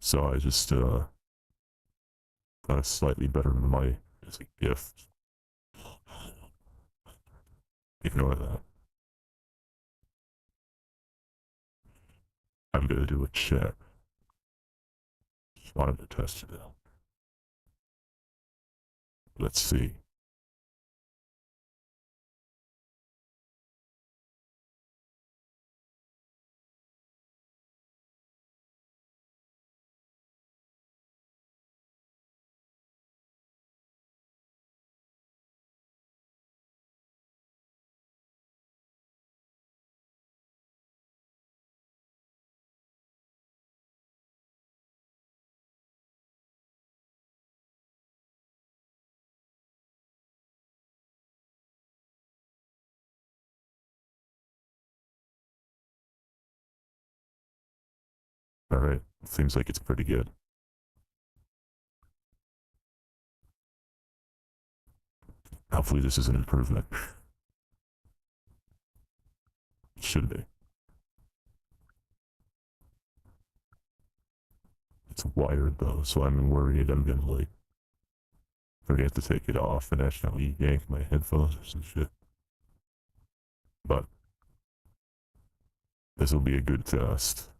So, I just got a slightly better mic as a gift. Ignore that. I'm gonna do a check. Just wanted to test it out. Let's see. Alright, seems like it's pretty good. Hopefully this is an improvement. It should be. It's wired though, so I'm worried I'm gonna like forget to take it off and accidentally yank my headphones or some shit. But this will be a good test.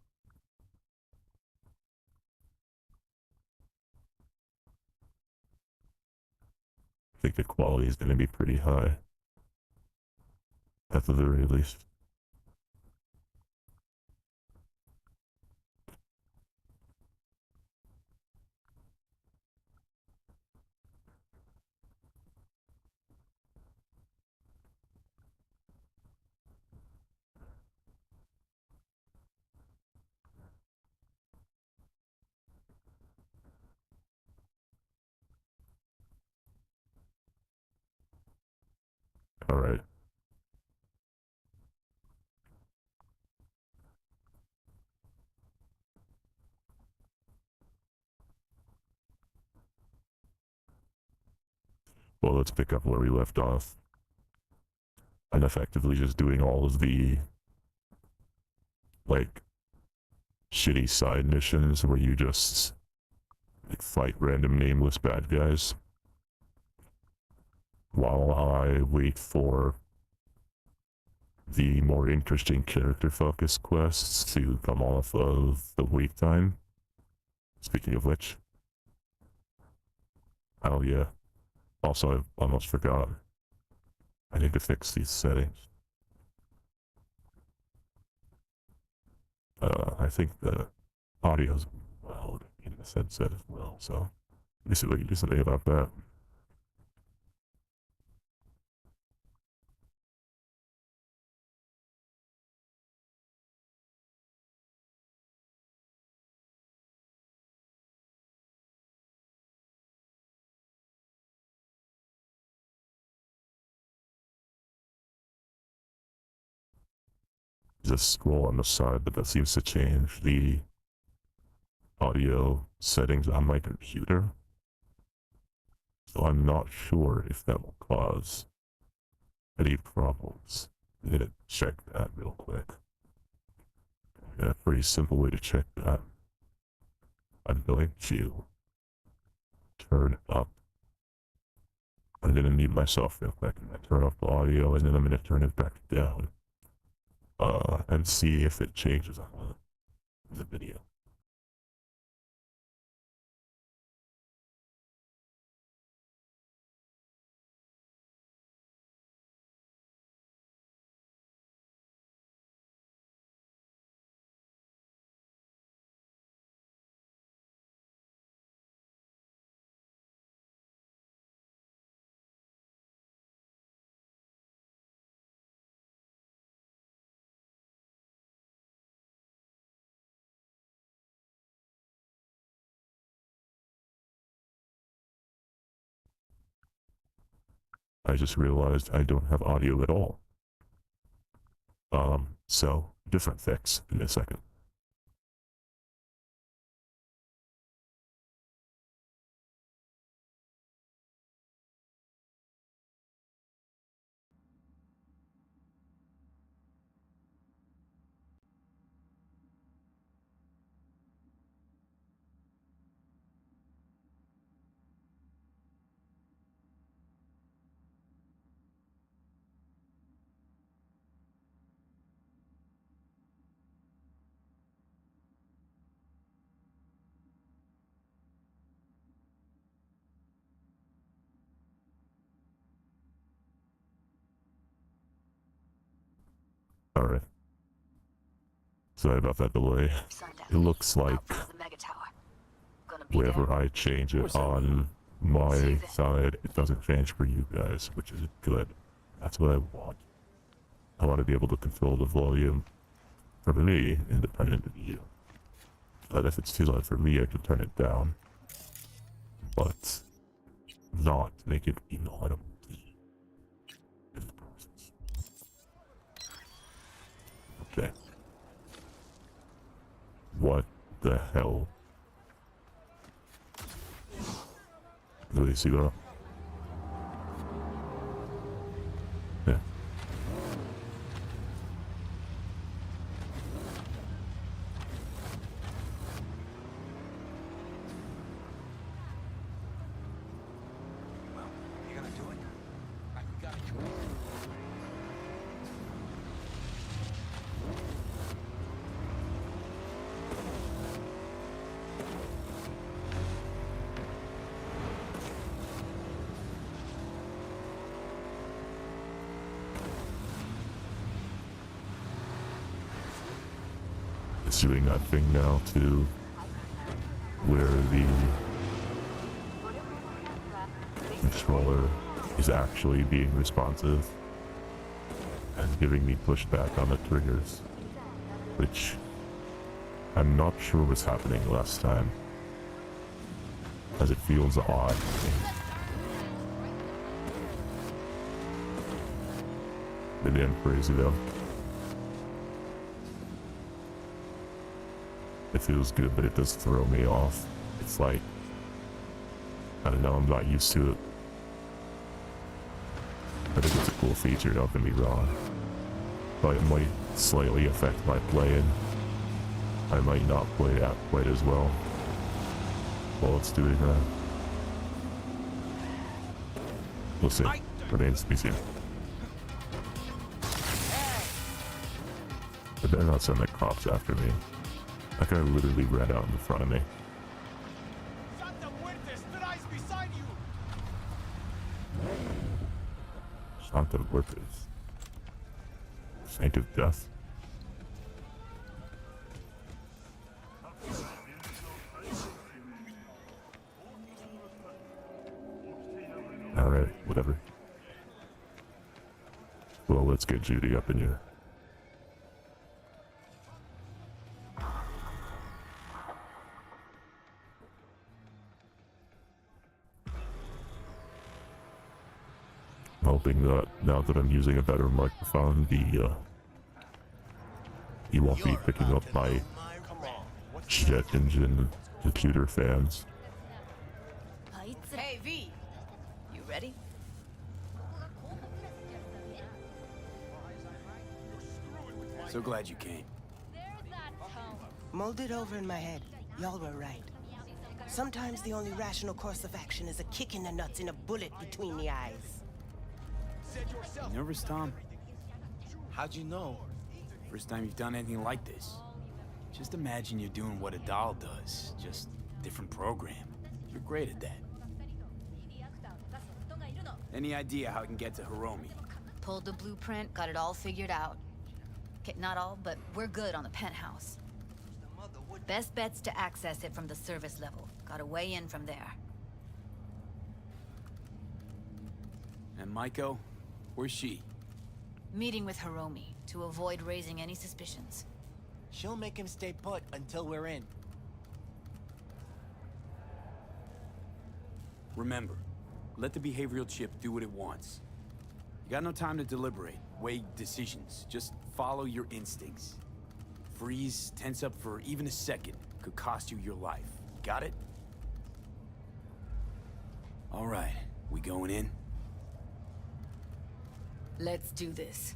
I think the quality is gonna be pretty high. At the very least. Alright. Well, let's pick up where we left off. I'm effectively just doing all of the, like, shitty side missions where you just, like, fight random nameless bad guys. While I wait for the more interesting character-focused quests to come off of the wait time. Speaking of which. Oh yeah. Also, I almost forgot. I need to fix these settings. I think the audio's loud in this headset as well, so let me see what you can do something about that. Just scroll on the side, but that seems to change the audio settings on my computer. So I'm not sure if that will cause any problems. I'm gonna check that real quick. Yeah, a pretty simple way to check that. I'm going to turn up. I'm gonna mute myself real quick and then turn off the audio, and then I'm gonna turn it back down. And see if it changes on the video. I just realized I don't have audio at all. So different fix in a second. Alright. Sorry about that delay. It looks like whenever I change it on my side, it doesn't change for you guys, which is good. That's what I want. I want to be able to control the volume for me, independent of you. But if it's too loud for me, I can turn it down. But not make it inaudible in the process. Okay. What the hell? Do you see that? Yeah. Well, you gonna do it? We gotta do it. It's doing that thing now too, where the controller is actually being responsive and giving me pushback on the triggers, which I'm not sure was happening last time, as it feels odd to me. Maybe I'm crazy though. It feels good, but it does throw me off. It's like, I don't know, I'm not used to it. I think it's a cool feature, don't get me wrong. But it might slightly affect my playing. I might not play out quite as well while it's doing that. We'll see. Remains to be seen. I better not send the cops after me. That guy literally ran out in front of me. Santa Muertes, the eyes beside you! Santa Muertes. Saint of Death. Alright, whatever. Well, let's get Judy up in here. Hoping that now that I'm using a better microphone, he won't be picking up my jet engine computer fans. Hey V, you ready? So glad you came. Mulled it over in my head. Y'all were right. Sometimes the only rational course of action is a kick in the nuts and a bullet between the eyes. You nervous, Tom? How'd you know? First time you've done anything like this. Just imagine you're doing what a doll does, just different program. You're great at that. Any idea how I can get to Hiromi? Pulled the blueprint, got it all figured out. Okay, not all, but we're good on the penthouse. Best bet's to access it from the service level. Gotta weigh in from there. And Maiko? Where's she? Meeting with Hiromi to avoid raising any suspicions. She'll make him stay put until we're in. Remember, let the behavioral chip do what it wants. You got no time to deliberate, weigh decisions. Just follow your instincts. Freeze, tense up for even a second could cost you your life. Got it? All right, we going in? Let's do this.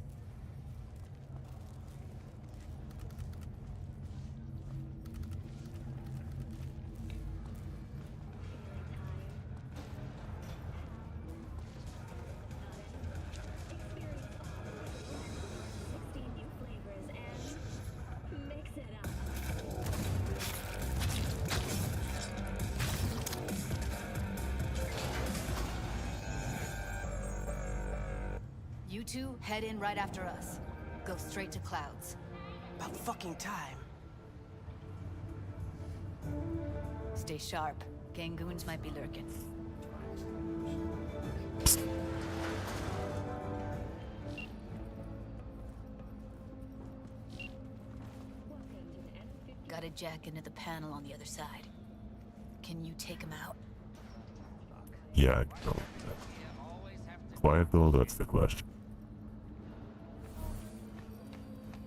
You two head in right after us. Go straight to Clouds. About fucking time. Stay sharp. Gangoons might be lurking. Gotta jack into the panel on the other side. Can you take him out? Yeah, I know. Quiet though, that's the question.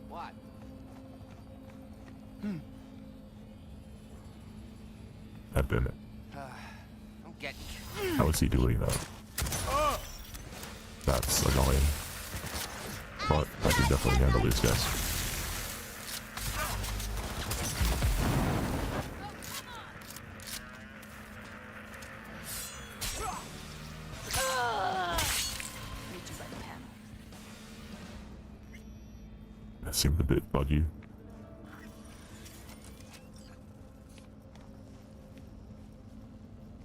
What? I've been it. I'm getting How is he doing that? That's annoying. But I can definitely handle these guys. Meet you by the panel. That seemed a bit buggy.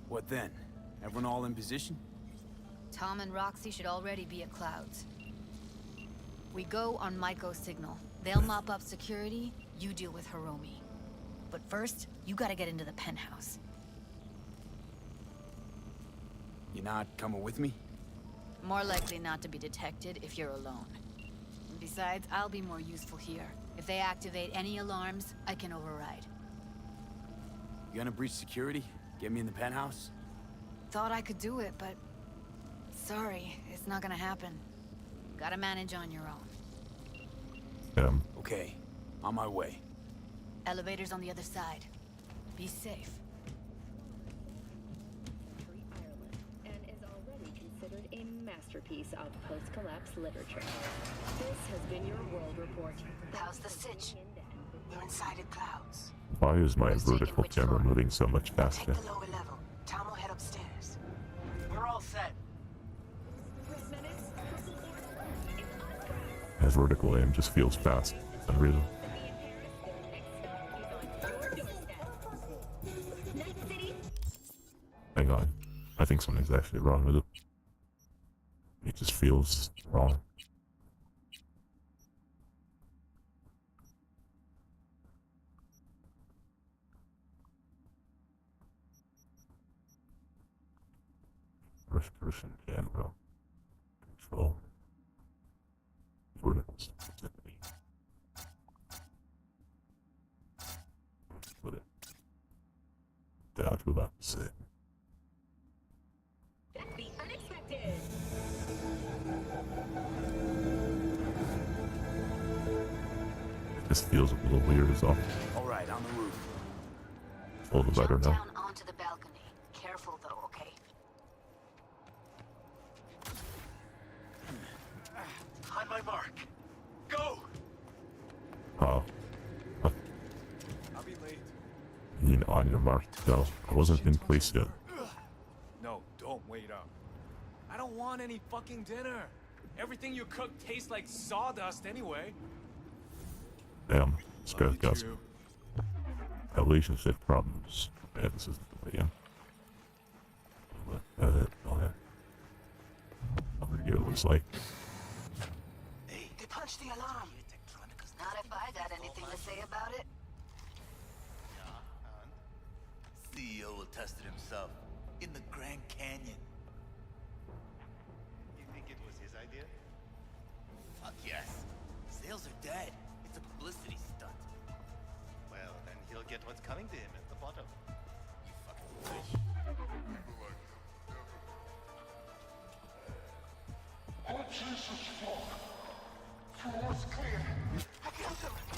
What then? Everyone all in position? Tom and Roxy should already be at Clouds. We go on Maiko's signal. They'll mop up security, you deal with Hiromi. But first, you gotta get into the penthouse. You're not coming with me? More likely not to be detected if you're alone. Besides, I'll be more useful here. If they activate any alarms, I can override. You gonna breach security? Get me in the penthouse? Thought I could do it, but... sorry, it's not gonna happen. Gotta manage on your own. Okay, on my way. Elevator's on the other side. Be safe. Ireland, and is already considered a masterpiece of post-collapse literature. This has been your World Report. How's the sitch? We're inside at Clouds. Why is my Who's taking vertical which camera floor? moving so much faster? Take the lower level. Tom will head upstairs. We're all set. As vertical aim just feels fast. It's unreal. Hang on. I think something's actually wrong with it. It just feels wrong. First person camera. Control. Vertical sensitivity. Put it. Down to about 6. The unexpected. This feels a little weird as all. Alright, on the roof. All the better Jump now. down onto the balcony. Careful though, okay? on my mark. Go! Oh. I'll be late. You know, on your mark. No, I wasn't in place yet. No, don't wait up. I don't want any fucking dinner. Everything you cook tastes like sawdust anyway. Damn, this guy's Love you got too. some relationship problems. Yeah, this is the way, yeah. Okay. Over here, it looks like. Hey, They punched the alarm. Not if I got anything to say about it. CEO will test it himself in the Grand Canyon. You think it was his idea? Fuck yes. Sales are dead. It's a publicity stunt. Well, then he'll get what's coming to him at the bottom. You fucking bitch.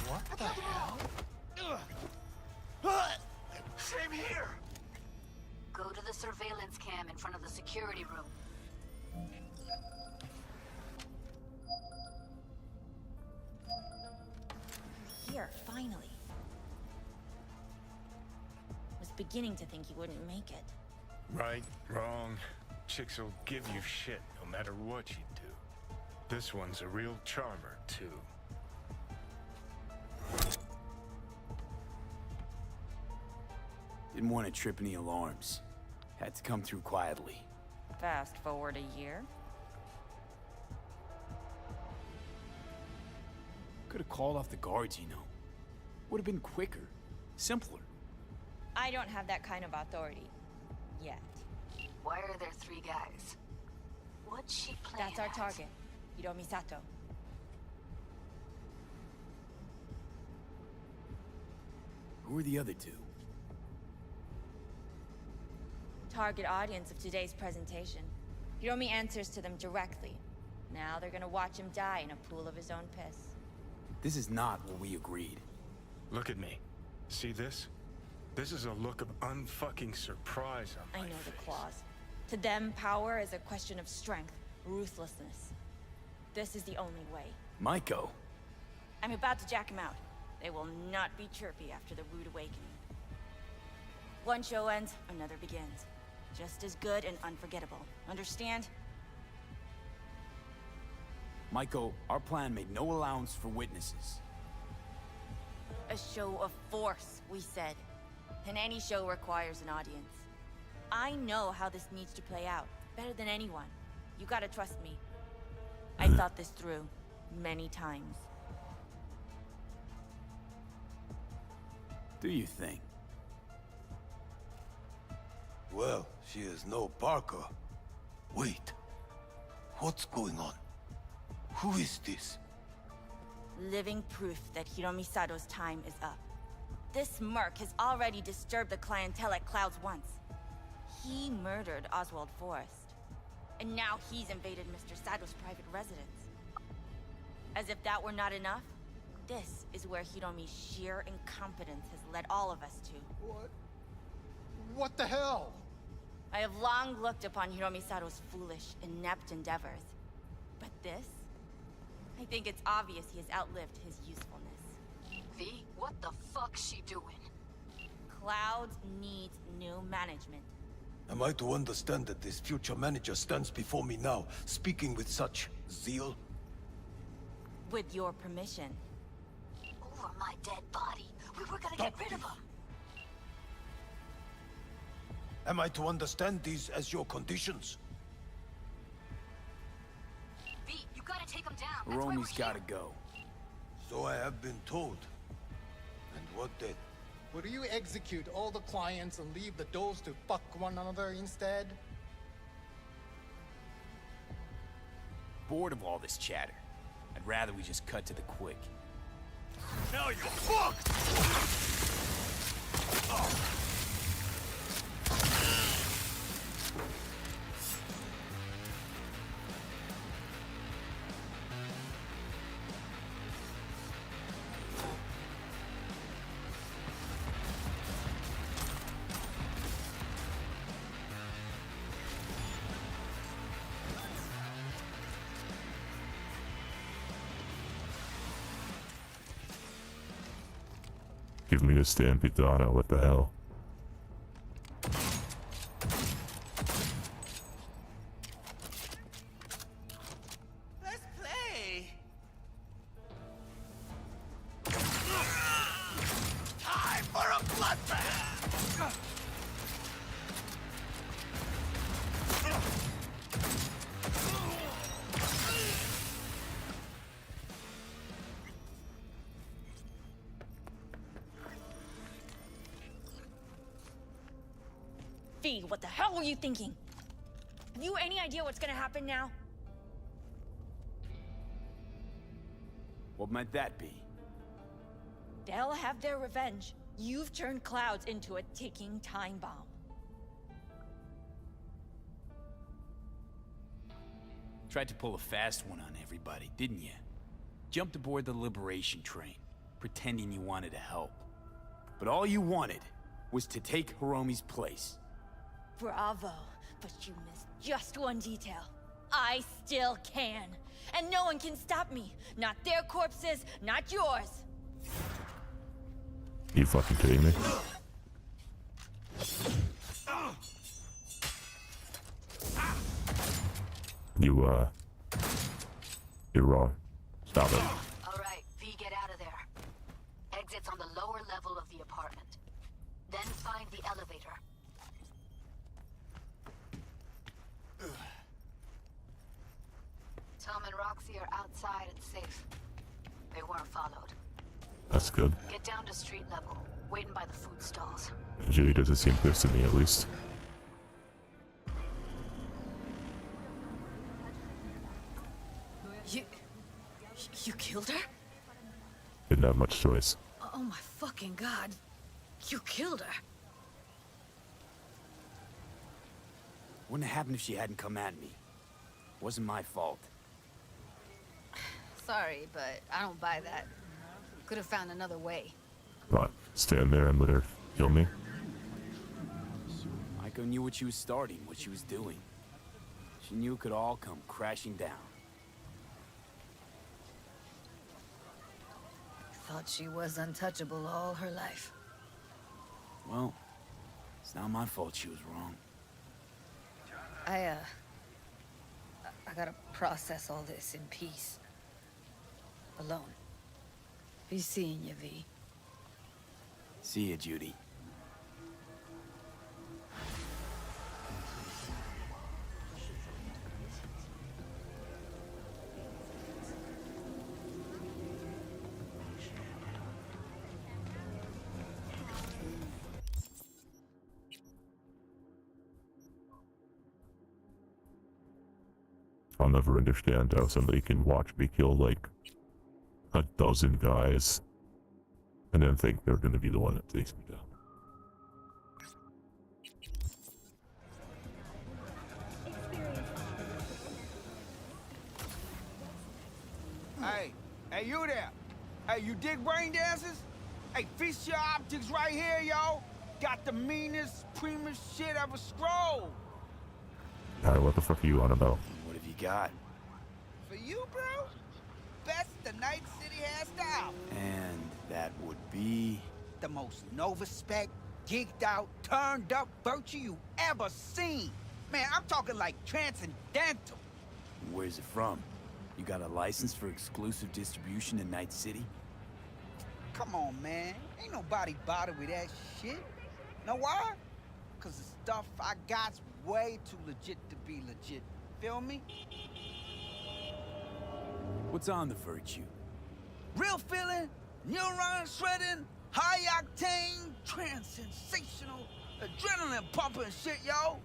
what the hell? Same here! Go to the surveillance cam in front of the security room. Here, finally. Was beginning to think you wouldn't make it. Right, wrong. Chicks will give you shit no matter what you do. This one's a real charmer, too. Didn't want to trip any alarms. Had to come through quietly. Fast forward a year. Could have called off the guards, you know. Would have been quicker. Simpler. I don't have that kind of authority. Yet. Why are there 3 guys? What's she playing That's our at? target. Hiromi Sato. Who are the other 2? Target audience of today's presentation. Hiromi answers to them directly. Now they're gonna watch him die in a pool of his own piss. This is not what we agreed. Look at me. See this? This is a look of unfucking surprise on I my know face. the clause. To them, power is a question of strength, ruthlessness. This is the only way. Maiko. I'm about to jack him out. They will not be chirpy after the rude awakening. One show ends, another begins. Just as good and unforgettable. Understand? Maiko, our plan made no allowance for witnesses. A show of force, we said. And any show requires an audience. I know how this needs to play out, better than anyone. You gotta trust me. I thought this through, many times. Do you think? Well, she is no Parker. Wait. What's going on? Who is this? Living proof that Hiromi Sato's time is up. This merc has already disturbed the clientele at Clouds once. He murdered Oswald Forrest. And now he's invaded Mr. Sato's private residence. As if that were not enough, this is where Hiromi's sheer incompetence has led all of us to. What the hell? I have long looked upon Hiromi Sato's foolish, inept endeavors. But this? I think it's obvious he has outlived his usefulness. V, what the fuck's she doing? Clouds needs new management. Am I to understand that this future manager stands before me now, speaking with such zeal? With your permission. Over my dead body. We were gonna get rid of him. Am I to understand these as your conditions? V, you gotta take him down. That's why Hiromi's we're gotta here. go. So I have been told. And what then? Would you execute all the clients and leave the doors to fuck one another instead? Bored of all this chatter. I'd rather we just cut to the quick. Now you're fucked! Give me a Stampedana, what the hell? Let's play! Time for a bloodbath! V, what the hell were you thinking? Have you any idea what's gonna happen now? What might that be? They'll have their revenge. You've turned Clouds into a ticking time bomb. Tried to pull a fast one on everybody, didn't you? Jumped aboard the liberation train, pretending you wanted to help. But all you wanted was to take Hiromi's place. Bravo, but you missed just one detail. I still can. And no one can stop me. Not their corpses, not yours. You fucking kidding me? You're wrong. Stop it. Alright, V, get out of there. Exit's on the lower level of the apartment. Then find the elevator. Tom and Roxy are outside and safe. They weren't followed. That's good. Get down to street level, waiting by the food stalls. Julie doesn't seem pissed at me, at least. You killed her? Didn't have much choice. Oh my fucking god. You killed her. Wouldn't have happened if she hadn't come at me. Wasn't my fault. Sorry, but I don't buy that. Could have found another way. Not stand there and let her kill me. Maiko knew what she was starting, what she was doing. She knew it could all come crashing down. Thought she was untouchable all her life. Well, it's not my fault she was wrong. I gotta process all this in peace. Alone. Be seeing you, V. See ya, Judy. I'll never understand how somebody can watch me kill like a dozen guys and then think they're gonna be the one that takes me down. Hey, you there? Hey, you dig brain dances? Hey, feast your optics right here, yo. Got the meanest, primest shit ever scrolled. Alright, what the fuck are you on about? What have you got? For you, bro? Best the Night City has style. And that would be... The most Nova-spec, geeked out, turned up virtue you ever seen. Man, I'm talking like transcendental. Where's it from? You got a license for exclusive distribution in Night City? Come on, man. Ain't nobody bothered with that shit. Know why? Cause the stuff I got's way too legit to be legit. Feel me? What's on the virtue? Real feeling, neuron shredding, high octane, trans-sensational, adrenaline pumping shit, yo.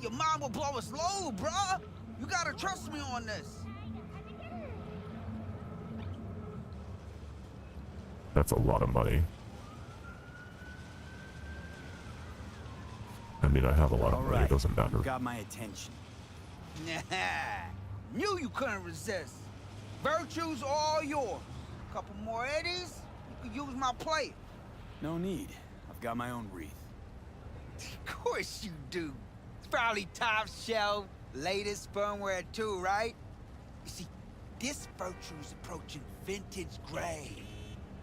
Your mind will blow its load, bruh. You gotta trust me on this. That's a lot of money. I mean, I have a lot of money, it doesn't matter. You got my attention. Nah, knew you couldn't resist. Virtue's all yours. Couple more eddies, you could use my plate. No need. I've got my own wreath. Of course you do. It's probably top shelf, latest firmware too, right? You see, this Virtue's approaching vintage gray.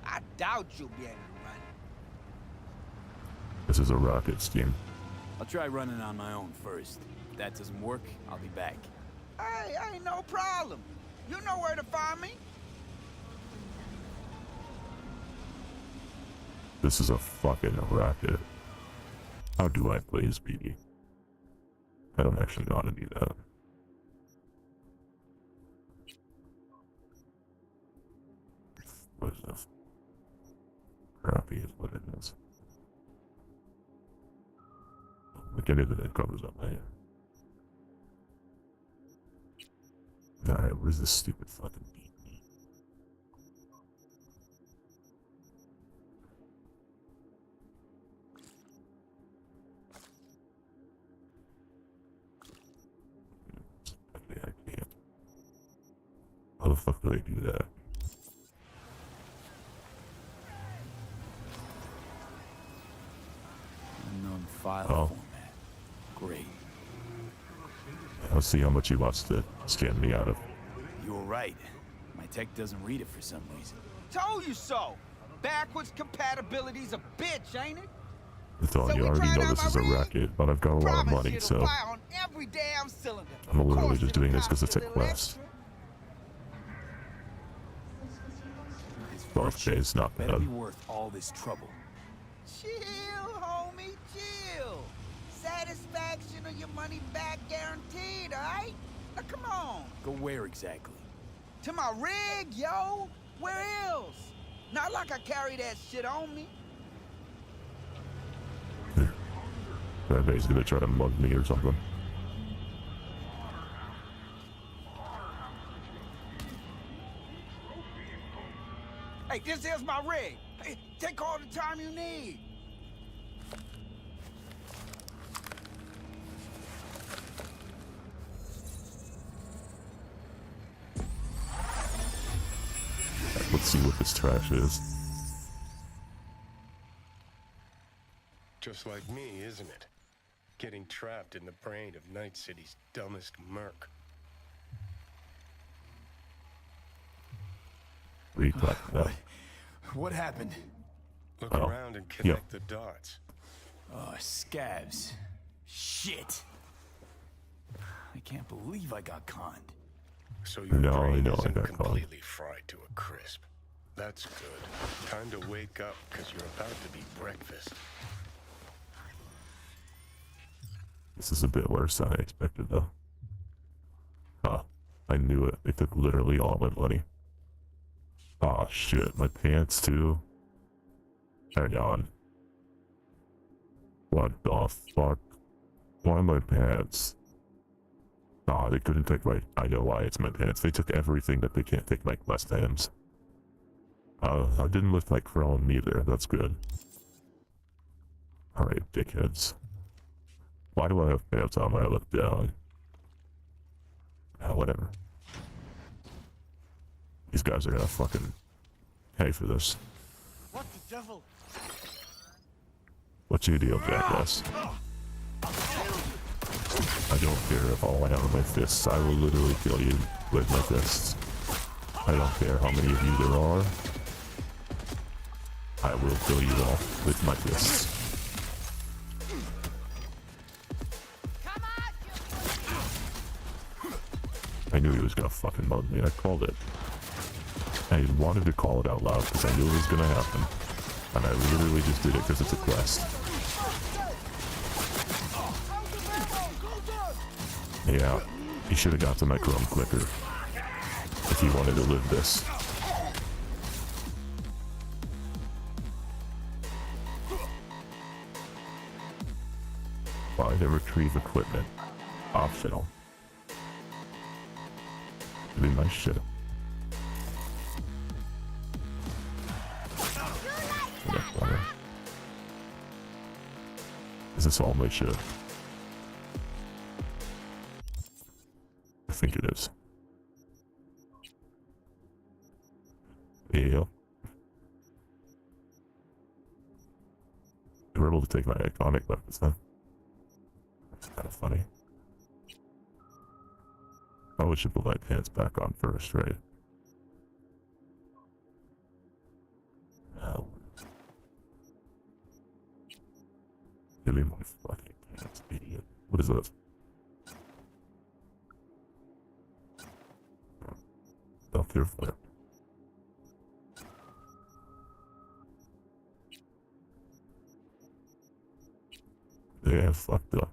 I doubt you'll be able to run it. This is a rocket scheme. I'll try running on my own first. If that doesn't work, I'll be back. Hey, ain't no problem. You know where to find me. This is a fucking rocket. How do I play Speedy? I don't actually know how to do that. What is this? Crappy is what it is. Like anything that covers up my hair. Alright, where's this stupid fucking beat? I can't. How the fuck do I do that? Unknown file format. Great. I'll see how much he wants to scan me out of. You were right. My tech doesn't read it for some reason. Told you so. Backwards compatibility's a bitch, ain't it? I thought you already know this is a racket, but I've got a lot of money, so on every damn cylinder. I'm literally just doing this because it's a quest. Okay, it's not Better bad. be worth all this trouble. Chill, homie, chill. Satisfaction or your money back guaranteed, alright? Now come on. Go where exactly? To my rig, yo. Where else? Not like I carry that shit on me. That basically gonna try to mug me or something. Hey, this is my rig. Hey, take all the time you need. Let's see what this trash is. Just like me, isn't it? Getting trapped in the brain of Night City's dumbest merc. What happened? Look around and connect the dots. Oh, scabs. Shit. I can't believe I got conned. So your brain isn't completely fried to a crisp. That's good. Time to wake up, because you're about to be breakfast. This is a bit worse than I expected, though. Huh. I knew it. They took literally all my money. Aw, shit. My pants, too. Hang on. What the fuck? Why my pants? Aw, they couldn't take my... I know why it's my pants. They took everything that they can't take my left hands. I didn't look like Chrome either. That's good. Alright, dickheads. Why do I have pants on when I look down? Whatever. These guys are gonna fucking pay for this. What the devil? What's your deal, jackass? I don't care if all I have are my fists. I will literally kill you with my fists. I don't care how many of you there are. I will kill you all with my fists. I knew he was gonna fucking mug me. I called it. I wanted to call it out loud because I knew it was gonna happen. And I literally just did it because it's a quest. Yeah, he should have got to my chrome quicker if he wanted to live this. Find and retrieve equipment. Optional. It'd be nice shit. Is this all my shit? I think it is. Yeah. They were able to take my iconic weapons, huh? That's kind of funny. Oh, we should put my pants back on first, right? No. Give me my fucking pants, idiot. What is this? Stop your flip. Yeah, fucked up.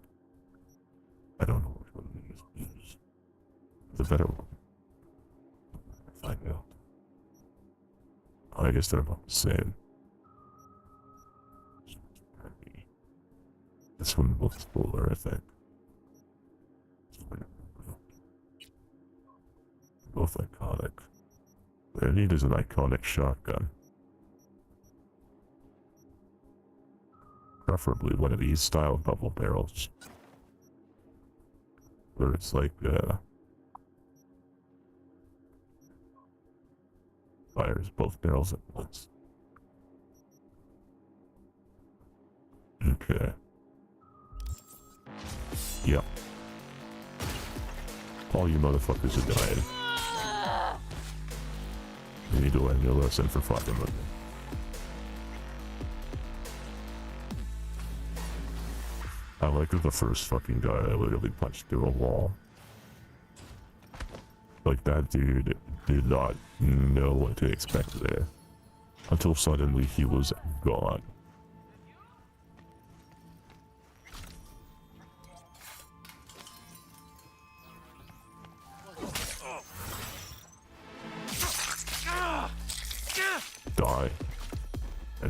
I don't know which one to use. The better one. Find out. I guess they're about the same. This one looks cooler, I think. Both iconic. What I need is an iconic shotgun. Preferably one of these style double barrels. Where it's like, fires both barrels at once. Okay. Yep. All you motherfuckers are dying. You need to learn your lesson for fucking with me. I like the first fucking guy I literally punched through a wall. Like, that dude did not know what to expect there. Until suddenly he was gone.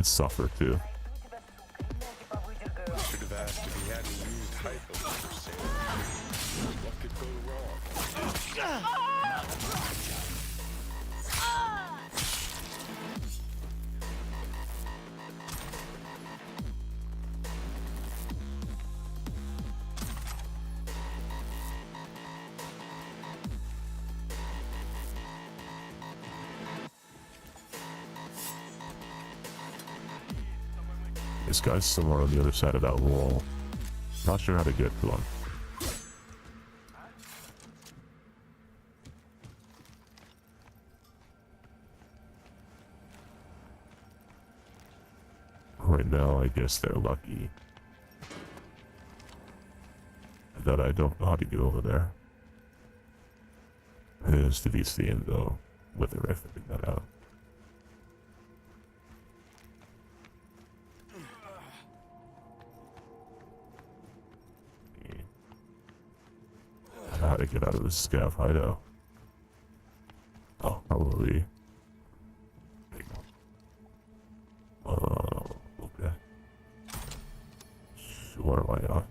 and suffer too. Should have asked if he hadn't used hypo for sale. What could go wrong? This guy's somewhere on the other side of that wall. Not sure how to get to him. Right now, I guess they're lucky that I don't know how to get over there. It is to be seen, though, whether I figure that out. How to get out of this scav hideout? Oh, probably. Okay. Sure, why not?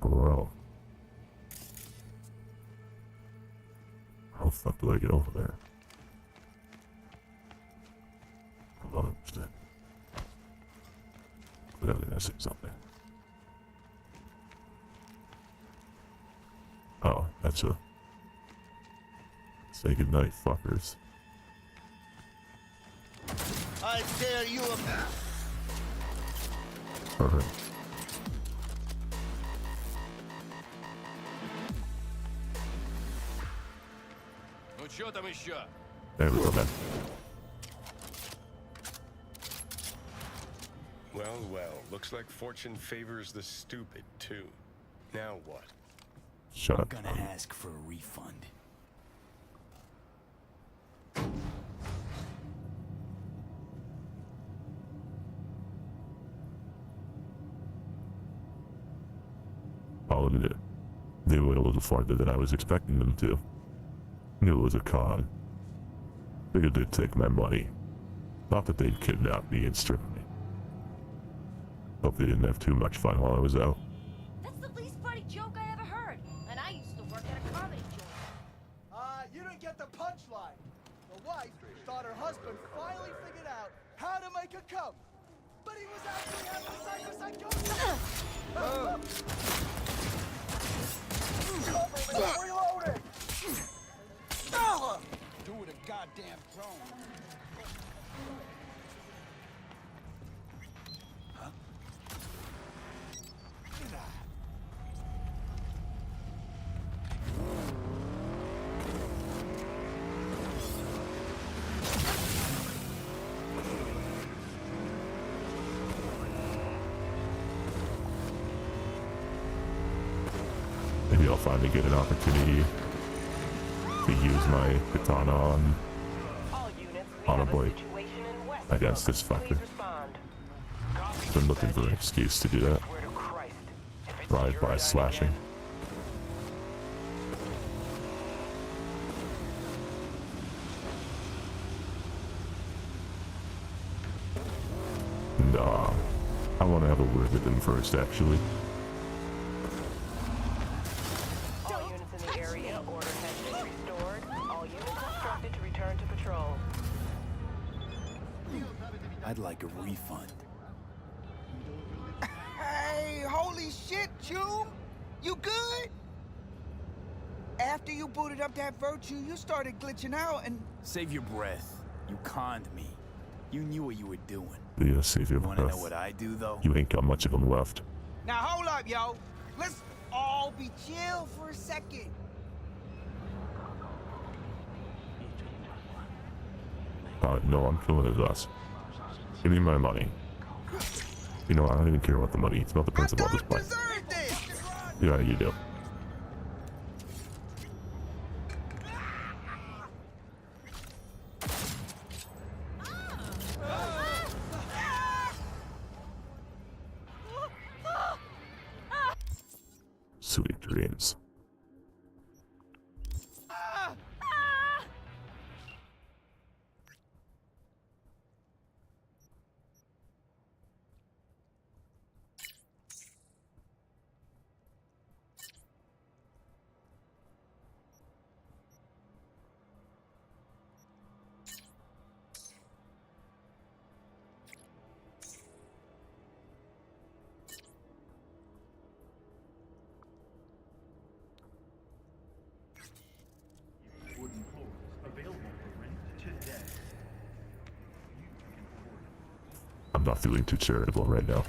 Bro. How the fuck do I get over there? Hold on, understand. Clearly missing something. Oh, that's a... Say goodnight, fuckers. I dare you. Perfect. Ну чё там еще? There we go, man. Well, well, looks like fortune favors the stupid, too. Now what? Shut I'm up. gonna ask for a refund. I'll admit it. They went a little farther than I was expecting them to. Knew it was a con. Figured they'd take my money. Not that they'd kidnap me and strip me. Hope they didn't have too much fun while I was out. That's the least funny joke I ever heard. And I used to work at a comedy joint. You didn't get the punchline. The wife thought her husband finally figured out how to make her come. But he was actually having psychosis. Reloading! Do it a goddamn drone. Huh? Maybe I'll finally get an opportunity to use my katana on a boy against this fucker. Been looking for an excuse to do that. Drive-by slashing. Nah, I want to have a word with him first, actually. All units in the area, order has been restored. All units instructed to return to patrol. I'd like a refund. Hey, holy shit, June! You good? After you booted up that virtue, you started glitching out and... Save your breath. You conned me. You knew what you were doing. Yeah, save your You wanna know breath. what I do, though? You ain't got much of them left. Now hold up, yo. Let's all be chill for a second. No, I'm killing his ass. Give me my money. You know, I don't even care about the money. It's not the principle of this play. Yeah, you do. Sweet dreams. I'm not feeling too charitable right now.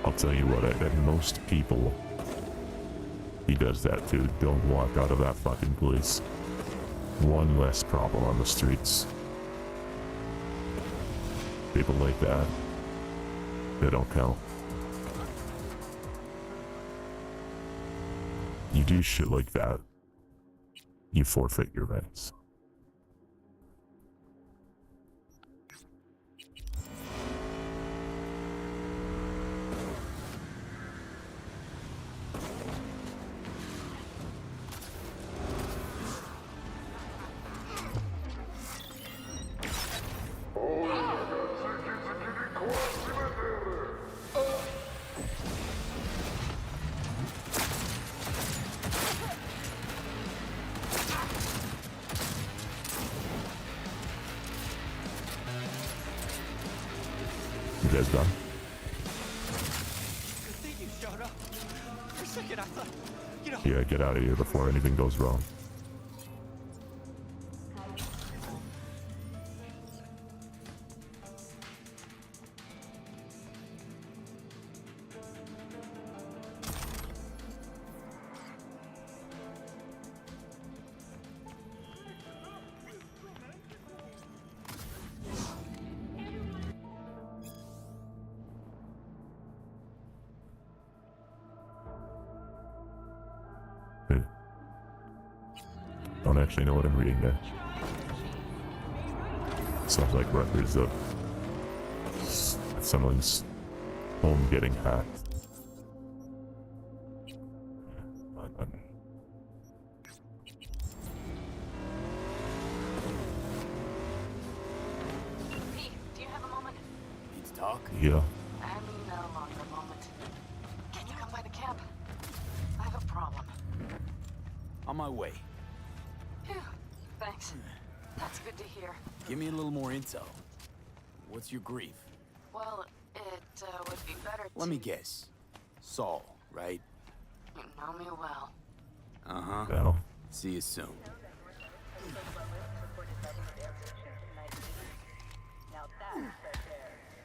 I'll tell you what, I bet most people he does that too. Don't walk out of that fucking place. One less problem on the streets. People like that, they don't count. You do shit like that, you forfeit your rights. You guys done? Good thing you showed up. For a second, I thought, you know. Yeah, get out of here before anything goes wrong. Don't actually know what I'm reading there. Sounds like records of someone's home getting hacked. Hey, do you have a moment? Need to talk? Yeah. I mean, no longer a moment. Can you come by the camp? I have a problem. On my way. Phew, thanks. That's good to hear. Give me a little more intel. What's your grief? Well, it would be better to... Let me guess. Saul, right? You know me well. Uh-huh. Well. See you soon.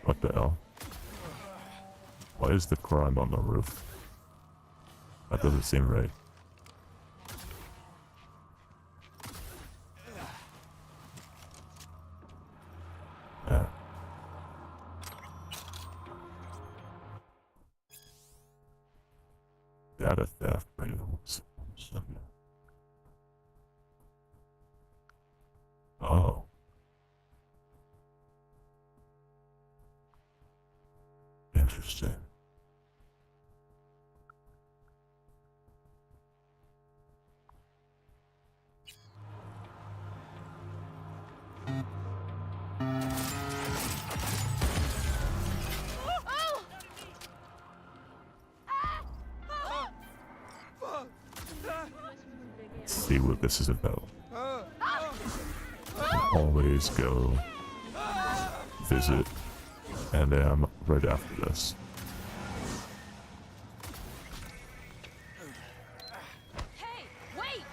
What the hell? Why is the crime on the roof? That doesn't seem right. Yeah. Data theft. Oh. Interesting. Let's see what this is about. Always go visit and right after this. Hey, wait!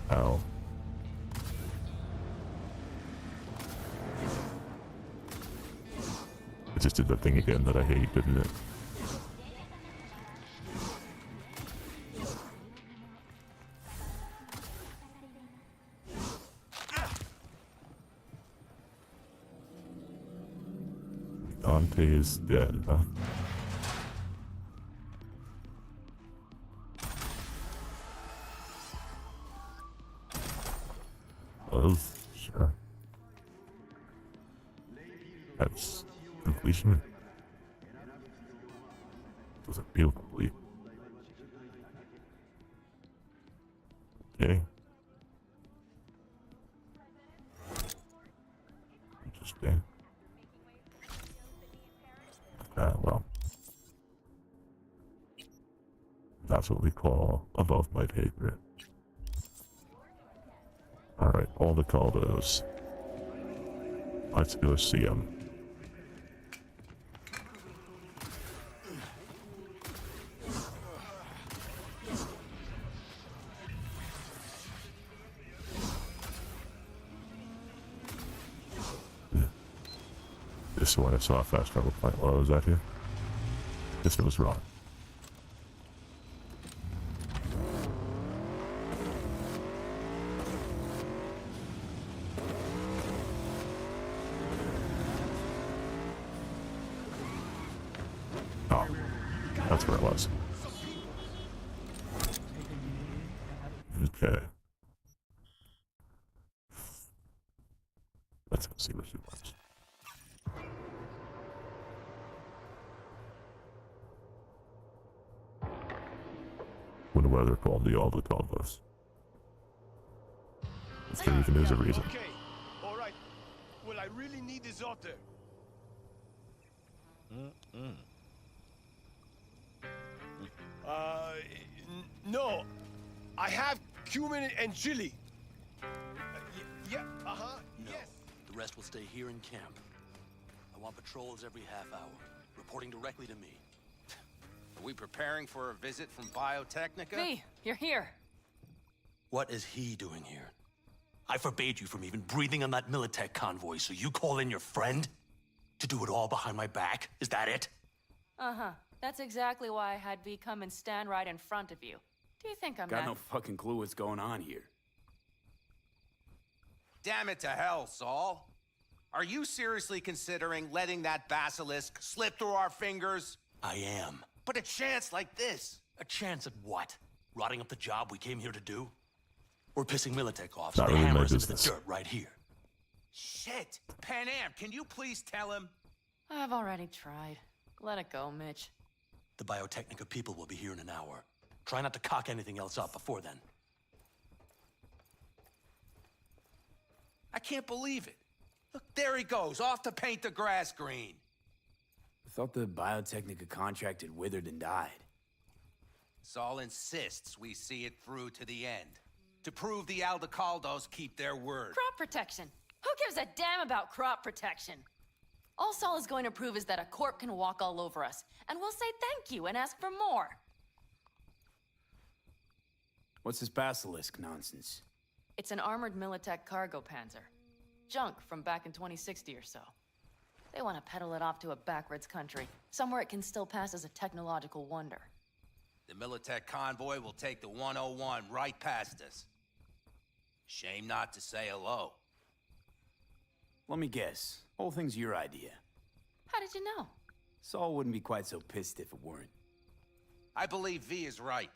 Ow. It just did that thing again that I hate, didn't it? Dante is dead, huh? Oh, sure. That's completion. Doesn't feel complete. Interesting. Well. That's what we call above my pay grade. Alright, all the Caldos. Let's go see them. This is what I saw a fast travel point while I was out here. This was wrong. Oh, that's where it was. Okay. Let's go see what she wants. Wonder why they're called the Alda Combos. There even is a reason. Okay, alright. Well, I really need this otter. No. I have cumin and chili. Yeah, uh-huh, no. yes. The rest will stay here in camp. I want patrols every half hour, reporting directly to me. Are we preparing for a visit from Biotechnica? V, you're here. What is he doing here? I forbade you from even breathing on that Militech convoy, so you call in your friend? To do it all behind my back? Is that it? Uh-huh. That's exactly why I had V come and stand right in front of you. Do you think I'm Got that... no fucking clue what's going on here. Damn it to hell, Saul. Are you seriously considering letting that basilisk slip through our fingers? I am. But a chance like this. A chance at what? Rotting up the job we came here to do? We're pissing Militech off, Not so they really hammer my us into the business. dirt right here. Shit! Pan Am, can you please tell him? I've already tried. Let it go, Mitch. The Biotechnica people will be here in an hour. Try not to cock anything else up before then. I can't believe it. Look, there he goes, off to paint the grass green. I thought the Biotechnica contract had withered and died. Saul insists we see it through to the end. To prove the Aldecaldos keep their word. Crop protection. Who gives a damn about crop protection? All Saul is going to prove is that a corp can walk all over us, and we'll say thank you and ask for more. What's this basilisk nonsense? It's an armored Militech cargo panzer. Junk from back in 2060 or so. They want to peddle it off to a backwoods country, somewhere it can still pass as a technological wonder. The Militech convoy will take the 101 right past us. Shame not to say hello. Let me guess. Whole thing's your idea. How did you know? Saul wouldn't be quite so pissed if it weren't. I believe V is right.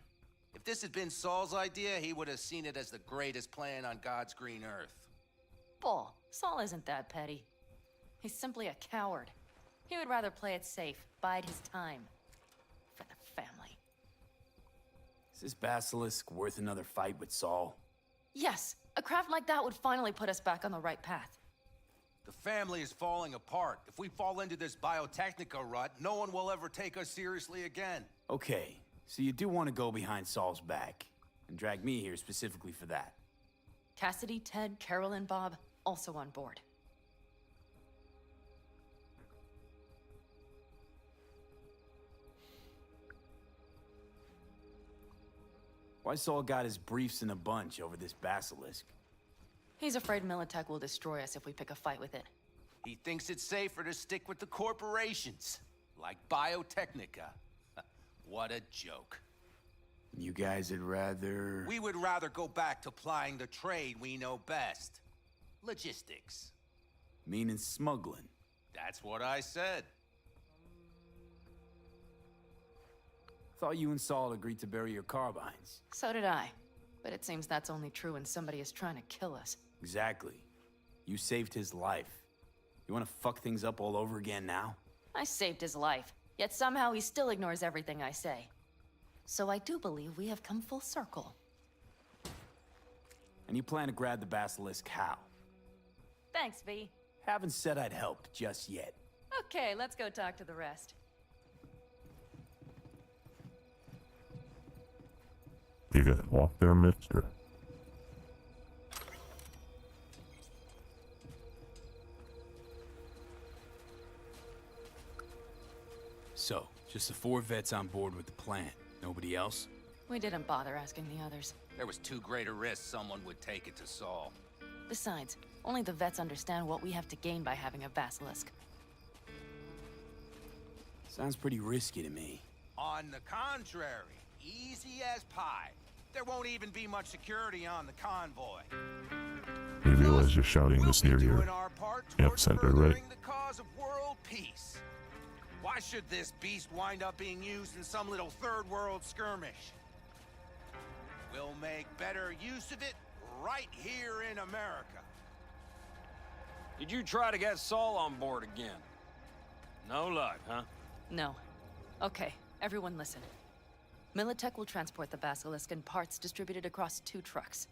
If this had been Saul's idea, he would have seen it as the greatest plan on God's green earth. Bull. Saul isn't that petty. He's simply a coward. He would rather play it safe, bide his time. For the family. Is this basilisk worth another fight with Saul? Yes, a craft like that would finally put us back on the right path. The family is falling apart. If we fall into this Biotechnica rut, no one will ever take us seriously again. Okay, so you do want to go behind Saul's back, and drag me here specifically for that. Cassidy, Ted, Carol, and Bob, also on board. Why Saul got his briefs in a bunch over this basilisk? He's afraid Militech will destroy us if we pick a fight with it. He thinks it's safer to stick with the corporations, like Biotechnica. What a joke. You guys would rather... We would rather go back to plying the trade we know best. Logistics. Meaning smuggling. That's what I said. Thought you and Saul agreed to bury your carbines. So did I. But it seems that's only true when somebody is trying to kill us. Exactly. You saved his life. You want to fuck things up all over again now? I saved his life, yet somehow he still ignores everything I say. So I do believe we have come full circle. And you plan to grab the basilisk how? Thanks, V. Haven't said I'd helped just yet. Okay, let's go talk to the rest. You got walk there, mister. So, just the 4 vets on board with the plan. Nobody else? We didn't bother asking the others. There was too great a risk someone would take it to Saul. Besides, only the vets understand what we have to gain by having a basilisk. Sounds pretty risky to me. On the contrary, easy as pie. There won't even be much security on the convoy. You realize you're shouting this near your epicenter, right? The cause of world peace. Why should this beast wind up being used in some little third world skirmish? We'll make better use of it right here in America. Did you try to get Saul on board again? No luck, huh? No. Okay, everyone listen. Militech will transport the basilisk in parts distributed across 2 trucks.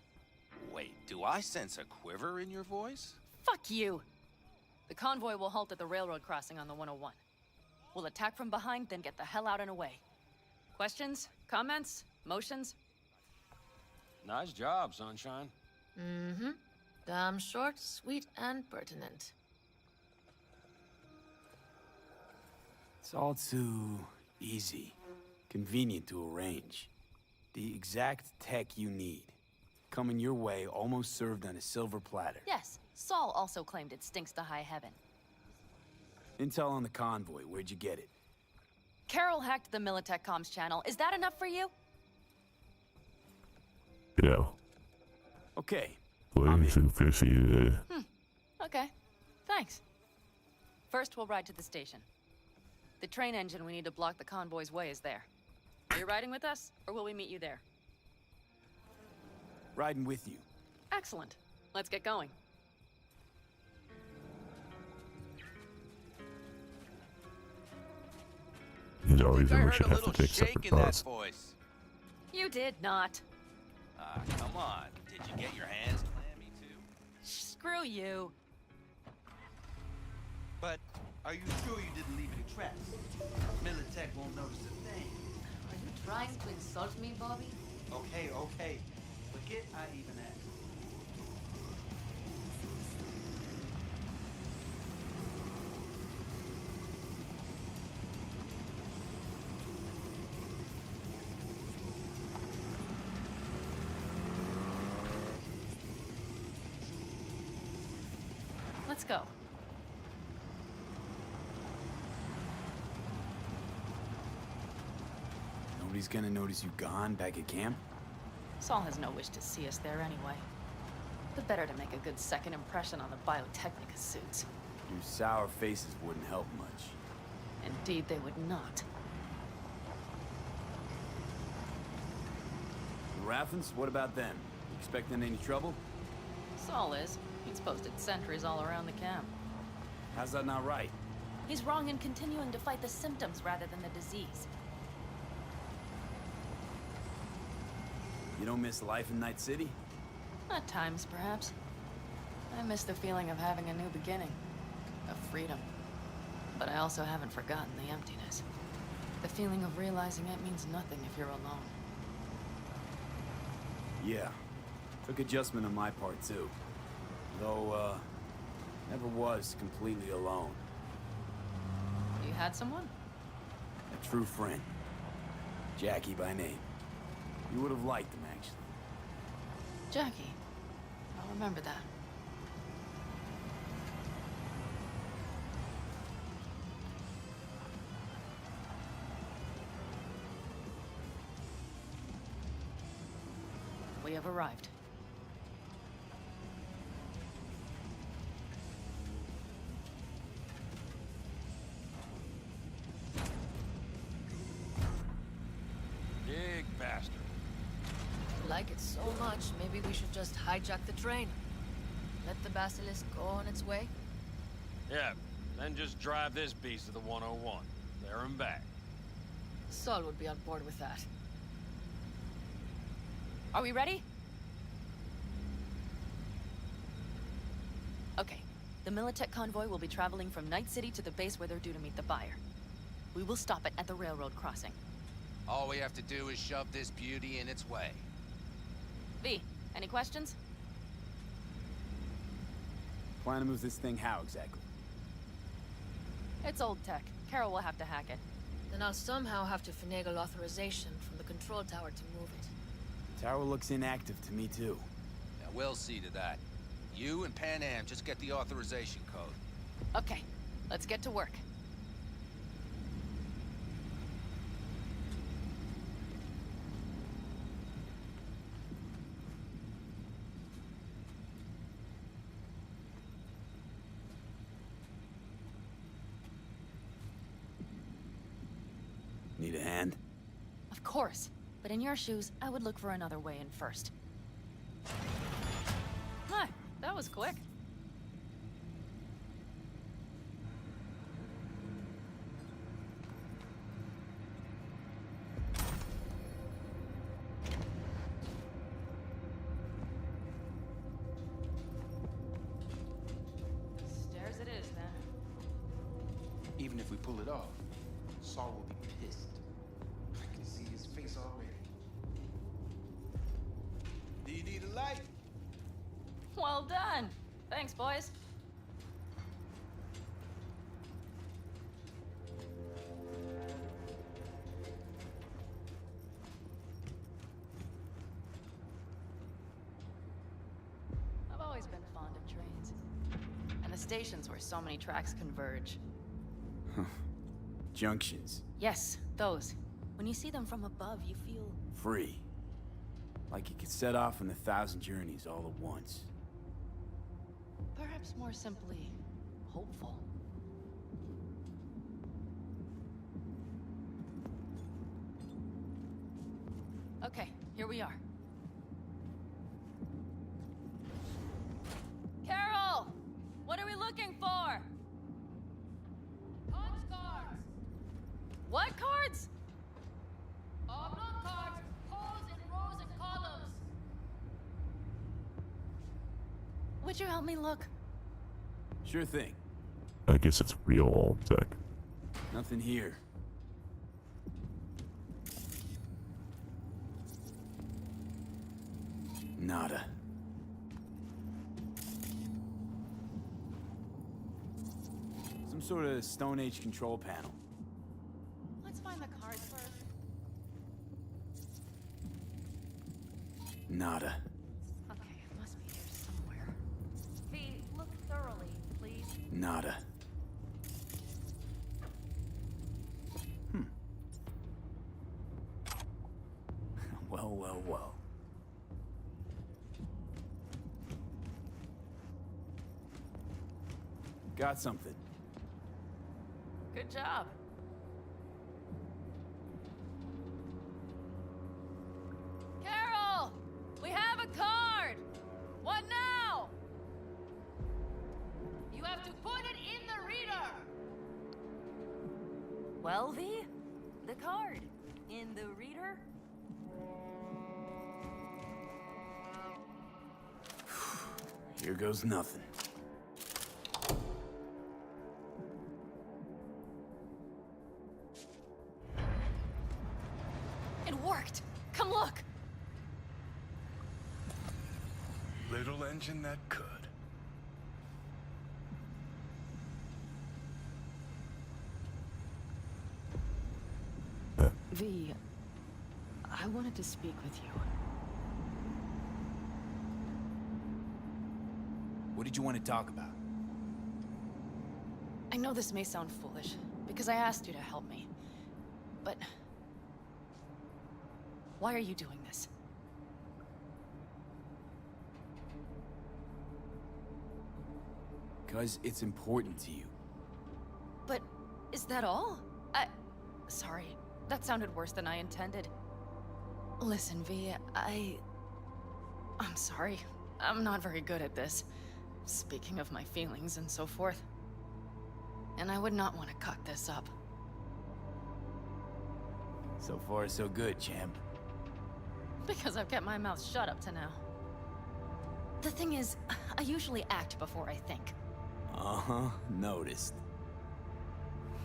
Wait, do I sense a quiver in your voice? Fuck you! The convoy will halt at the railroad crossing on the 101. We'll attack from behind, then get the hell out and away. Questions? Comments? Motions? Nice job, Sunshine. Mm-hmm. Damn short, sweet, and pertinent. It's all too easy. Convenient to arrange. The exact tech you need. Coming your way, almost served on a silver platter. Yes, Saul also claimed it stinks to high heaven. Intel on the convoy, where'd you get it? Carol hacked the Militech comms channel. Is that enough for you? Yeah. Okay. Way too fishy. Okay. Thanks. First, we'll ride to the station. The train engine we need to block the convoy's way is there. Are you riding with us, or will we meet you there? Riding with you. Excellent. Let's get going. He's always we should have to take separate cars. You did not. Ah, come on. Did you get your hands clammy too? Screw you. But are you sure you didn't leave any traps? Militech won't notice a thing. Are you trying to insult me, Bobby? Okay, okay. Forget I even asked. Let's go. Nobody's gonna notice you gone back at camp? Saul has no wish to see us there anyway. The better to make a good second impression on the Biotechnica suits. Your sour faces wouldn't help much. Indeed, they would not. The Raffens, what about them? Expecting any trouble? Saul is. He's posted sentries all around the camp. How's that not right? He's wrong in continuing to fight the symptoms rather than the disease. You don't miss life in Night City? At times, perhaps. I miss the feeling of having a new beginning. Of freedom. But I also haven't forgotten the emptiness. The feeling of realizing it means nothing if you're alone. Yeah. Took adjustment on my part, too. Though, never was completely alone. You had someone? A true friend. Jackie by name. You would have liked him, actually. Jackie. I'll remember that. We have arrived. Big bastard. You like it so much, maybe we should just hijack the train. Let the basilisk go on its way. Yeah, then just drive this beast to the 101. There and back. Saul would be on board with that. Are we ready? Okay. The Militech convoy will be traveling from Night City to the base where they're due to meet the buyer. We will stop it at the railroad crossing. All we have to do is shove this beauty in its way. V, any questions? Plan to move this thing how exactly? It's old tech. Carol will have to hack it. Then I'll somehow have to finagle authorization from the control tower to move it. Tower looks inactive to me too. Yeah, we'll see to that. You and Pan Am just get the authorization code. Okay, let's get to work. Need a hand? Of course, but in your shoes, I would look for another way in first. Hi, that was quick. Stairs it is, then. Even if we pull it off, Saul will be pissed. I can see his face already. Do you need a light? Well done. Thanks, boys. I've always been fond of trains. And the stations where so many tracks converge. Junctions. Yes, those. When you see them from above, you feel... Free. Like you could set off on 1,000 journeys all at once. perhaps more simply, hopeful. Okay, here we are. Carol! What are we looking for? Punch cards! What cards? Oblong cards, holes in rows and columns. Would you help me look? Sure thing. I guess it's real old tech. Nothing here. Nada. Some sort of Stone Age control panel. Let's find the cards first. Nada. Okay, it must be here somewhere. V, look thoroughly, please. Nada. Well, well, well. Got something. Good job. Carol! We have a card! What now? You have to put it in the reader. Well, V, the card. In the reader? Here goes nothing. It worked! Come look! Little engine that could. V, I wanted to speak with you. What did you want to talk about? I know this may sound foolish, because I asked you to help me. But... why are you doing this? Because it's important to you. But is that all? Sorry, that sounded worse than I intended. Listen, V, I'm sorry. I'm not very good at this. Speaking of my feelings and so forth. And I would not want to cut this up. So far, so good, champ. Because I've kept my mouth shut up to now. The thing is, I usually act before I think. Uh-huh, noticed.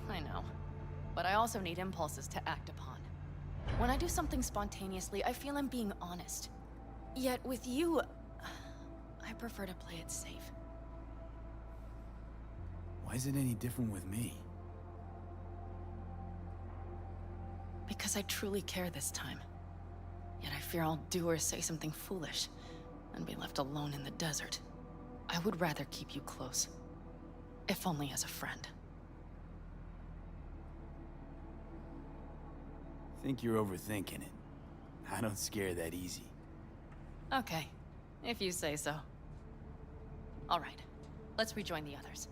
I know. But I also need impulses to act upon. When I do something spontaneously, I feel I'm being honest. Yet with you, I prefer to play it safe. Why is it any different with me? Because I truly care this time. Yet I fear I'll do or say something foolish and be left alone in the desert. I would rather keep you close. If only as a friend. Think you're overthinking it. I don't scare that easy. Okay, if you say so. All right, let's rejoin the others.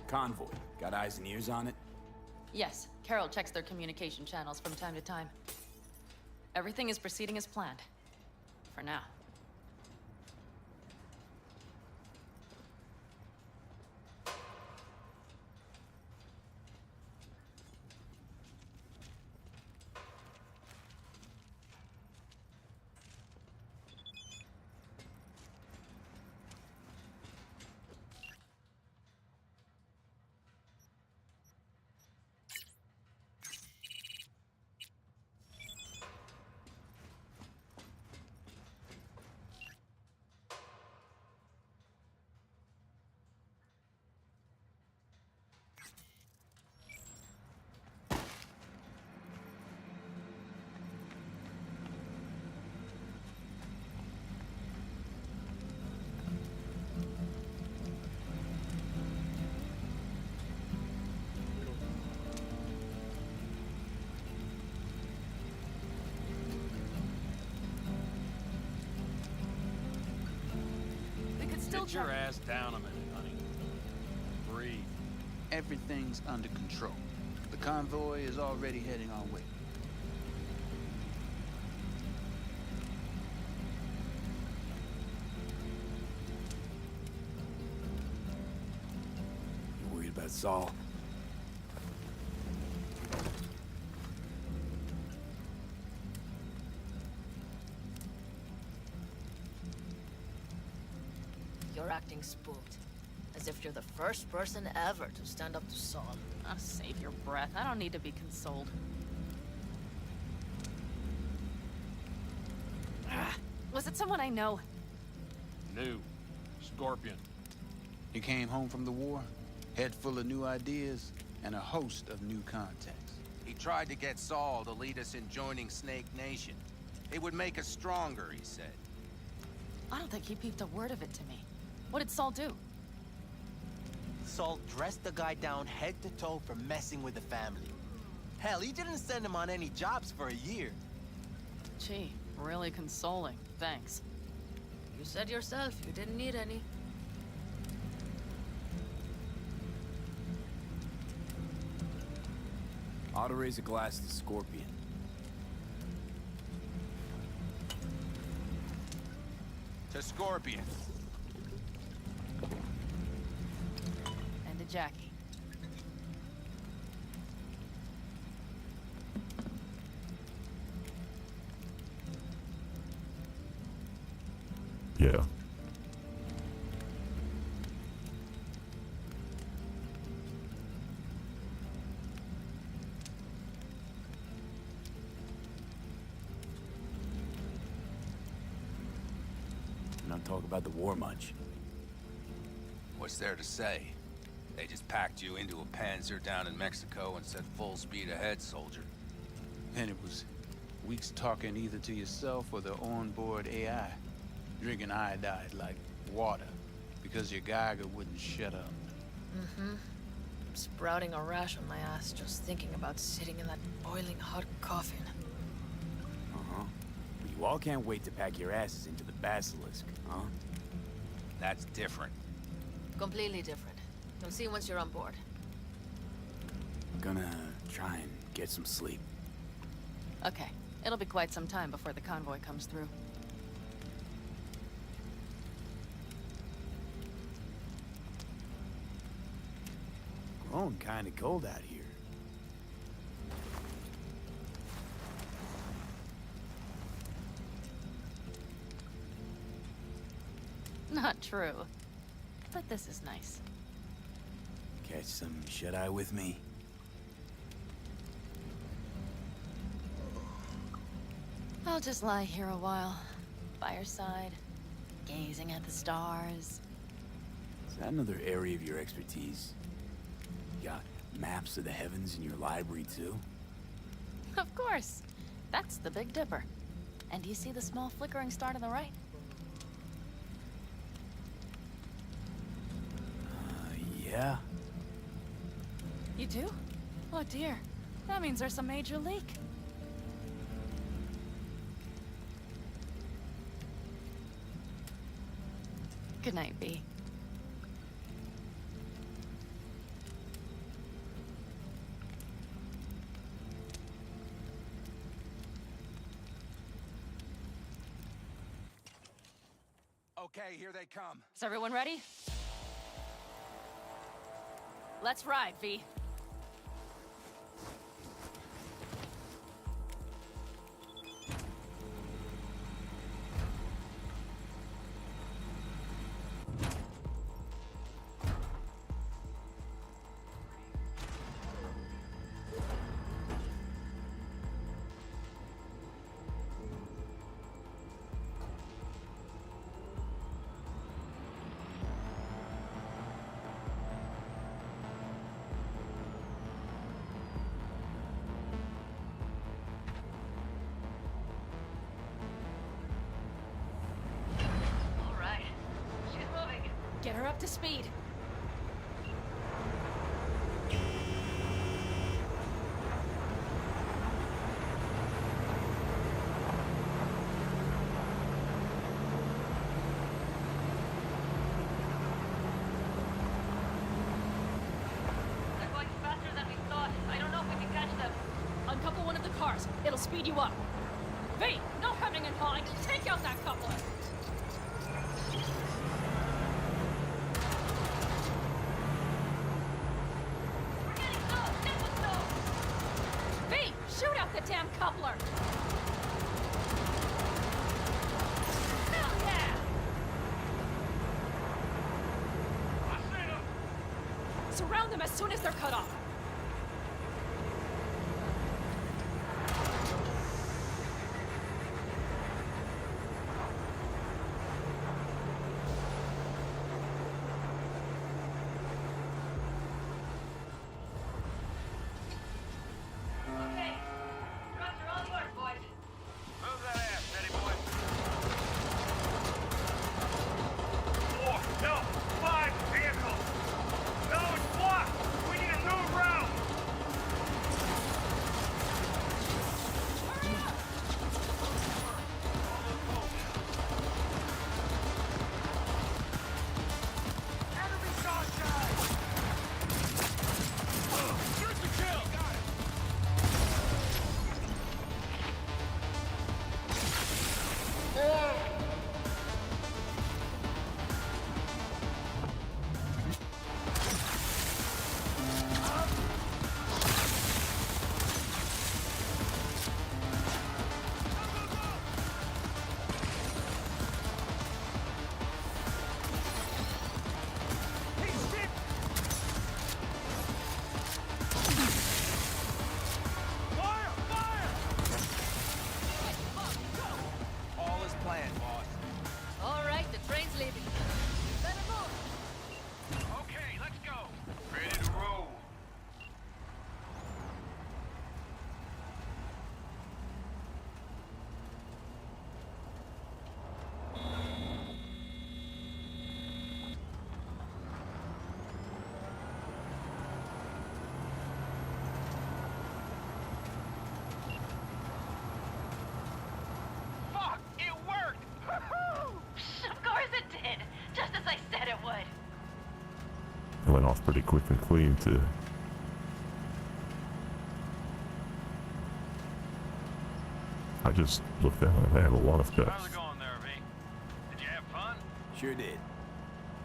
Convoy. Got eyes and ears on it? Yes, Carol checks their communication channels from time to time. Everything is proceeding as planned. For now. Sit your ass down a minute, honey. Breathe. Everything's under control. The convoy is already heading our way. You worried about Saul? You're acting spooked. As if you're the first person ever to stand up to Saul. Oh, save your breath. I don't need to be consoled. Was it someone I know? New. Scorpion. He came home from the war, head full of new ideas, and a host of new contacts. He tried to get Saul to lead us in joining Snake Nation. It would make us stronger, he said. I don't think he peeped a word of it to me. What did Saul do? Saul dressed the guy down head to toe for messing with the family. Hell, he didn't send him on any jobs for a year. Gee, really consoling. Thanks. You said yourself you didn't need any. Ought to raise a glass to Scorpion. To Scorpion. And to Jackie. Yeah. Not talk about the war much. What's there to say? They just packed you into a panzer down in Mexico and said full speed ahead, soldier. And it was weeks talking either to yourself or the onboard AI. Drinking iodide like water because your Geiger wouldn't shut up. Mm-hmm. Sprouting a rash on my ass just thinking about sitting in that boiling hot coffin. Uh-huh. But you all can't wait to pack your asses into the Basilisk, huh? That's different. Completely different. You'll see once you're on board. I'm gonna try and get some sleep. Okay. It'll be quite some time before the convoy comes through. Growing kinda cold out here. Not true. But this is nice. Catch some shut-eye with me? I'll just lie here a while, by your side, gazing at the stars. Is that another area of your expertise? You got maps of the heavens in your library, too? Of course. That's the Big Dipper. And do you see the small flickering star to the right? Yeah. You do? Oh dear. That means there's a major leak. Good night, V. Okay, here they come. Is everyone ready? Let's ride, V. Get her up to speed. They're going faster than we thought. I don't know if we can catch them. Uncouple one of the cars. It'll speed you up. V, no hemming and hawing. Take out that coupler. Shoot out the damn coupler! Hell yeah! Surround them as soon as they're cut off. It went off pretty quick and clean, too. I just looked down and I have a lot of How's cuts. it going there, V? Did you have fun? Sure did.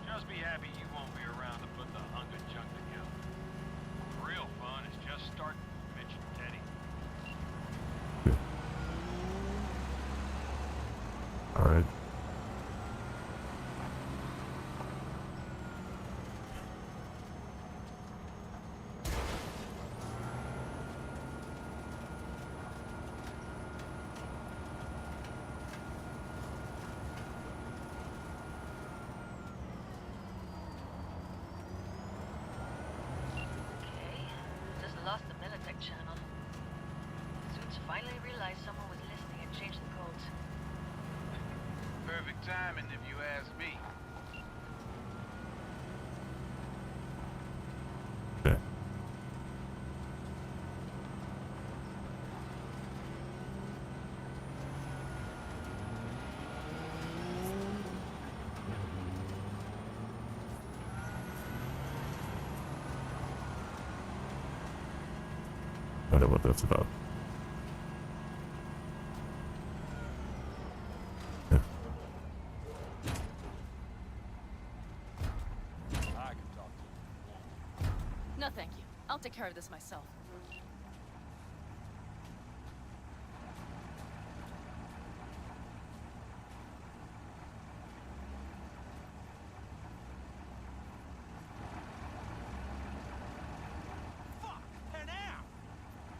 Just be happy you won't be around to put the hunk of junk together. The real fun is just starting to mention Teddy. Alright. channel. Suits finally realized someone was listening and changed the codes. Perfect timing, if you ask me. Okay. I know what that's about. Yeah. No, thank you. I'll take care of this myself.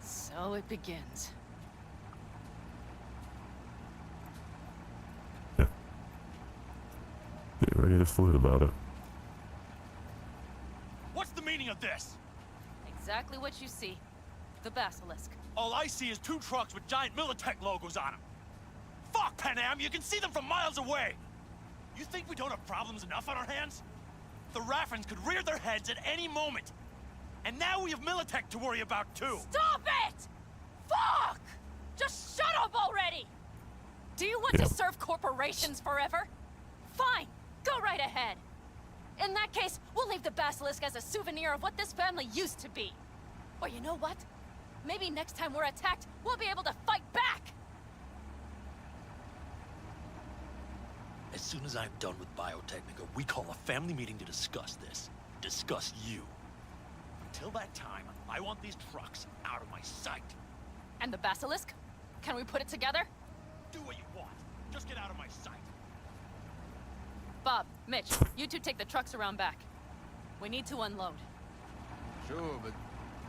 So it begins. Yeah. Get ready to flute about it. What's the meaning of this? Exactly what you see. The basilisk. All I see is 2 trucks with giant Militech logos on them. Fuck, Panam, you can see them from miles away! You think we don't have problems enough on our hands? The Raffens could rear their heads at any moment. And now we have Militech to worry about too. Stop it! Fuck! Just shut up already! Do you want to serve corporations forever? Fine, go right ahead. In that case, we'll leave the basilisk as a souvenir of what this family used to be. Or you know what? Maybe next time we're attacked, we'll be able to fight back! As soon as I'm done with Biotechnica, we call a family meeting to discuss this. Discuss you. Until that time, I want these trucks out of my sight. And the basilisk? Can we put it together? Do what you want. Just get out of my sight. Bob, Mitch, you two take the trucks around back. We need to unload. Sure, but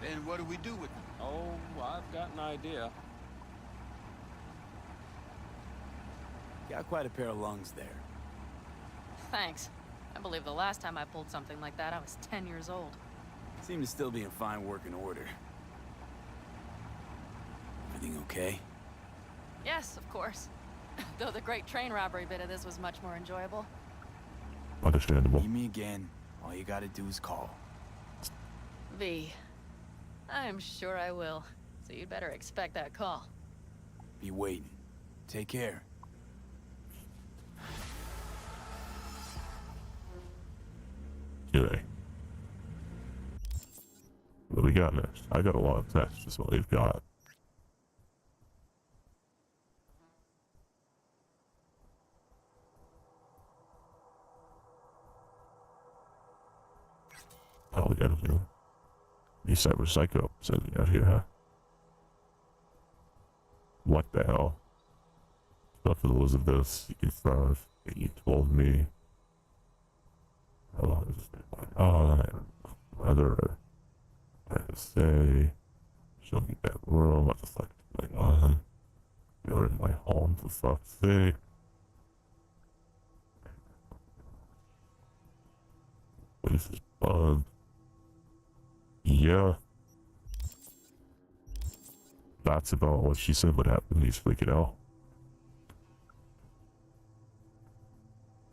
then what do we do with them? Oh, I've got an idea. Got quite a pair of lungs there. Thanks. I believe the last time I pulled something like that, I was 10 years old. Seem to still be in fine working order. Everything okay? Yes, of course. Though the great train robbery bit of this was much more enjoyable. Understandable. Need me again. All you gotta do is call. V. I'm sure I will. So you'd better expect that call. Be waiting. Take care. Okay. What do we got next? I got a lot of text. That's what they've got. Oh, we got a new cyber psycho sending out here, huh? What the hell? Stuff with Elizabeth, you confirmed, you told me. How long is this? Oh, whether I have to say, show me that room, what the fuck is going on? You're in my home, for fuck's sake. What is this bug? Yeah. That's about what she said would happen. He's freaking out.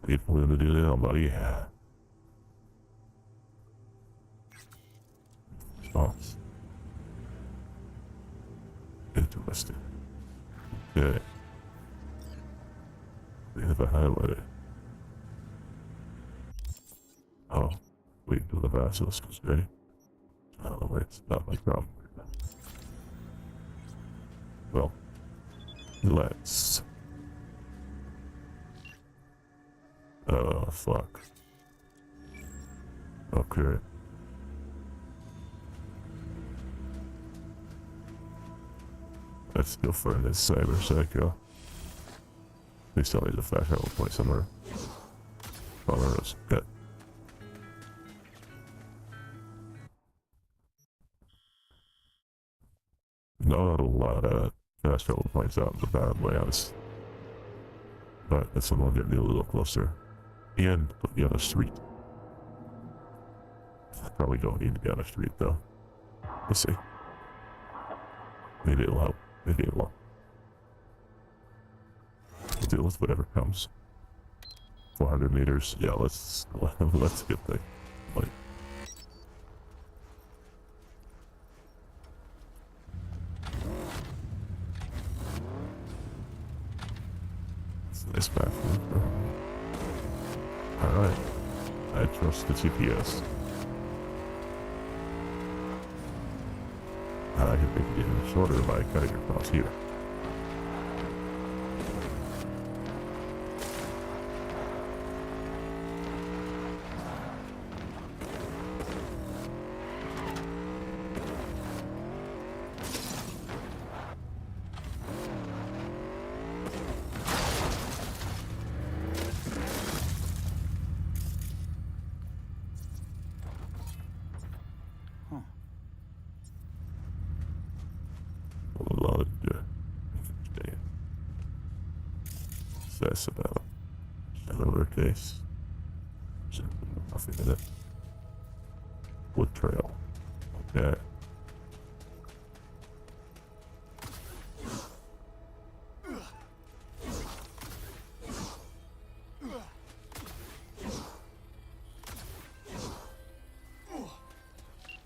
Wait for him to do that, buddy. Stops. Interesting. Okay. We have a highlighter. Oh, wait until the basilisk is ready. Oh, wait, it's not my problem. Well, let's. Oh, fuck. Okay. Let's go for this cyber psycho. Please tell me the fact I will play somewhere. Oh, there it is. Good. Not a lot of fast travel points out in the Badlands. But this one will get me a little closer. And put me on a street. Probably don't need to be on a street though. We'll see. Maybe it'll help. Maybe it won't. We'll deal with whatever comes. 400 meters. Yeah, let's get the like. It's a nice bathroom. Alright. I trust the GPS. I can make it even shorter by cutting across here. That's about another case. Nothing in it. Wood trail. Okay.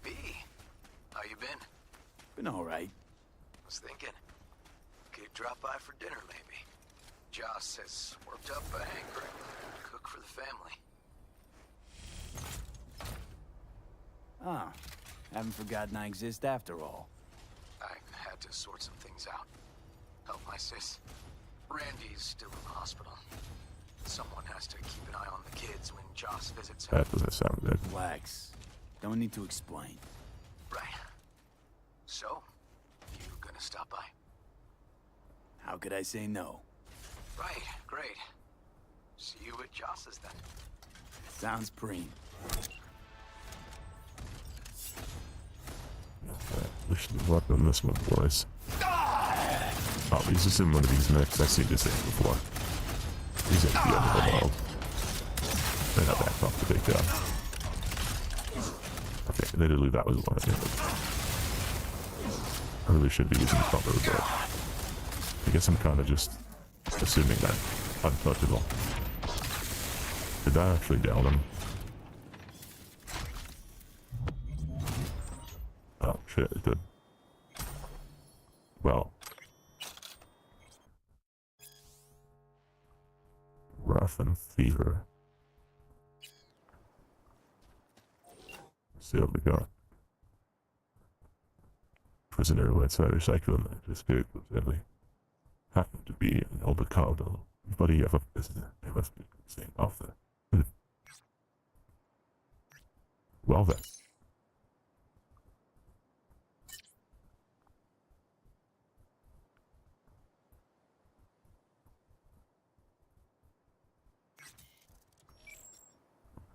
B, how you been? Been all right. Was thinking, could drop by for dinner maybe. Joss has worked up a hankering to cook for the family. Ah, haven't forgotten I exist after all. I had to sort some things out. Help my sis. Randy's still in the hospital. Someone has to keep an eye on the kids when Joss visits him. That doesn't sound good. Relax. Don't need to explain. Right. So, you gonna stop by? How could I say no? Right, great. See you at Joss's then. Sounds preem. We should have worked on this one, boys. Oh, he's just in one of these next. I've seen this thing before. He's at the end of the world. They're not back off the big guy. Okay, literally that was one of them. I really should be using cover, but I guess I'm kind of just assuming that untouchable. Did that actually down him? Oh shit, it did. Well. Wrath and fever. See what we got. Prisoner who outside a cycle and escaped was deadly. Happened to be an Obicado, buddy of a prisoner. They must be the same author. Well then.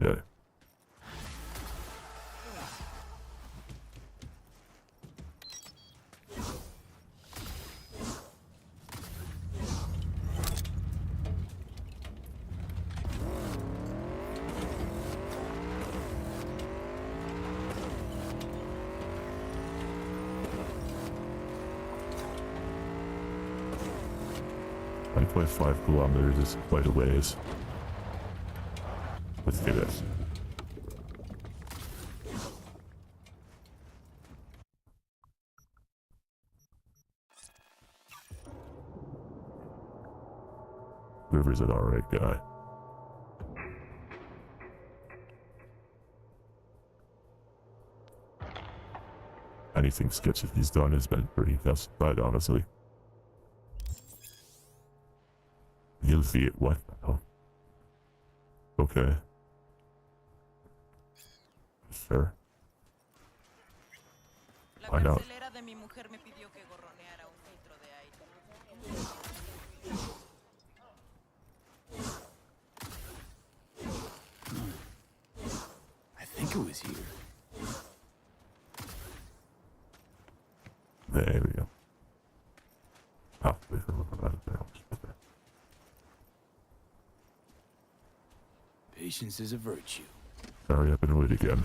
Yeah. I play 5 kilometers is quite a ways. Let's do this. River's an alright guy. Anything sketchy he's done has been pretty justified, honestly. You'll see it. What? Oh. Okay. Sure. Why not? I think it was here. There we go. Oh, Patience is a virtue. hurry up and wait again.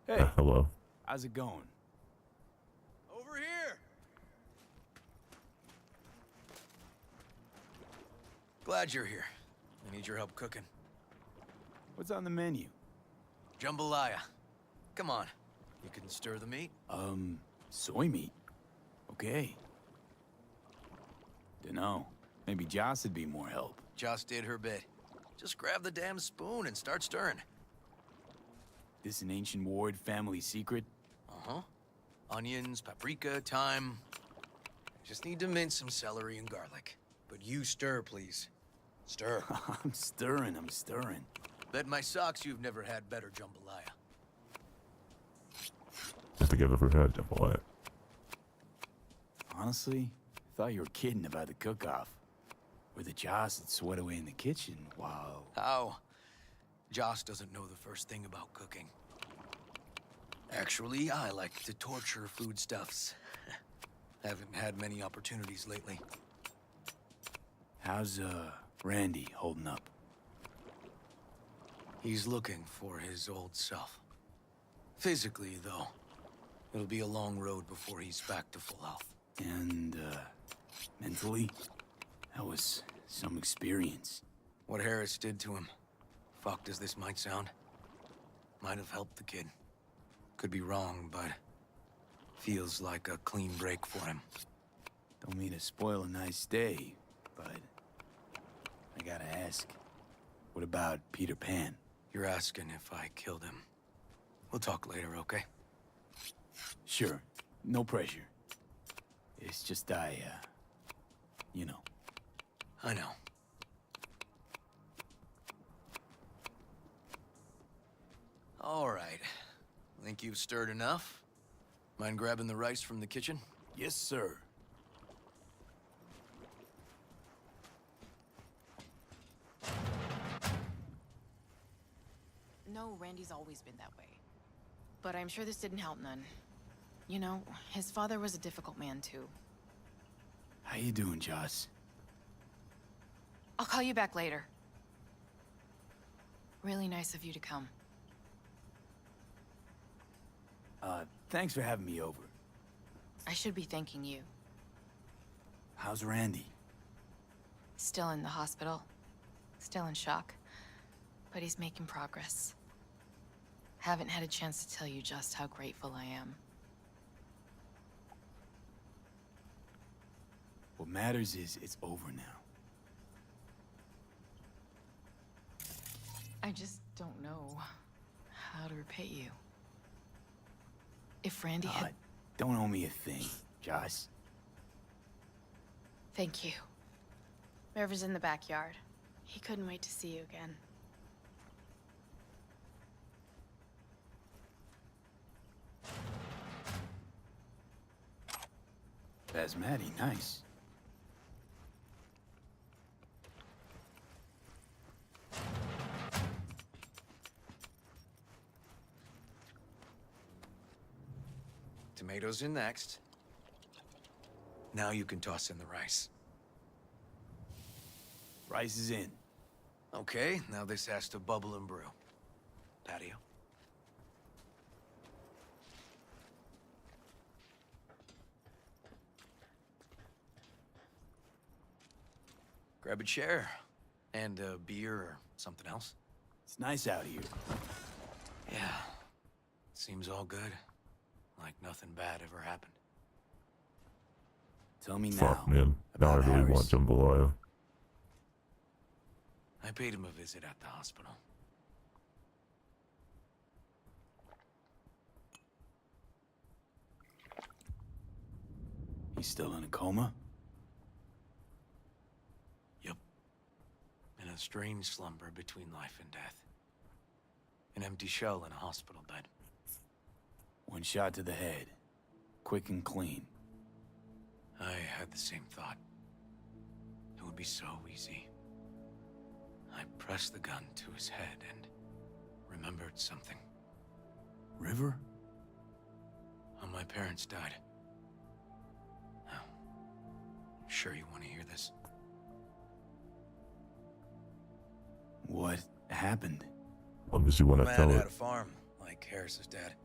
Hey, hello. how's it going? Over here! Glad you're here. I need your help cooking. What's on the menu? Jambalaya. Come on. You can stir the meat? Soy meat. Okay. Dunno. Maybe Joss would be more help. Joss did her bit. Just grab the damn spoon and start stirring. This an ancient Ward family secret? Uh-huh. Onions, paprika, thyme. Just need to mince some celery and garlic. But you stir, please. Stir. I'm stirring. Bet my socks you've never had better jambalaya. I think I've ever had jambalaya. Honestly, I thought you were kidding about the cook-off. Where the Joss would sweat away in the kitchen while... How? Joss doesn't know the first thing about cooking. Actually, I like to torture foodstuffs. Haven't had many opportunities lately. How's, Randy holding up? He's looking for his old self. Physically, though. It'll be a long road before he's back to full health. And, mentally? That was some experience. What Harris did to him, fucked as this might sound, might have helped the kid. Could be wrong, but feels like a clean break for him. Don't mean to spoil a nice day, but I gotta ask, what about Peter Pan? You're asking if I killed him. We'll talk later, okay? Sure, no pressure. It's just you know. I know. All right. Think you've stirred enough? Mind grabbing the rice from the kitchen? Yes, sir. No, Randy's always been that way. But I'm sure this didn't help none. You know, his father was a difficult man, too. How you doing, Joss? I'll call you back later. Really nice of you to come. Thanks for having me over. I should be thanking you. How's Randy? Still in the hospital. Still in shock. But he's making progress. Haven't had a chance to tell you just how grateful I am. What matters is it's over now. I just don't know how to repay you. If Randy had... Don't owe me a thing, Joss. Thank you. River's in the backyard. He couldn't wait to see you again. Basmati, nice. Tomatoes in next. Now you can toss in the rice. Rice is in. Okay, now this has to bubble and brew. Patio. Grab a chair. And a beer or something else. It's nice out here. Yeah. Seems all good. Like nothing bad ever happened. Tell me now. Fuck, man. Now I really want jambalaya. I paid him a visit at the hospital. He's still in a coma? Yep. In a strange slumber between life and death. An empty shell in a hospital bed. One shot to the head. Quick and clean. I had the same thought. It would be so easy. I pressed the gun to his head and remembered something. River? How my parents died. Now, I'm sure you want to hear this. What happened? What does you want to tell Man it? had a farm, like Harris's dad.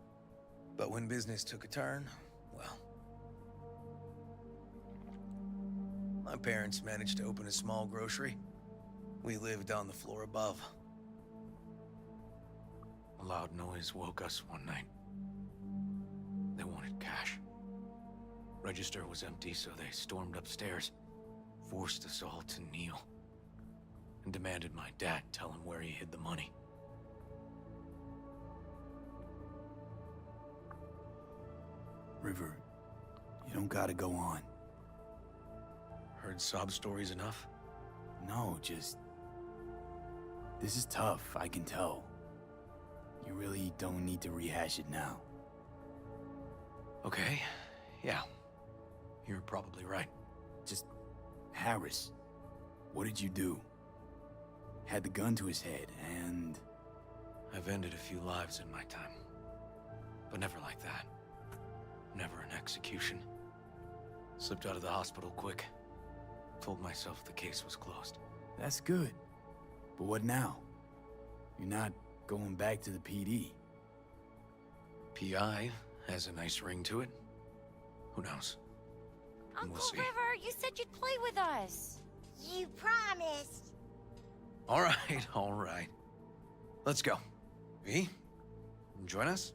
But when business took a turn, well... My parents managed to open a small grocery. We lived on the floor above. A loud noise woke us one night. They wanted cash. Register was empty, so they stormed upstairs, forced us all to kneel, and demanded my dad tell him where he hid the money. River, you don't gotta go on. Heard sob stories enough? No, just... This is tough, I can tell. You really don't need to rehash it now. Okay, yeah. You're probably right. Just... Harris, what did you do? Had the gun to his head, and... I've ended a few lives in my time. But never like that. Never an execution. Slipped out of the hospital quick. Told myself the case was closed. That's good. But what now? You're not going back to the PD. PI has a nice ring to it. Who knows? Uncle We'll see. River, you said you'd play with us. You promised. All right, all right. Let's go. V, join us?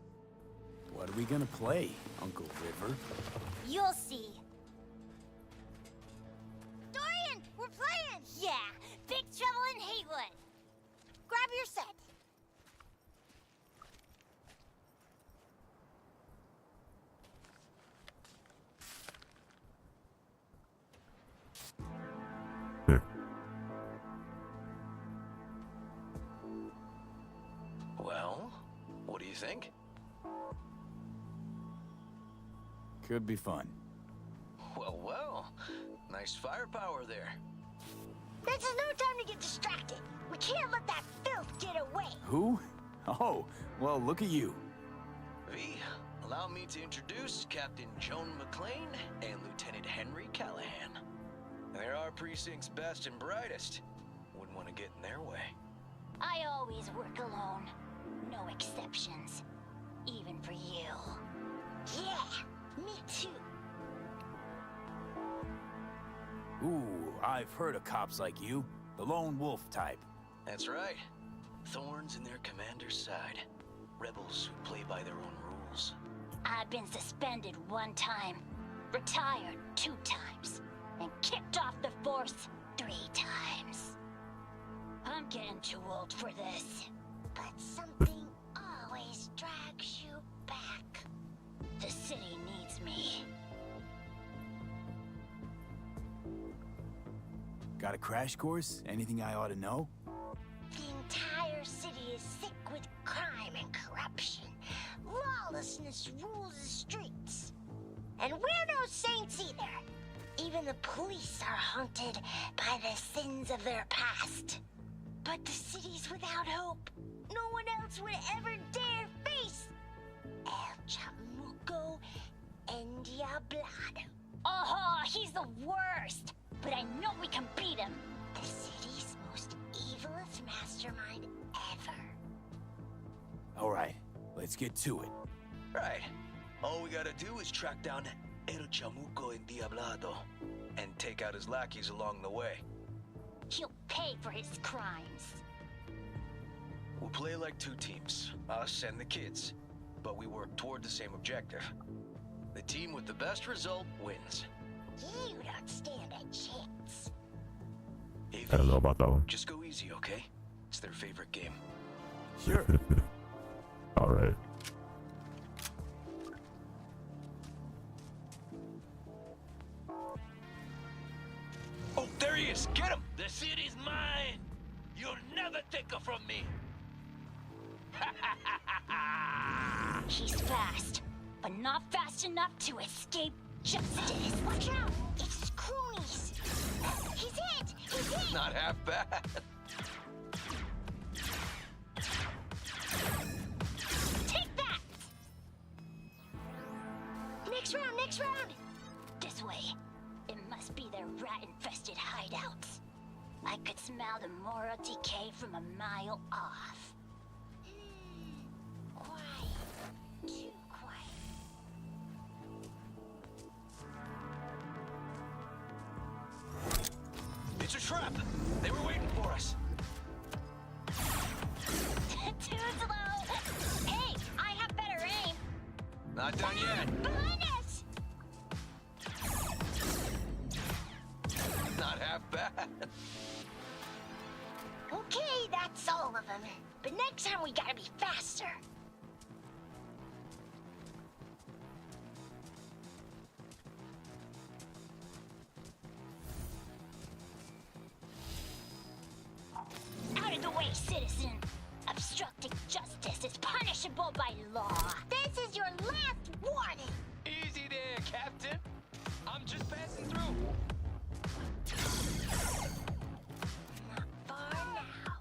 What are we gonna play, Uncle River? You'll see. Dorian, we're playing! Yeah, Big Trouble in Haywood. Grab your set. Well, what do you think? Could be fun. Well, well. Nice firepower there. This is no time to get distracted. We can't let that filth get away. Who? Oh, well, look at you. V, allow me to introduce Captain Joan McClane and Lieutenant Henry Callahan. They're our precinct's best and brightest. Wouldn't want to get in their way. I always work alone. No exceptions. Even for you. Yeah, me too. Ooh, I've heard of cops like you. The lone wolf type. That's right. Thorns in their commander's side. Rebels who play by their own rules. I've been suspended 1 time, retired 2 times, and kicked off the force 3 times. I'm getting too old for this. But something always drags you back. The city needs me. Got a crash course? Anything I ought to know? The entire city is sick with crime and corruption. Lawlessness rules the streets. And we're no saints either. Even the police are haunted by the sins of their past. But the city's without hope. No one else would ever dare face El Chamuco and Diablado. Oh, he's the worst. But I know we can beat him. The city's most evilest mastermind ever. All right, let's get to it. Right. All we gotta do is track down El Chamuco and Diablado and take out his lackeys along the way. He'll pay for his crimes. We'll play like 2 teams, us and the kids, but we work toward the same objective. The team with the best result wins. You don't stand a chance. Hey, I don't know about that one. just go easy, okay? It's their favorite game. Sure. All right. Oh, there he is! Get him! The city's mine! You'll never take her from me! He's fast, but not fast enough to escape justice. Watch out! It's his cronies! He's hit! He's hit! Not half bad. Take that! Next round, next round! This way. It must be their rat-infested hideouts. I could smell the moral decay from a mile off. Quiet. Too quiet. trap! They were waiting for us! Too slow! Hey, I have better aim! Not done yet! Behind us! Not half bad. Okay, that's all of them. But next time we gotta be faster. Out of the way, citizen! Obstructing justice is punishable by law. This is your last warning! Easy there, Captain. I'm just passing through. Not far now.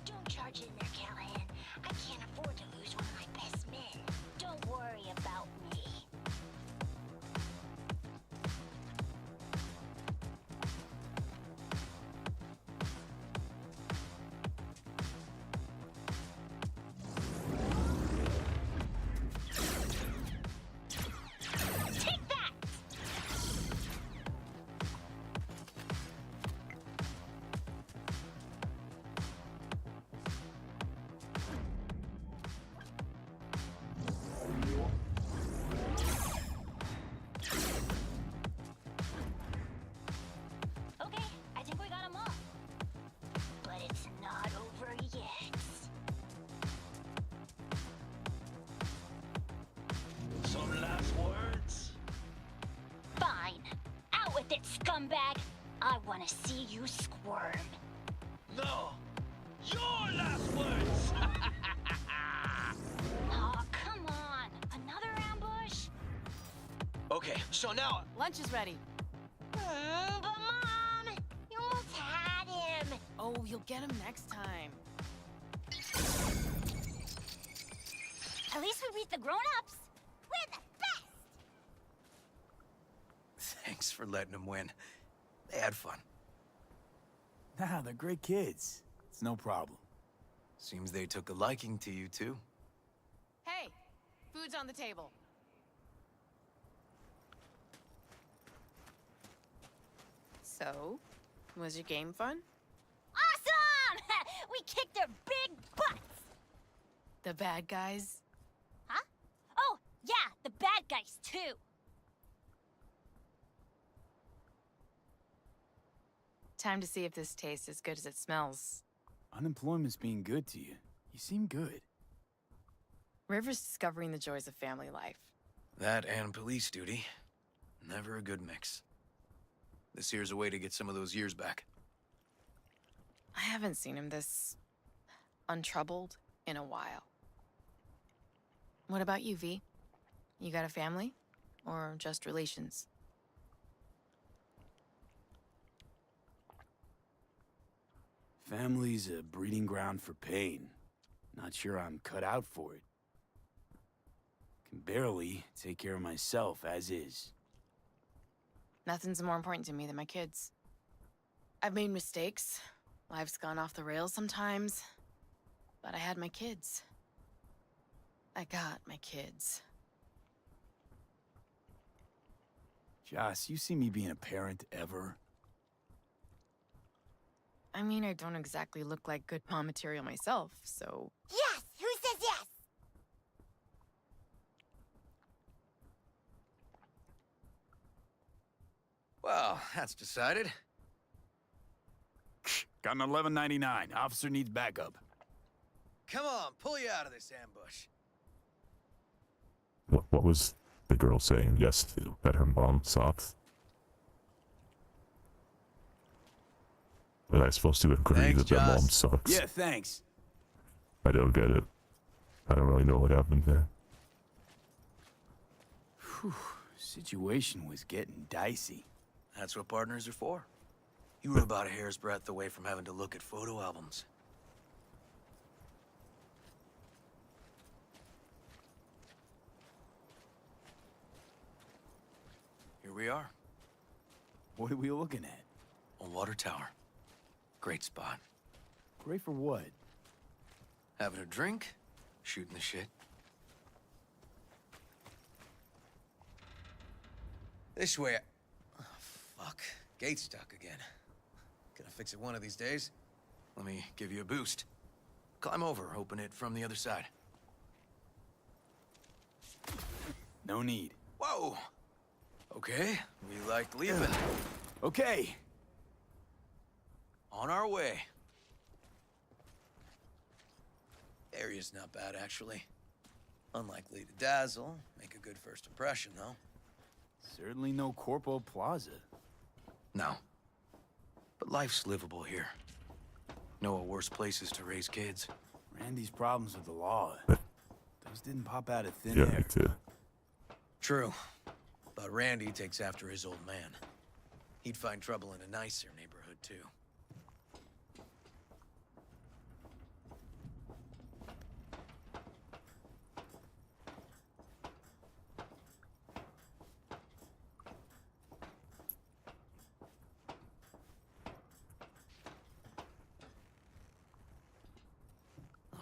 Don't charge in there, Callahan. I can't afford to lose one of my best men. Don't worry about me. Take that! Okay, I think we got them all. But it's not over yet. Some last words? Fine. Out with it, scumbag. I want to see you squirm. No. Your last words! Aw, come on. Another ambush? Okay, so now... Lunch is ready. But Mom, you almost had him. Oh, you'll get him next time. At least we beat the grown-ups. We're the best. Thanks for letting them win. They had fun. Nah, they're great kids. It's no problem. Seems they took a liking to you, too. Hey, food's on the table. So, was your game fun? Awesome! We kicked their big butts. The bad guys? Huh? Oh, yeah, the bad guys, too. Time to see if this tastes as good as it smells. Unemployment's being good to you. You seem good. River's discovering the joys of family life. That and police duty. Never a good mix. This here's a way to get some of those years back. I haven't seen him this untroubled in a while. What about you, V? You got a family? Or just relations? Family's a breeding ground for pain. Not sure I'm cut out for it. Can barely take care of myself as is. Nothing's more important to me than my kids. I've made mistakes. Life's gone off the rails sometimes. But I had my kids. I got my kids. Joss, you see me being a parent ever? I mean, I don't exactly look like good mom material myself, so... Yes! Who says yes? Well, that's decided. Got an 1199. Officer needs backup. Come on, pull you out of this ambush. What was the girl saying yes to that her mom sucks? Was I supposed to agree Thanks, that their mom Joss. sucks? Yeah, thanks. I don't get it. I don't really know what happened there. Whew. Situation was getting dicey. That's what partners are for. You were about a hair's breadth away from having to look at photo albums. Here we are. What are we looking at? A water tower. Great spot. Great for what? Having a drink, shooting the shit. This way. Oh, fuck. Gate's stuck again. Gonna fix it one of these days. Let me give you a boost. Climb over, open it from the other side. No need. Whoa! Okay, we like leaving. Okay. On our way. Area's not bad, actually. Unlikely to dazzle. Make a good first impression, though. Certainly no Corpo Plaza. No. But life's livable here. Know of worse places to raise kids. Randy's problems with the law. Those didn't pop out of thin air. Me too. True. But Randy takes after his old man. He'd find trouble in a nicer neighborhood, too.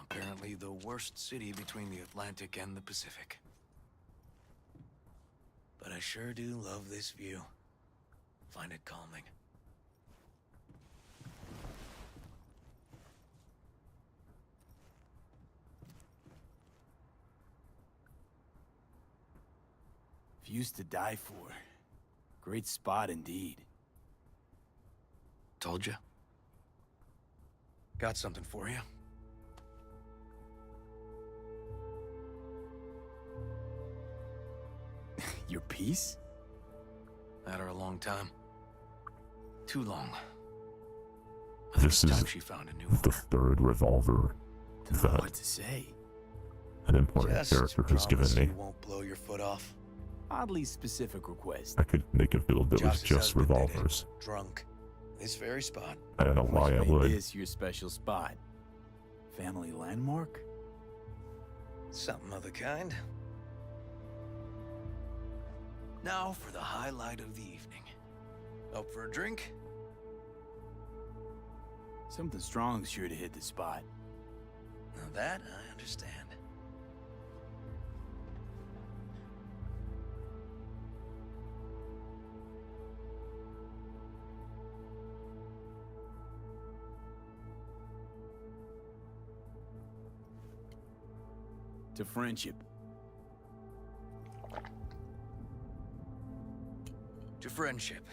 Apparently the worst city between the Atlantic and the Pacific. But I sure do love this view. Find it calming. Views to die for. Great spot indeed. Told you. Got something for you. Your piece? Had her a long time. Too long. This is She found a new the third revolver that What to say? an important Just character has given promise me. you won't blow your foot off. Oddly specific request. I could make a build that was Josh's just husband did it. revolvers. Drunk. This very spot. I don't know why I Made would. this your special spot. Family landmark? Something of the kind. Now for the highlight of the evening. Up for a drink? Something strong's sure to hit the spot. Now that I understand. To friendship. To friendship.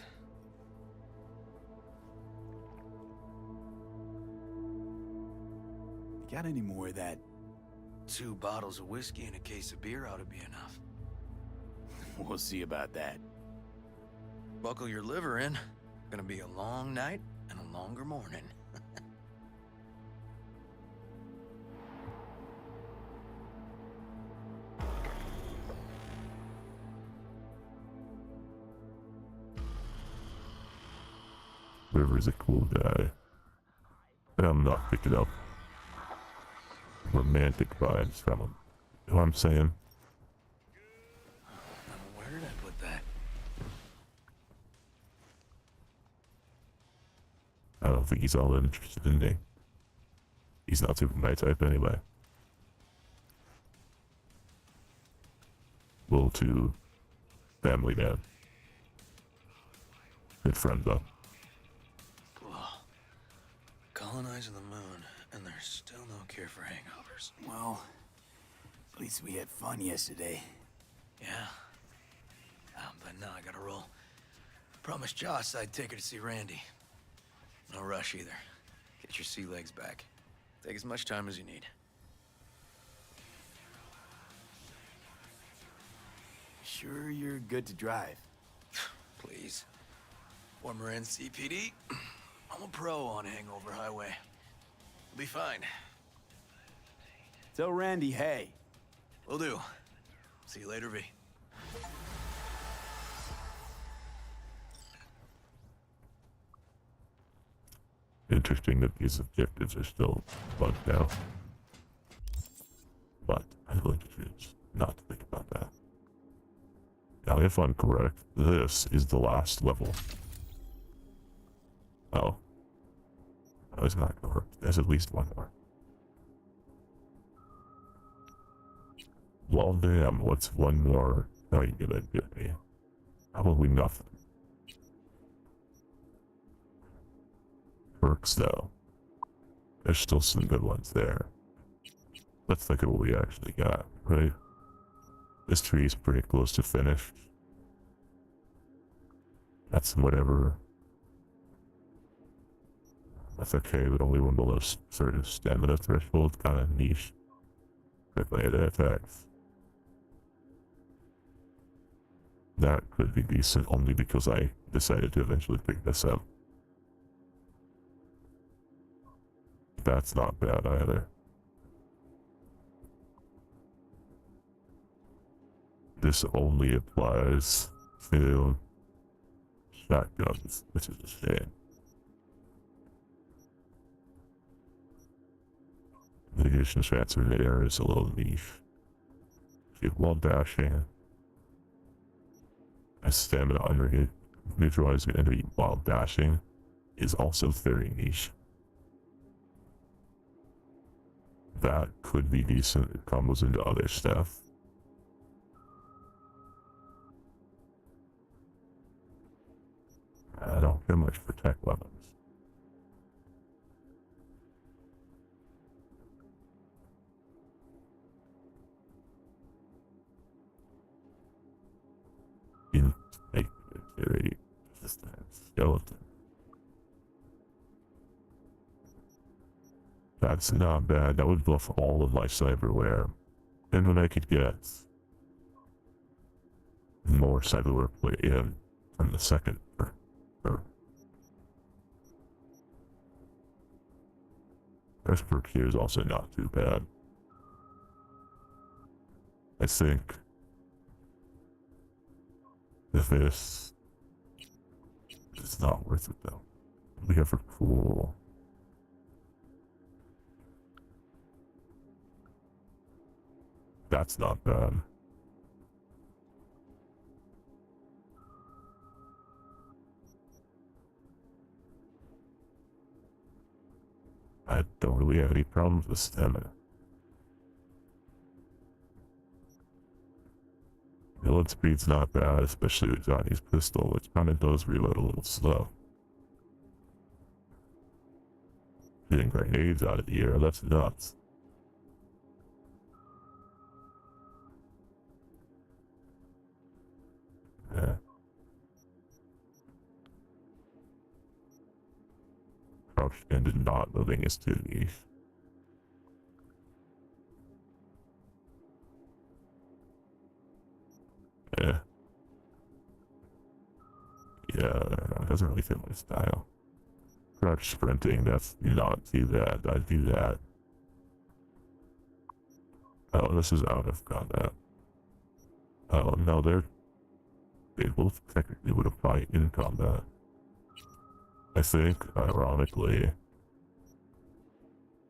You got any more of that? 2 bottles of whiskey and a case of beer ought to be enough. We'll see about that. Buckle your liver in. Gonna be a long night and a longer morning. River's a cool guy. And I'm not picking up romantic vibes from him. You know what I'm saying? Where did I put that? I don't think he's all that interested in me. He's not super my type anyway. Little too family man. Good friend though. Colonizing the moon, and there's still no cure for hangovers. Well, at least we had fun yesterday. Yeah. But now I gotta roll. Promised Joss I'd take her to see Randy. No rush either. Get your sea legs back. Take as much time as you need. Sure you're good to drive? Please. Former NCPD. I'm a pro on Hangover Highway. We'll be fine. Tell Randy, hey. Will do. See you later, V. Interesting that these objectives are still bugged out. But I really choose not to think about that. Now, if I'm correct, this is the last level. Oh. I was not correct. There's at least one more. Well, damn, what's one more? Oh, you gonna get me? Probably nothing. perks though. There's still some good ones there. Let's look at what we actually got, right? This tree is pretty close to finished. That's whatever. That's okay, but only one below certain stamina threshold, kind of niche. Quickly hit attacks. That could be decent only because I decided to eventually pick this up. That's not bad either. This only applies to shotguns, which is a shame. Mitigation transfer in the air is a little niche. While dashing, a stamina under neutralizing an enemy while dashing is also very niche. That could be decent. It combos into other stuff. I don't care much for tech weapons. Integrity skeleton. That's not bad. That would buff all of my cyberware. And when I could get more cyberware put in on the second First perk here is also not too bad. I think this is not worth it though. We have a cool. That's not bad. I don't really have any problems with stamina. Reload speed's not bad, especially with Johnny's pistol, which kind of does reload a little slow. Getting grenades out of the air, that's nuts. Yeah. Crouched and not moving is too niche. Yeah. Yeah, it doesn't really fit my style. Crouch sprinting, that's not too bad. I do that. Oh, this is out of combat. Oh, no, they both technically would apply in combat. I think, ironically,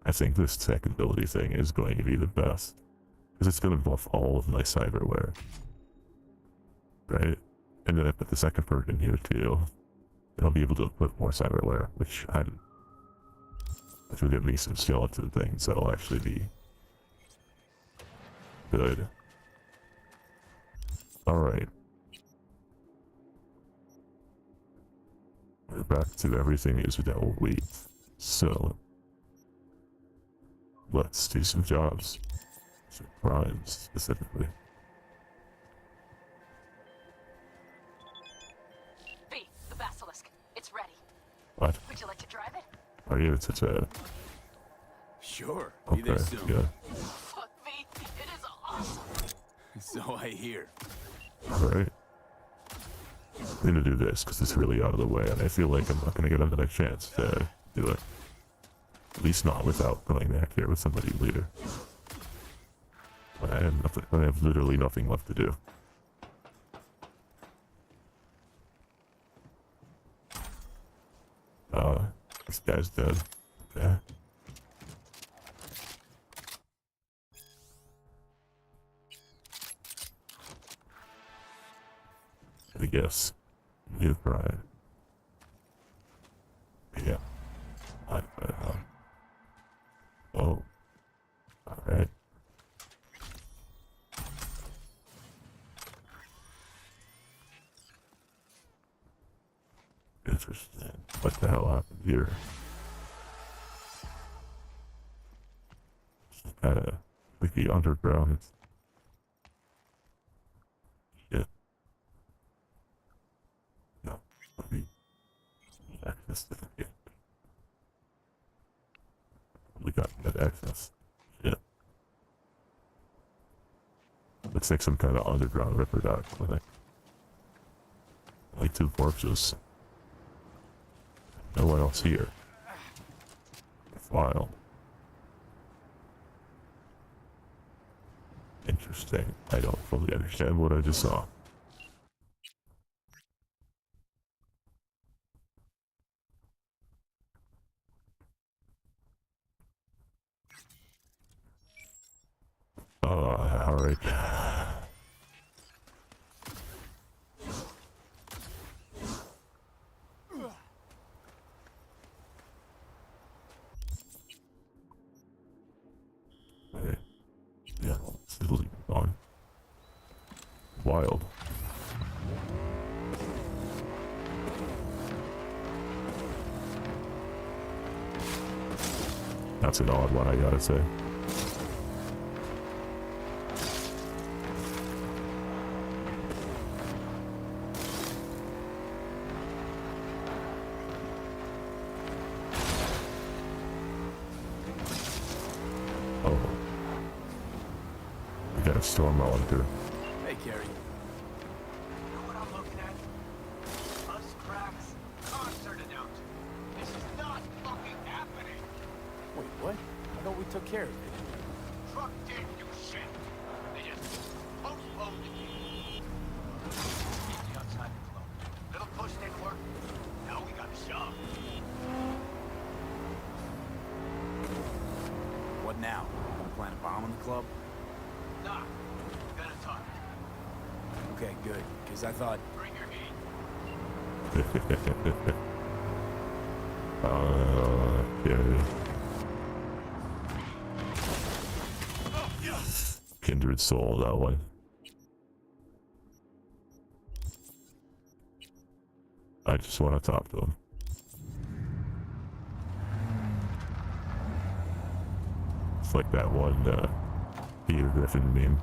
I think this tech ability thing is going to be the best. Because it's going to buff all of my cyberware. Right? And then I put the second perk in here too. And I'll be able to put more cyberware, which will give me some skeleton things that'll actually be good. Alright. Back to everything is without weight. So, let's do some jobs. Some crimes, specifically. V, the basilisk. It's ready. What? Would you like to drive it? Oh yeah, it's a... Sure. Okay, Be there soon. yeah. Fuck V, it is awesome. So I hear. Alright. I'm gonna do this because it's really out of the way, and I feel like I'm not gonna get another chance to do it. At least not without going back here with somebody later. I have literally nothing left to do. This guy's dead. Okay. I guess. New pride. Yeah. Oh. Alright. Interesting. What the hell happened here? like the underground. Shit. No, let me access to it. We got that access. Shit. Looks like some kind of underground Ripper Dot clinic. Only 2 corpses. No one else here. File. Interesting. I don't fully understand what I just saw. Alright. Yeah, still on. Wild. That's an odd one, I gotta say. Oh. We got a storm monitor. Hey, Carrie. You know what I'm looking at? Us cracks, concert announcement. This is not fucking happening. Wait, what? I thought we took care of it. Truck didn't do shit. They just postponed the game. Meet me outside the club. Little push didn't work. Now we got a shove. What now? Gonna plant a bomb in the club? Nah, gotta talk. Okay, good. Because I thought... Bring your heat. Yeah. Kindred soul, that one. I just want to talk to him. It's like that one, Peter Griffin meme.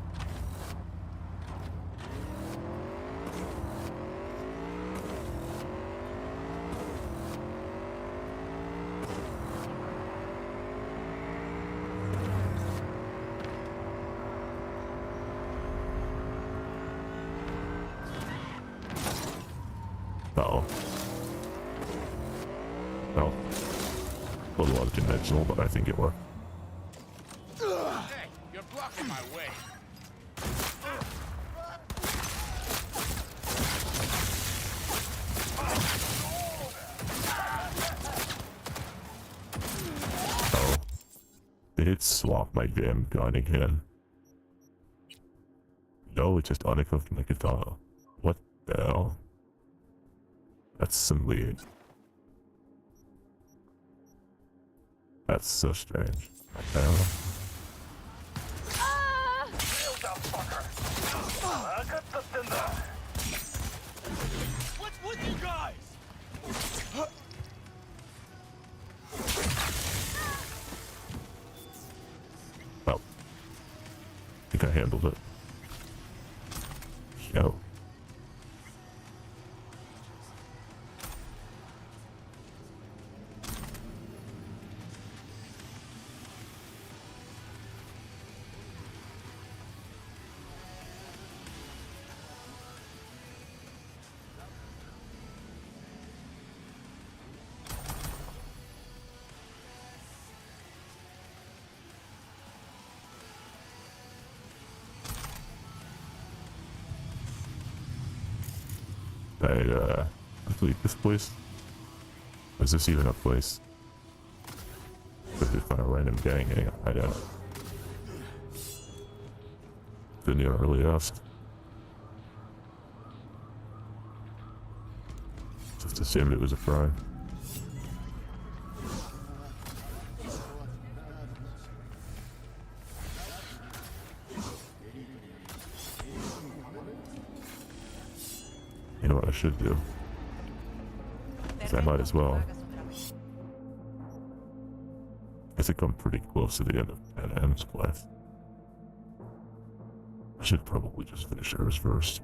Uh-oh. Well, a little unconventional, but I think it worked. Hey, you're blocking my way. Oh. Did it swap my damn gun again? No, it just unequipped my katana. What the hell? That's some weird. That's so strange. What the hell? What's with you guys? Well, I think I handled it. Yo. I complete this place? Is this even a place? Or is it find a random gang hang out? I don't. Didn't even really ask. Just assumed it was a crime. You know what I should do? 'Cause I might as well. I think I'm pretty close to the end of Pan Am's quest. I should probably just finish hers first.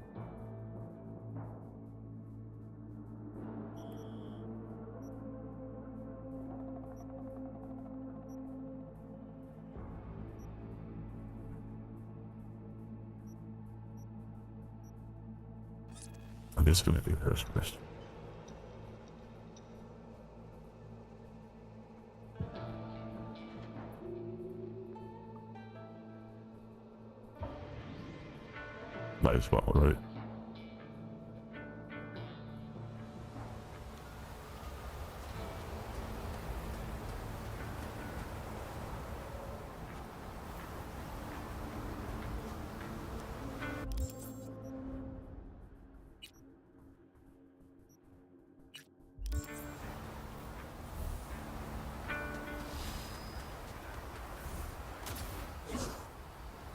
I'm just gonna do hers first. Might as well, right?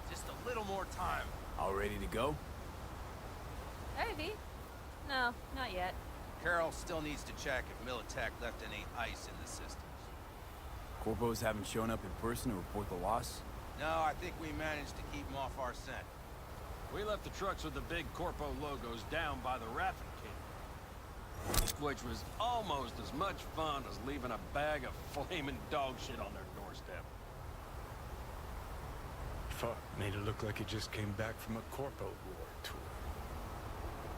Just a little more time. All ready to go? Maybe. No, not yet. Carol still needs to check if Militech left any ice in the systems. Corpos haven't shown up in person to report the loss? No, I think we managed to keep them off our scent. We left the trucks with the big Corpo logos down by the Raffin King, which was almost as much fun as leaving a bag of flaming dog shit on their doorstep. Fuck, made it look like he just came back from a Corpo War tour.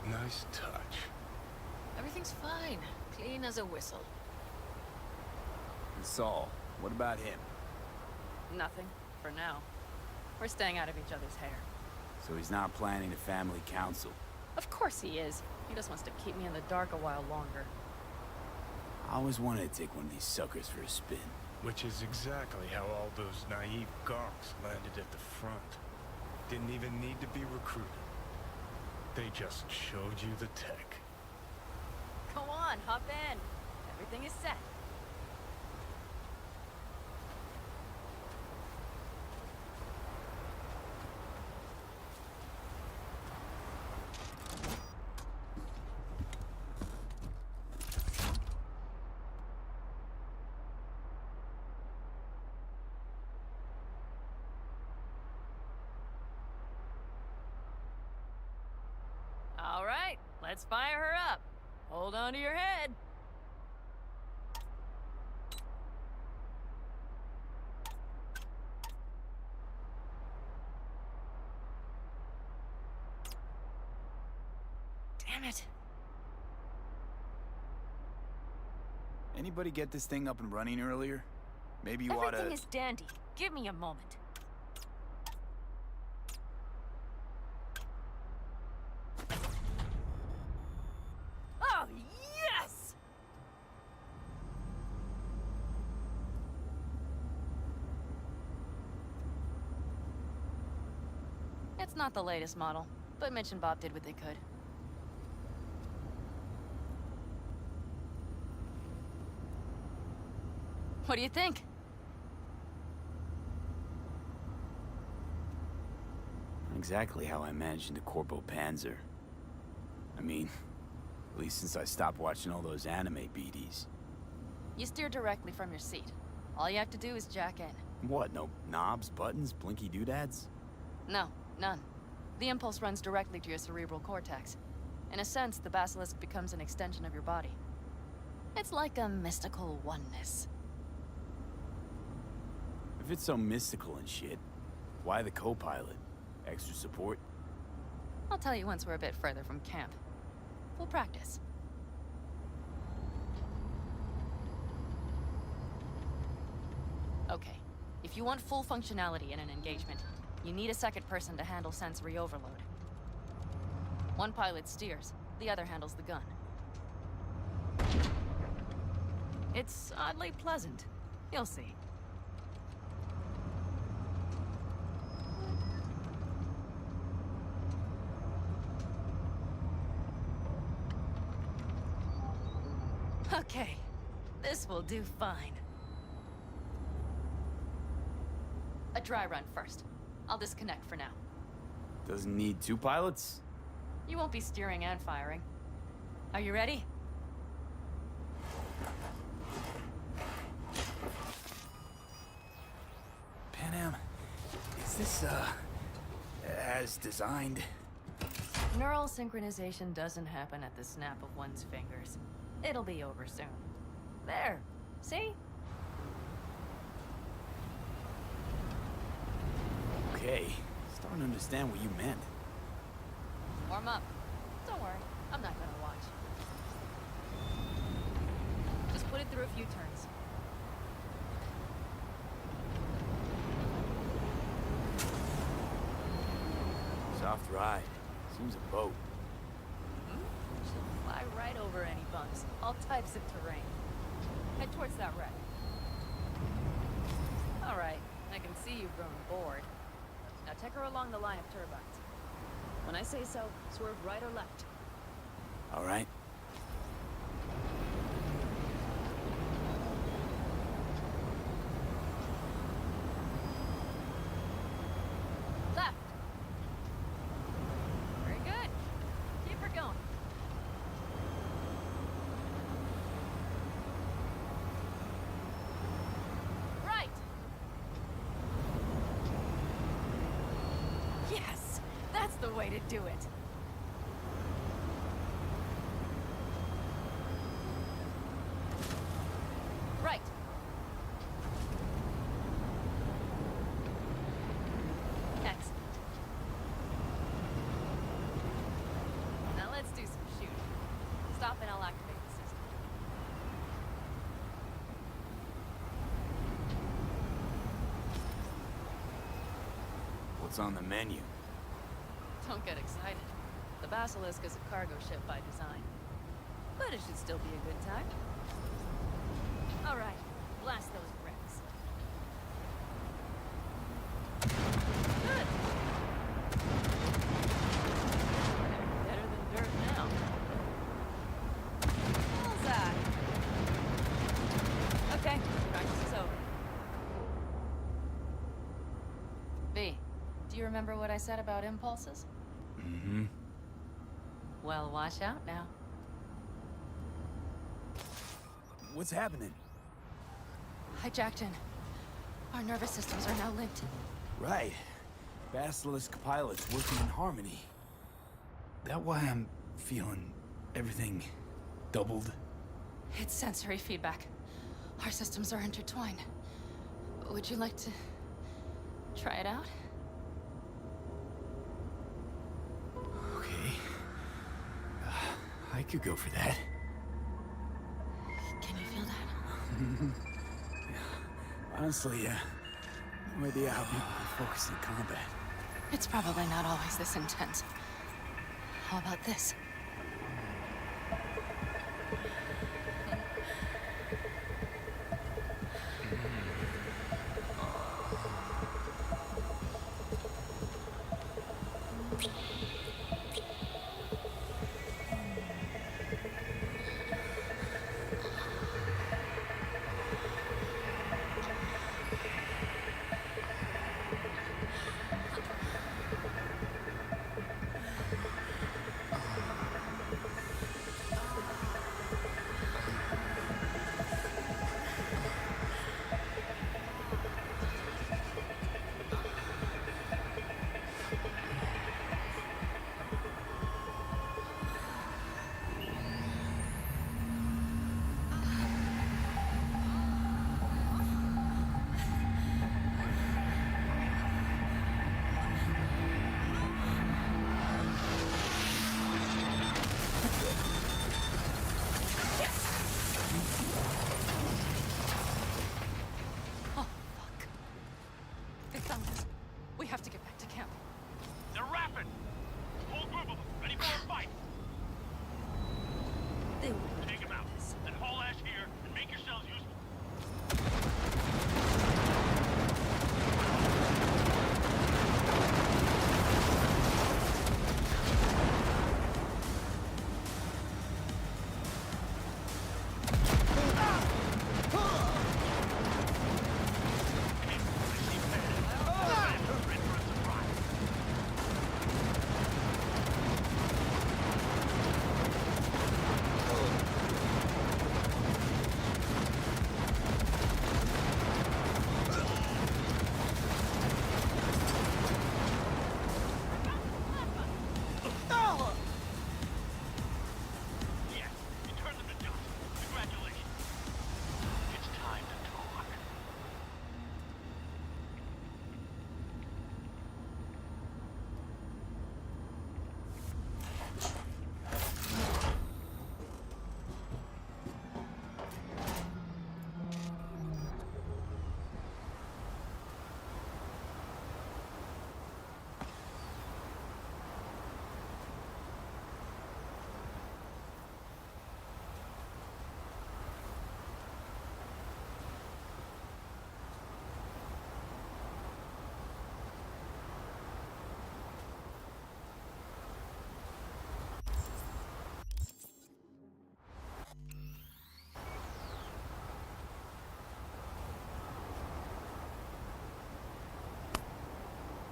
Nice touch. Everything's fine. Clean as a whistle. And Saul, what about him? Nothing, for now. We're staying out of each other's hair. So he's not planning a family council? Of course he is. He just wants to keep me in the dark a while longer. I always wanted to take one of these suckers for a spin. Which is exactly how all those naive gonks landed at the front. Didn't even need to be recruited. They just showed you the tech. Go on, hop in. Everything is set. All right, let's fire her up. Hold on to your head. Damn it. Anybody get this thing up and running earlier? Maybe you oughta... Everything is dandy. Give me a moment. Oh, yes! It's not the latest model, but Mitch and Bob did what they could. What do you think? Not exactly how I managed into Corpo Panzer. I mean, at least since I stopped watching all those anime BDs. You steer directly from your seat. All you have to do is jack in. What, no knobs, buttons, blinky doodads? No, none. The impulse runs directly to your cerebral cortex. In a sense, the basilisk becomes an extension of your body. It's like a mystical oneness. If it's so mystical and shit, why the co-pilot? Extra support? I'll tell you once we're a bit further from camp. We'll practice. Okay, if you want full functionality in an engagement, you need a second person to handle sensory overload. One pilot steers, the other handles the gun. It's oddly pleasant. You'll see. Okay, this will do fine. A dry run first. I'll disconnect for now. Doesn't need two pilots? You won't be steering and firing. Are you ready? Panam, is this, as designed? Neural synchronization doesn't happen at the snap of one's fingers. It'll be over soon. There. See? Okay, starting to understand what you meant. Warm up. Don't worry, I'm not gonna watch. Just put it through a few turns. Soft ride. Seems a boat. She'll fly right over any bumps. All types of terrain. Head towards that wreck. All right, I can see you've grown bored. Now take her along the line of turbines. When I say so, swerve right or left. All right. Left. Very good. Keep her going. Right. Yes, that's the way to do it. Right. Excellent. Now let's do some shooting. Stop and I'll activate the system. What's on the menu? Don't get excited. The Basilisk is a cargo ship by design. But it should still be a good time. All right, blast those wrecks. Good. Better than dirt now. Bullseye. Okay, practice is over. V, do you remember what I said about impulses? Mm-hmm. Well, watch out now. What's happening? Hijacked in. Our nervous systems are now linked. Right. Basilisk pilots working in harmony. That why I'm feeling everything doubled? It's sensory feedback. Our systems are intertwined. Would you like to try it out? Okay. I could go for that. Can you feel that? Honestly, no idea how people can focus in combat. It's probably not always this intense. How about this?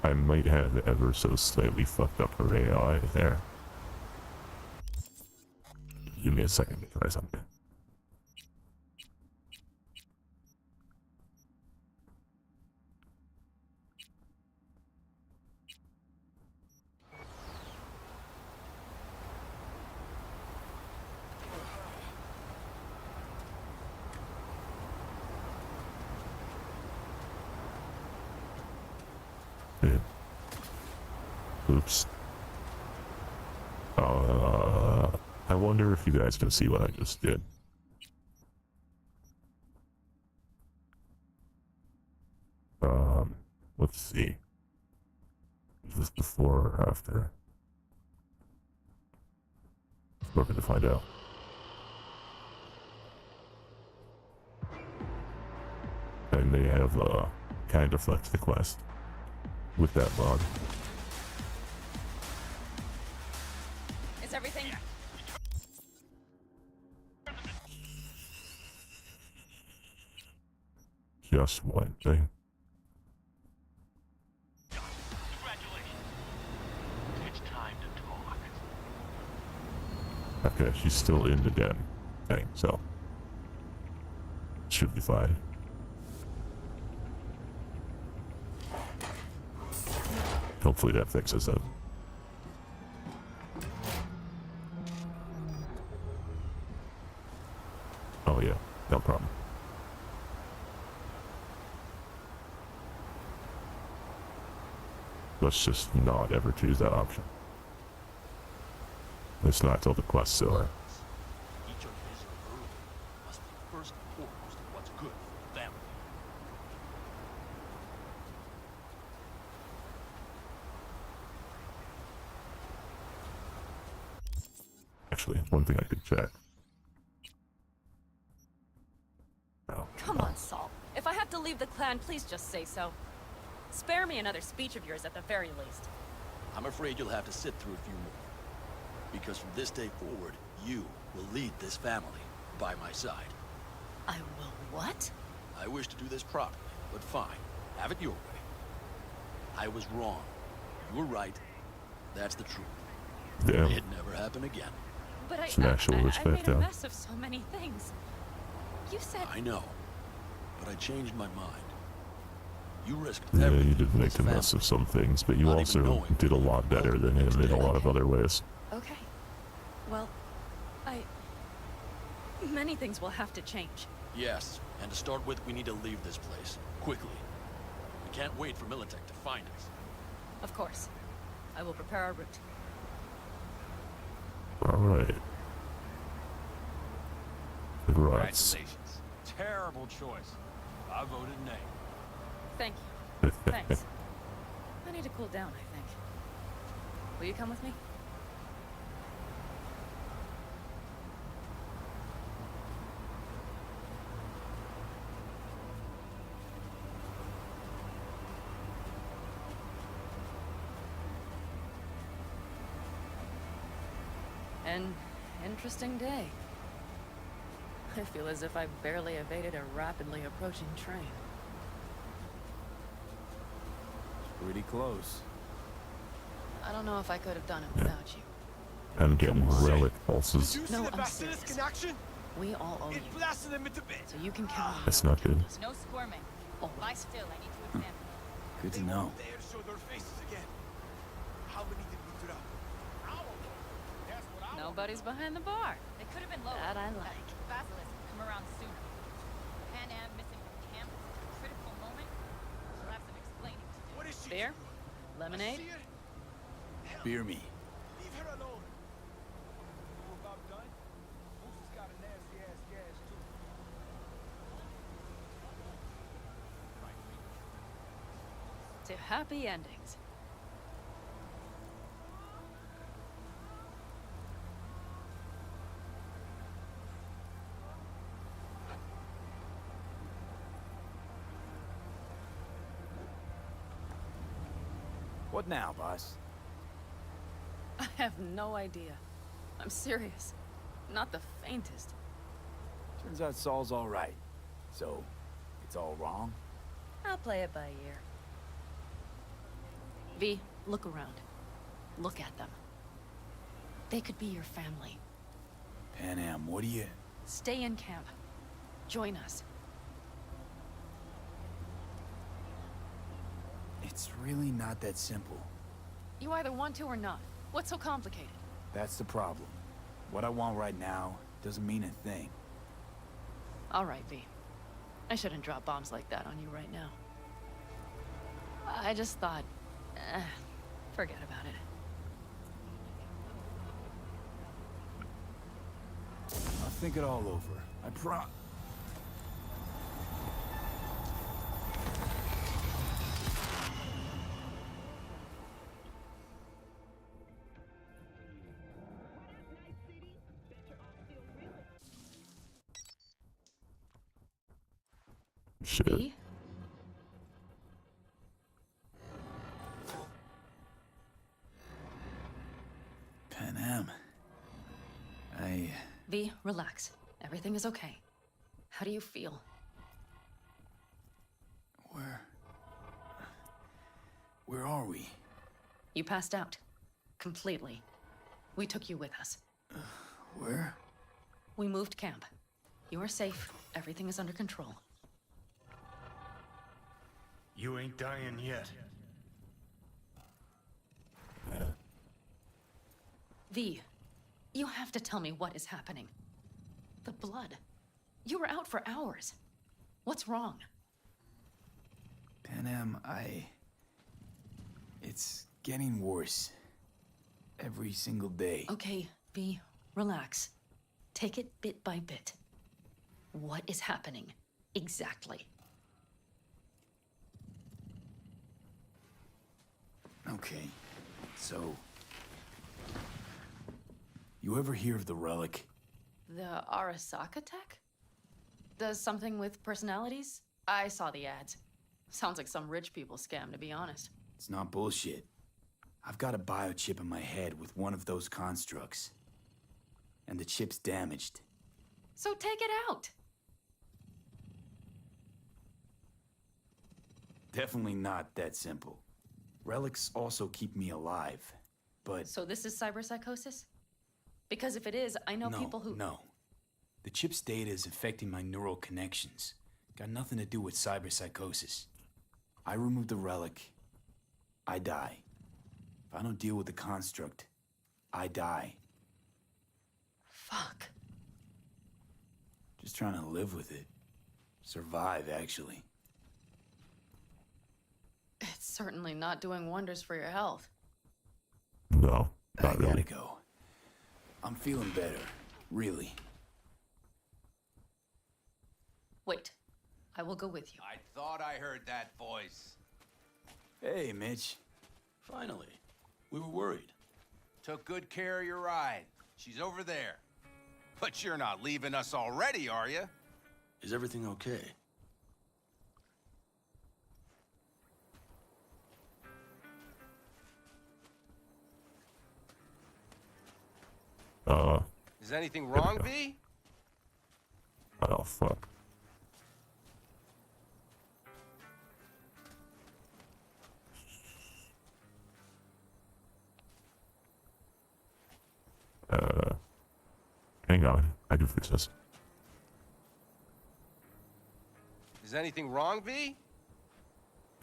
I might have ever so slightly fucked up her AI there. Give me a second to try something. Oops. I wonder if you guys can see what I just did. Let's see. Is this before or after? We're going to find out. And they have kind of flexed the quest with that mod. Is everything? Just one thing. It's time to talk. Okay, she's still in the den thing, so should be fine. Hopefully that fixes it. Oh yeah, no problem. Let's just not ever choose that option. It's not till the quest's over. Each of his group must be first and foremost of what's good for them. Actually, one thing I could check. Oh. Come on, Saul. If I have to leave the clan, please just say so. Spare me another speech of yours at the very least. I'm afraid you'll have to sit through a few more. Because from this day forward, you will lead this family by my side. I will what? I wish to do this properly, but fine. Have it your way. I was wrong. You were right. That's the truth. Damn. It never happened again. But I respect, made a though. mess of so many things. You said... I know. But I changed my mind. You risked Yeah, everything. you did for make this a mess family. of some things, but you Not even also knowing did a lot better than him in a lot of other ways. Okay. Well, many things will have to change. Yes, and to start with, we need to leave this place. Quickly. We can't wait for Militech to find us. Of course. I will prepare our route. Alright. Congrats. Congratulations. Terrible choice. I voted nay. Thank you. Thanks. I need to cool down, I think. Will you come with me? An interesting day. I feel as if I barely evaded a rapidly approaching train. Pretty close. I don't know if I could have done it without you. And getting relic pulses. No, I'm serious. We all owe you. So you can count on me. That's not good. No squirming. Lie still, I need to examine. Good to know. Nobody's behind the bar. They could have been lower. That I like. Basilisk come around sooner. Pan Am missing from camp. Critical moment. She'll have some explaining to do. Beer? Lemonade? Beer me. Leave her alone. We're about done. Moose got a nasty ass gas too. To happy endings. What now, boss? I have no idea. I'm serious. Not the faintest. Turns out Saul's all right. So, it's all wrong? I'll play it by ear. V, look around. Look at them. They could be your family. Panam, what do you... Stay in camp. Join us. It's really not that simple. You either want to or not. What's so complicated? That's the problem. What I want right now doesn't mean a thing. All right, V. I shouldn't drop bombs like that on you right now. I just thought... forget about it. I'll think it all over. I Shit. V? Panam. V, relax. Everything is okay. How do you feel? Where are we? You passed out. Completely. We took you with us. Where? We moved camp. You are safe. Everything is under control. You ain't dying yet. V, you have to tell me what is happening. The blood. You were out for hours. What's wrong? Panam, it's getting worse. Every single day. Okay, V, relax. Take it bit by bit. What is happening? Exactly. Okay, so... You ever hear of the relic? The Arasaka tech? Does something with personalities? I saw the ads. Sounds like some rich people scam, to be honest. It's not bullshit. I've got a biochip in my head with one of those constructs. And the chip's damaged. So take it out! Definitely not that simple. Relics also keep me alive, but... So this is cyberpsychosis? Because if it is, I know people who... No. The chip's data is affecting my neural connections. Got nothing to do with cyberpsychosis. I remove the relic, I die. If I don't deal with the construct, I die. Fuck. Just trying to live with it. Survive, actually. It's certainly not doing wonders for your health. No, I gotta go. I'm feeling better, really. Wait, I will go with you. I thought I heard that voice. Hey, Mitch. Finally. We were worried. Took good care of your ride. She's over there. But you're not leaving us already, are you? Is everything okay? Is anything wrong, V? Oh, fuck. Hang on. I can fix this. Is anything wrong, V?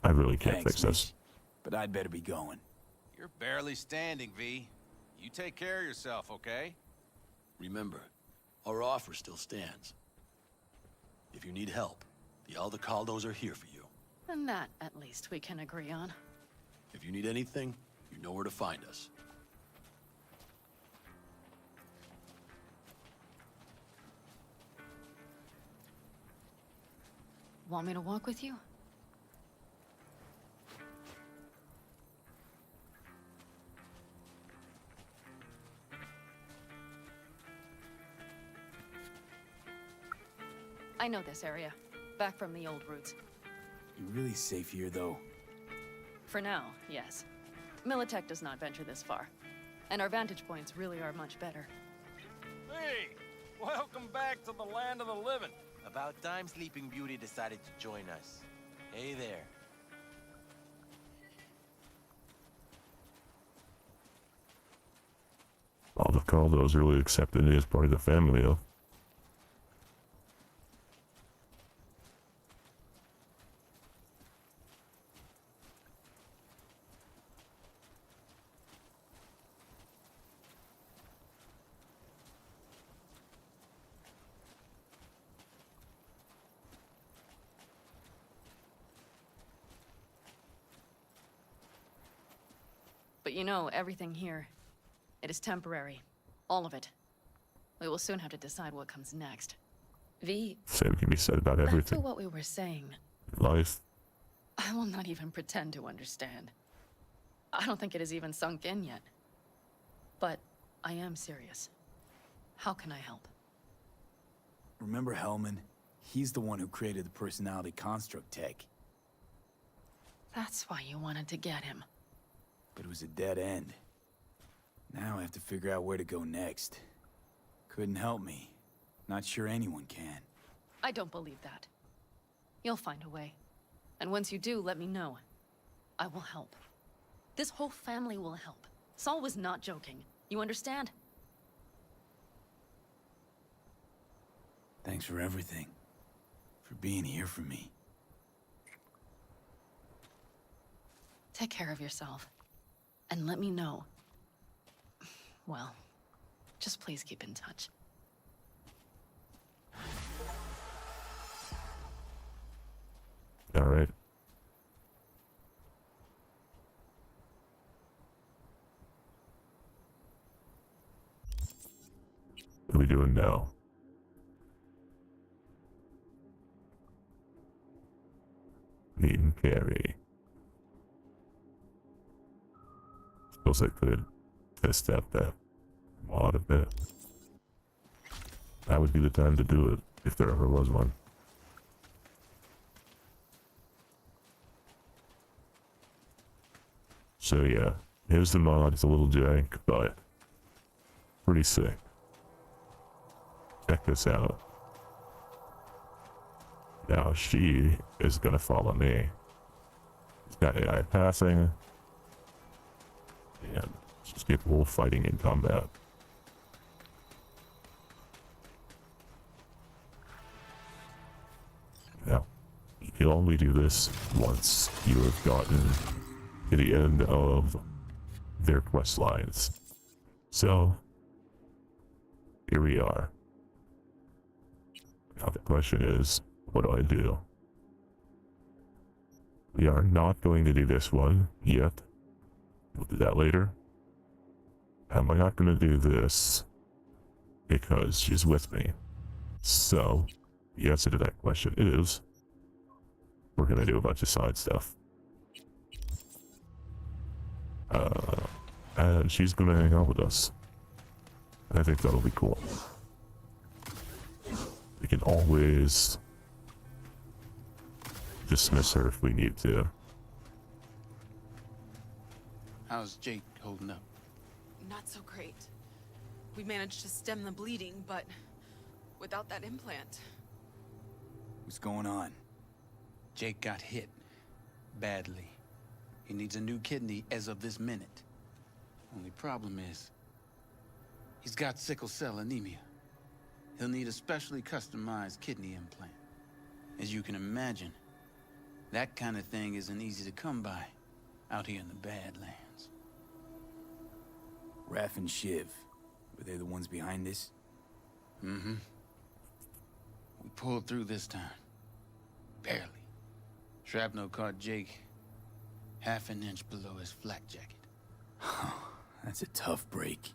I really can't Thanks, fix this. Mitch, but I'd better be going. You're barely standing, V. You take care of yourself, okay? Remember, our offer still stands. If you need help, the Aldecaldos are here for you. And that, at least, we can agree on. If you need anything, you know where to find us. Want me to walk with you? I know this area. Back from the old routes. You really safe here, though? For now, yes. Militech does not venture this far. And our vantage points really are much better. Hey! Welcome back to the land of the living. About time Sleeping Beauty decided to join us. Hey there. look, all those really accepted me as part of the family, though. But you know, everything here, it is temporary. All of it. We will soon have to decide what comes next. V, Same can be said about back everything. to what we were saying. Life. I will not even pretend to understand. I don't think it has even sunk in yet. But I am serious. How can I help? Remember Hellman? He's the one who created the personality construct tech. That's why you wanted to get him. But it was a dead end. Now I have to figure out where to go next. Couldn't help me. Not sure anyone can. I don't believe that. You'll find a way. And once you do, let me know. I will help. This whole family will help. Saul was not joking. You understand? Thanks for everything. For being here for me. Take care of yourself. And let me know. Well, just please keep in touch. All right. What are we doing now? Meet and carry. Suppose I could test out that mod a bit. That would be the time to do it, if there ever was one. So yeah, here's the mod. It's a little jank, but pretty sick. Check this out. Now she is gonna follow me. It's got AI passing. And it's just capable of fighting in combat. Now, you can only do this once you have gotten to the end of their quest lines. So, here we are. Now the question is, what do I do? We are not going to do this one yet. We'll do that later. And we're not going to do this because she's with me. So, the answer to that question is, we're going to do a bunch of side stuff. And she's going to hang out with us. And I think that'll be cool. We can always dismiss her if we need to. How's Jake holding up? Not so great. We managed to stem the bleeding, but without that implant. What's going on? Jake got hit. Badly. He needs a new kidney as of this minute. Only problem is, he's got sickle cell anemia. He'll need a specially customized kidney implant. As you can imagine, that kind of thing isn't easy to come by out here in the Badlands. Raph and Shiv, were they the ones behind this? Mm-hmm. We pulled through this time. Barely. Shrapnel caught Jake half an inch below his flak jacket. That's a tough break.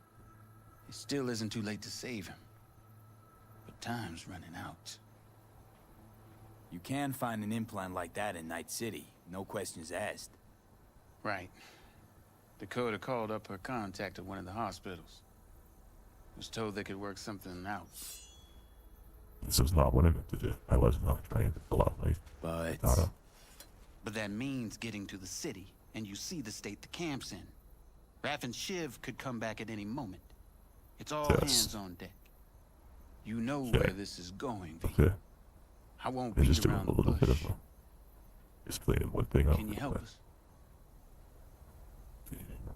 It still isn't too late to save him. But time's running out. You can find an implant like that in Night City. No questions asked. Right. Dakota called up her contact at one of the hospitals. Was told they could work something out. This was not what I meant to do. I was not trying to pull out my data. But that means getting to the city, and you see the state the camp's in. Raph and Shiv could come back at any moment. It's all hands on deck. You know where this is going, V. Okay. I won't I beat just doing around a the little bit bush. of explaining one thing out. Can you help us?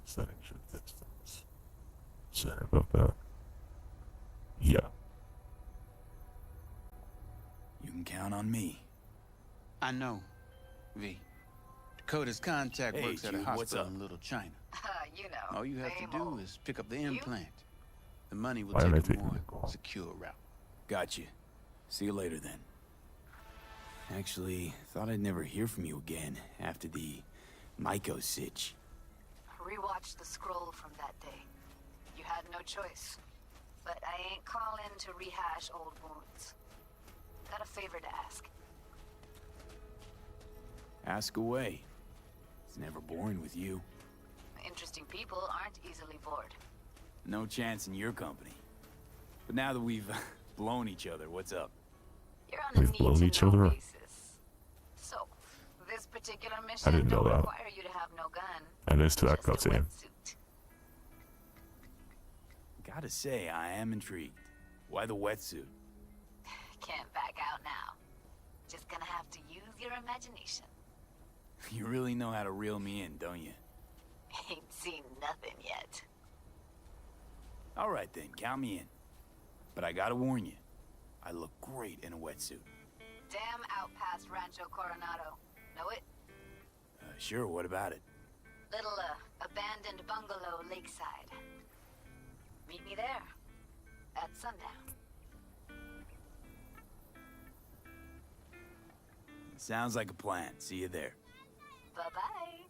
Setting should fix things. Sorry about that. Yeah. You can count on me. I know, V. Dakota's contact Hey, works at a Jude, what's hospital up? in Little China. You know. All you have to do is pick up the implant. The money will Why am I take a taking more the call? secure route. Gotcha. See you later then. Actually, thought I'd never hear from you again after the Maiko sitch. Rewatch the scroll from that day. You had no choice. But I ain't calling to rehash old wounds. Got a favor to ask. Ask away. It's never boring with you. Interesting people aren't easily bored. No chance in your company. But now that we've blown each other, what's up? You're on a We've blown each other up. So, this particular I mission didn't know don't that. require you to have no gun. I missed that cutscene. Gotta say, I am intrigued. Why the wetsuit? Can't back out now. Just gonna have to use your imagination. You really know how to reel me in, don't you? Ain't seen nothing yet. All right then, count me in. But I gotta warn you, I look great in a wetsuit. Damn out past Rancho Coronado. Know it? Sure, what about it? Little, abandoned bungalow lakeside. Meet me there. At sundown. Sounds like a plan. See you there. Bye-bye.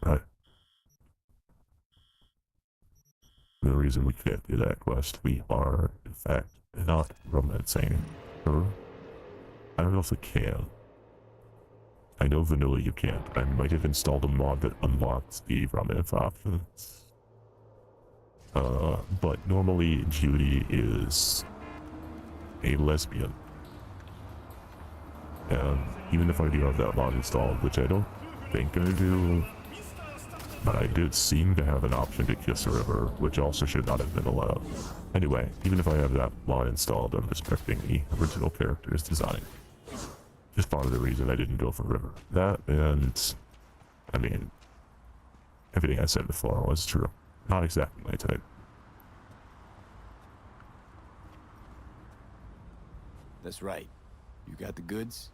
Right. The reason we can't do that quest, we are, in fact, not romancing her. I don't know if we can. I know vanilla you can't. I might have installed a mod that unlocks the romance options. But normally Judy is a lesbian. And even if I do have that mod installed, which I don't think I do, but I did seem to have an option to kiss a river, which also should not have been allowed. Anyway, even if I have that mod installed, I'm respecting the original character's design. Just part of the reason I didn't go for river. That and, I mean, everything I said before was true. Not exactly my type. That's right. You got the goods?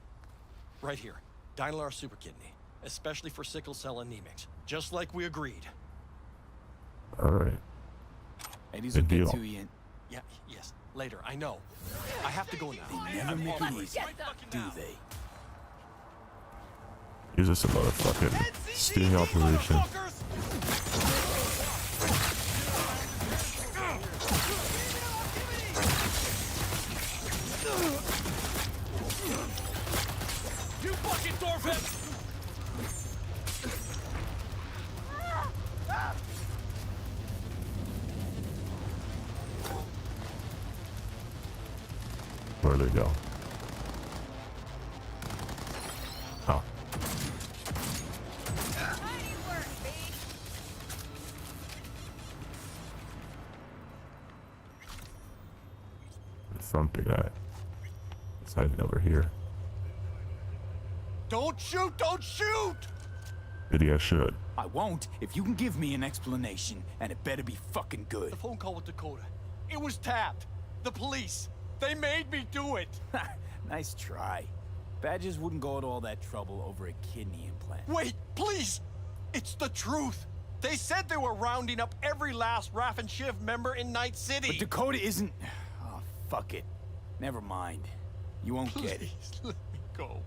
Right here. Dynalar Super Kidney. Especially for sickle cell anemics. Just like we agreed. Alright. Eddie's will get to you in... Yeah, yes. Later, I know. I have to go now. They never make it easy, do they? Is this a motherfucking sting operation? You fucking dwarfheads! Where'd they go? Oh. Something that it's hiding over here. Don't shoot! Don't shoot! Maybe I should. I won't if you can give me an explanation, and it better be fucking good. The phone call with Dakota. It was tapped. The police. They made me do it. Nice try. Badgers wouldn't go to all that trouble over a kidney implant. Wait, please! It's the truth. They said they were rounding up every last Raff and Shiv member in Night City. But Dakota isn't... Oh, fuck it. Never mind. You won't get it. Please let me go.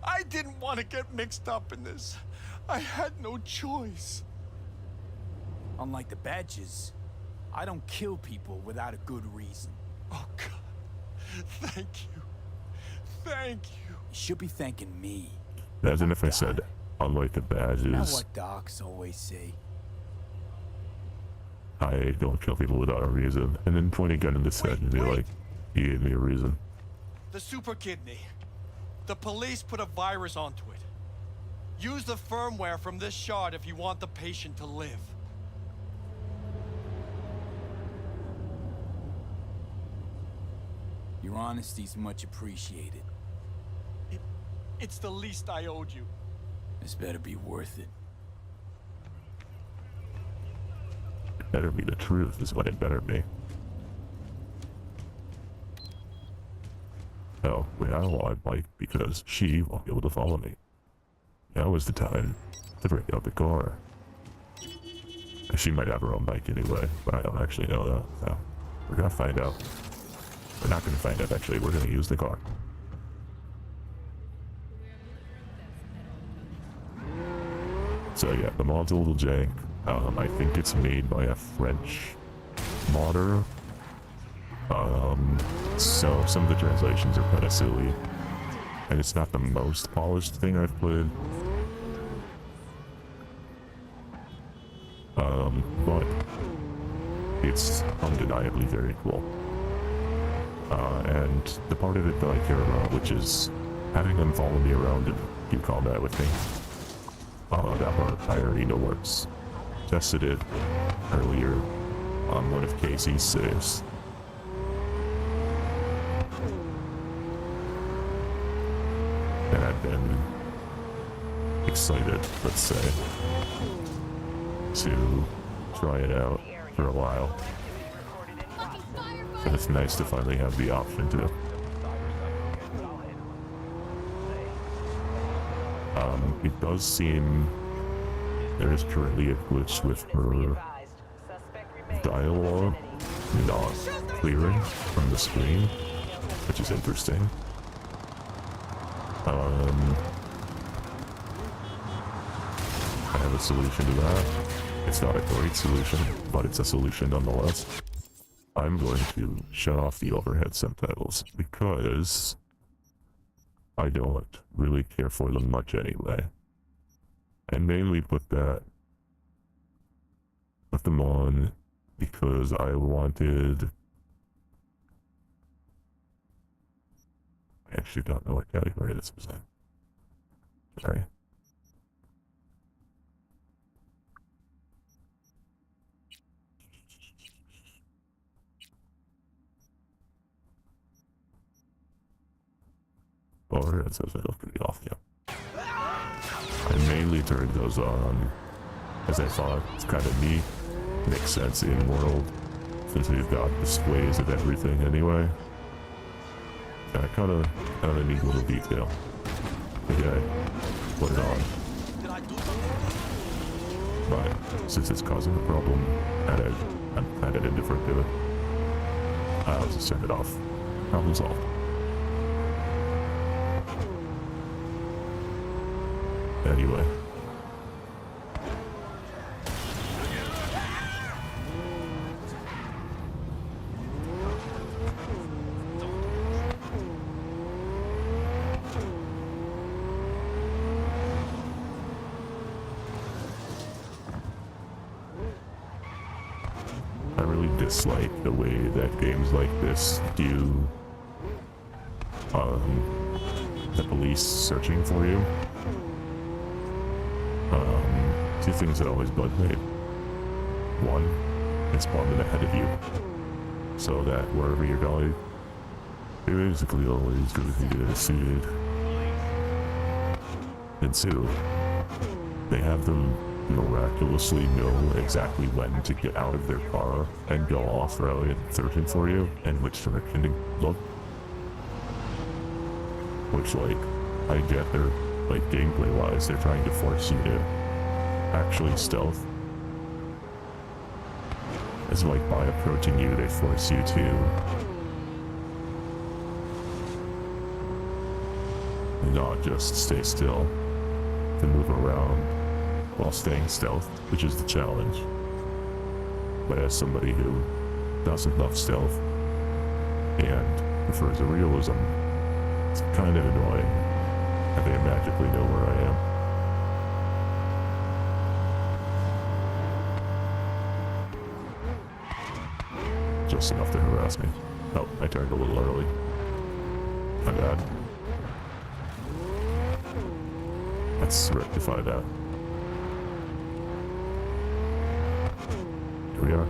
I didn't want to get mixed up in this. I had no choice. Unlike the Badgers, I don't kill people without a good reason. Oh, God. Thank you. Thank you. You should be thanking me. Imagine if I said, unlike the Isn't that badges, what docs always say? I don't kill people without a reason. And then point a gun in his head and be like, he gave me a reason. The super kidney. The police put a virus onto it. Use the firmware from this shard if you want the patient to live. Your honesty's much appreciated. It's the least I owed you. This better be worth it. It better be the truth is what it better be. Oh, wait, I don't want Mike because she won't be able to follow me. Now is the time to bring out the car. She might have her own bike anyway, but I don't actually know that, so we're gonna find out. We're not gonna find out, actually, we're gonna use the car. So yeah, the mod's a little jank. I think it's made by a French modder. So some of the translations are kind of silly. And it's not the most polished thing I've played. But it's undeniably very cool. And the part of it that I care about, which is having them follow me around and do combat with me. That part I already know works. Tested it earlier on one of Casey's saves. And I've been excited, let's say, to try it out for a while. So it's nice to finally have the option to. It does seem there is currently a glitch with her dialogue not clearing from the screen, which is interesting. I have a solution to that. It's not a great solution, but it's a solution nonetheless. I'm going to shut off the overhead subtitles because I don't really care for them much anyway. And mainly put them on because I wanted. I actually don't know what category this was in. Sorry. Or it says it'll be off, yeah. I mainly turned those on as I thought it's kind of neat. Makes sense in world since we've got displays of everything anyway. Yeah, kind of a neat little detail. Okay, put it on. But since it's causing a problem and I'm kind of indifferent to it, I'll just turn it off. Problem solved. Anyway. I really dislike the way that games like this do the police searching for you. Two things that always bug me. One, it's spawned ahead of you, so that wherever you're going, you're basically always going to get suited. And two, they have them miraculously know exactly when to get out of their car and go off-road searching for you, and which direction to look. Which, like, I get their, like, gameplay-wise, they're trying to force you to actually stealth. It's like by approaching you, they force you to not just stay still, to move around while staying stealth, which is the challenge. But as somebody who doesn't love stealth and prefers the realism, it's kind of annoying that they magically know where I am. Just enough to harass me. Oh, I turned a little early. My bad. Let's rectify that. Here we are.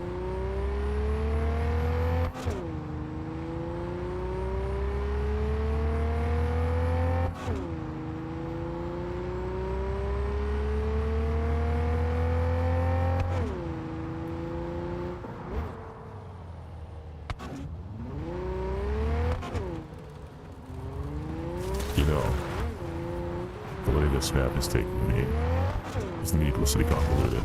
know. The way this map is taking me is needlessly convoluted.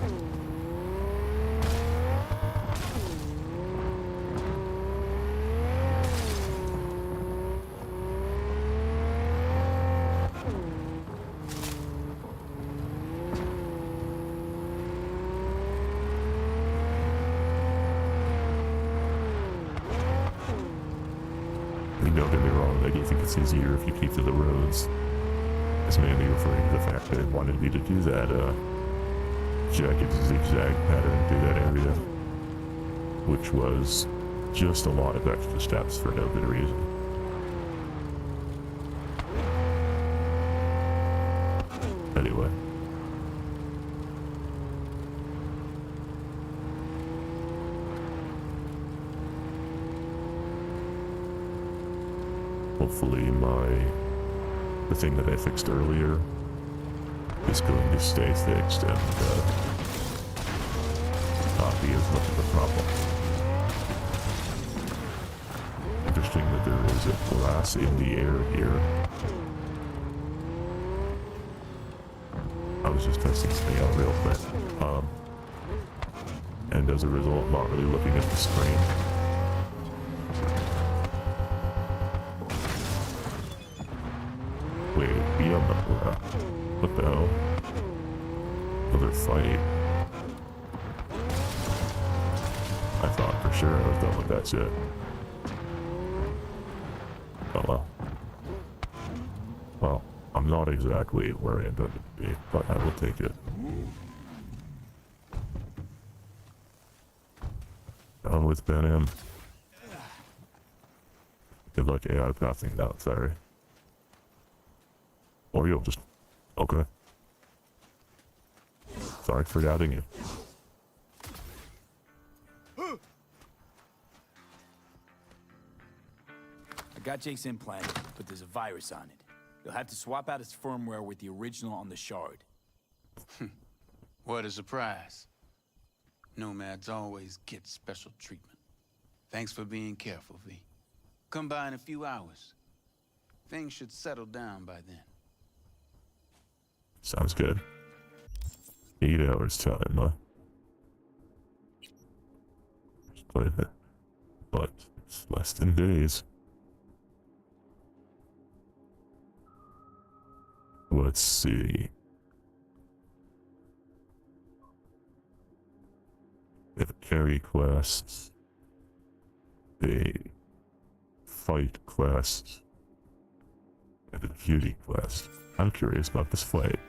Don't get me wrong, I do think it's easier if you keep to the roads. It's mainly referring to the fact that it wanted me to do that, jagged zigzag pattern through that area, which was just a lot of extra steps for no good reason. Anyway. Hopefully the thing that I fixed earlier is going to stay fixed and not be as much of a problem. Interesting that there is a glass in the air here. I was just testing something out real quick. And as a result, not really looking at the screen. Wait, beyond the what the hell? Another fight. I thought for sure I was done with that shit. Oh well. Well, I'm not exactly where I intended to be, but I will take it. Down with Ben M. Good luck AI passing down, sorry. Or you'll just... Okay. Sorry for doubting you. I got Jake's implant, but there's a virus on it. You'll have to swap out its firmware with the original on the shard. What a surprise. Nomads always get special treatment. Thanks for being careful, V. Come by in a few hours. Things should settle down by then. Sounds good. 8 hours time, huh? But it's less than days. Let's see. We have a carry quest, a fight quest, and a beauty quest. I'm curious about this fight.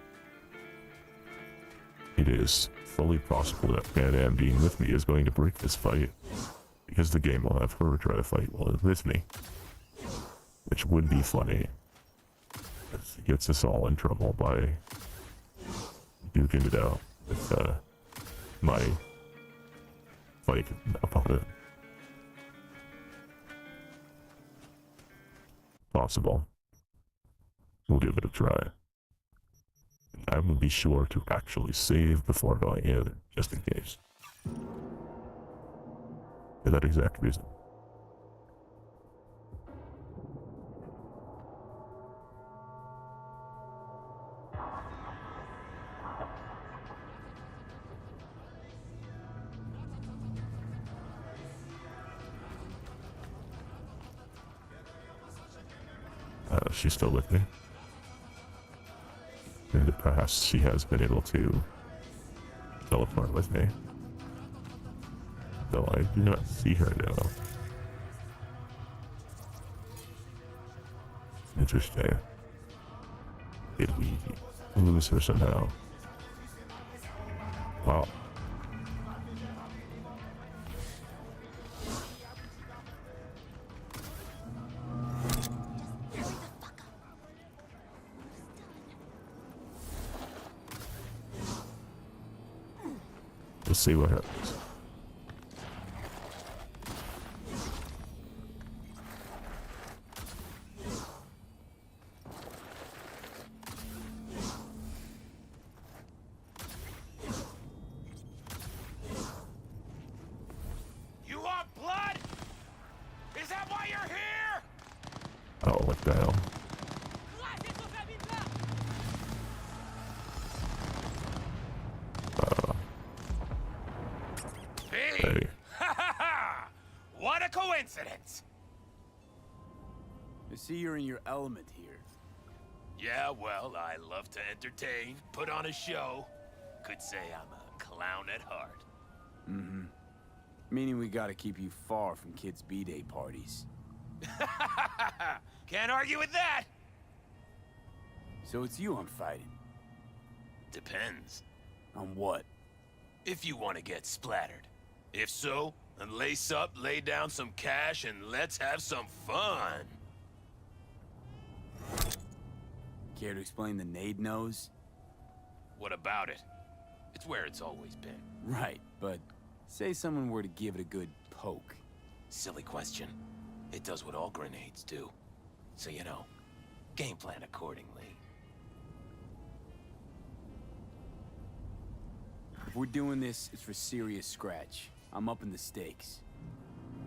It is fully possible that Pan Am being with me is going to break this fight, because the game will have her try to fight while it's with me. Which would be funny. It gets us all in trouble by duking it out with my fight opponent. Possible. We'll give it a try. I will be sure to actually save before going in, just in case. For that exact reason. She's still with me. In the past, she has been able to teleport with me. Though I do not see her now. Interesting. Did we lose her somehow? Wow. We'll see what happens. You want blood? Is that why you're here? Oh, what the hell? Let V! Ha ha ha! What a coincidence! I see you're in your element here. Yeah, well, I love to entertain, put on a show. Could say I'm a clown at heart. Mm-hmm. Meaning we gotta keep you far from kids' B-Day parties. Can't argue with that! So it's you I'm fighting. Depends. On what? If you want to get splattered. If so, then lace up, lay down some cash, and let's have some fun. Care to explain the nade nose? What about it? It's where it's always been. Right, but say someone were to give it a good poke. Silly question. It does what all grenades do. So, you know, game plan accordingly. If we're doing this, it's for serious scratch. I'm upping the stakes.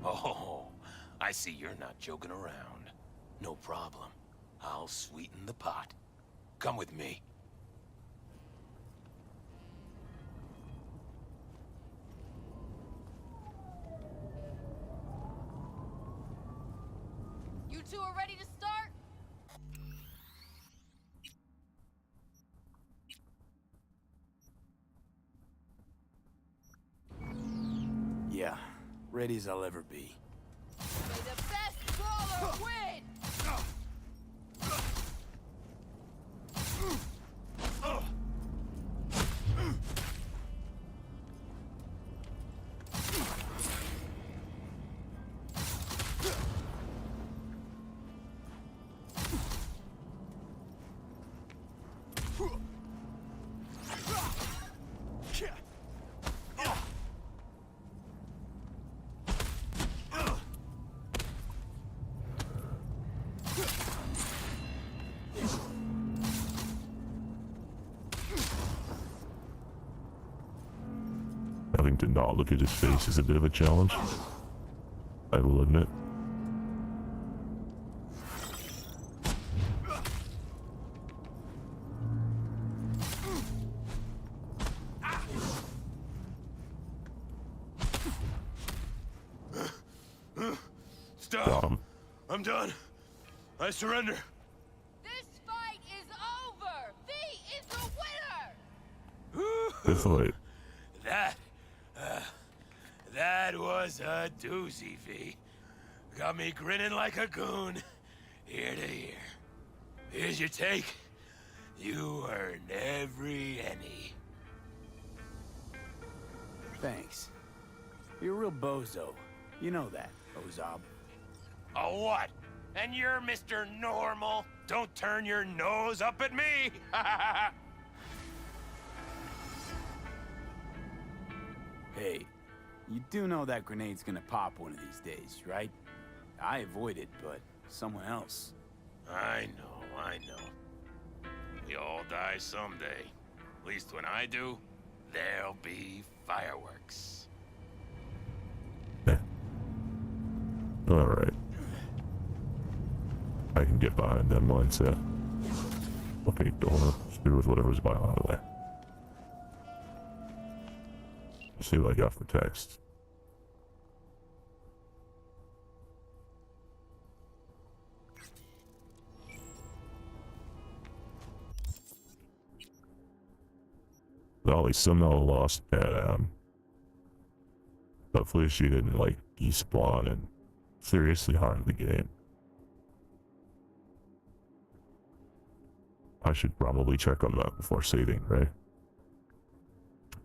Oh, I see you're not joking around. No problem. I'll sweeten the pot. Come with me. You two are ready to start? Yeah, ready as I'll ever be. May the best brawler win! Having to not look at his face is a bit of a challenge, I will admit. Stop! I'm done. I surrender. This fight is over! V is the winner! This fight. That was a doozy, V. Got me grinning like a goon, ear to ear. Here's your take. You earned every penny. Thanks. You're a real bozo. You know that, Ozob. A what? And you're Mr. Normal? Don't turn your nose up at me! Hey, you do know that grenade's gonna pop one of these days, right? I avoid it, but someone else. I know. We all die someday. At least when I do, there'll be fireworks. Alright. I can get behind that mindset. Okay, don't wanna screw with whatever's by out of the way. Let's see what I got for text. Dolly somehow lost Pat. Hopefully she didn't like despawn and seriously harm the game. I should probably check on that before saving, right?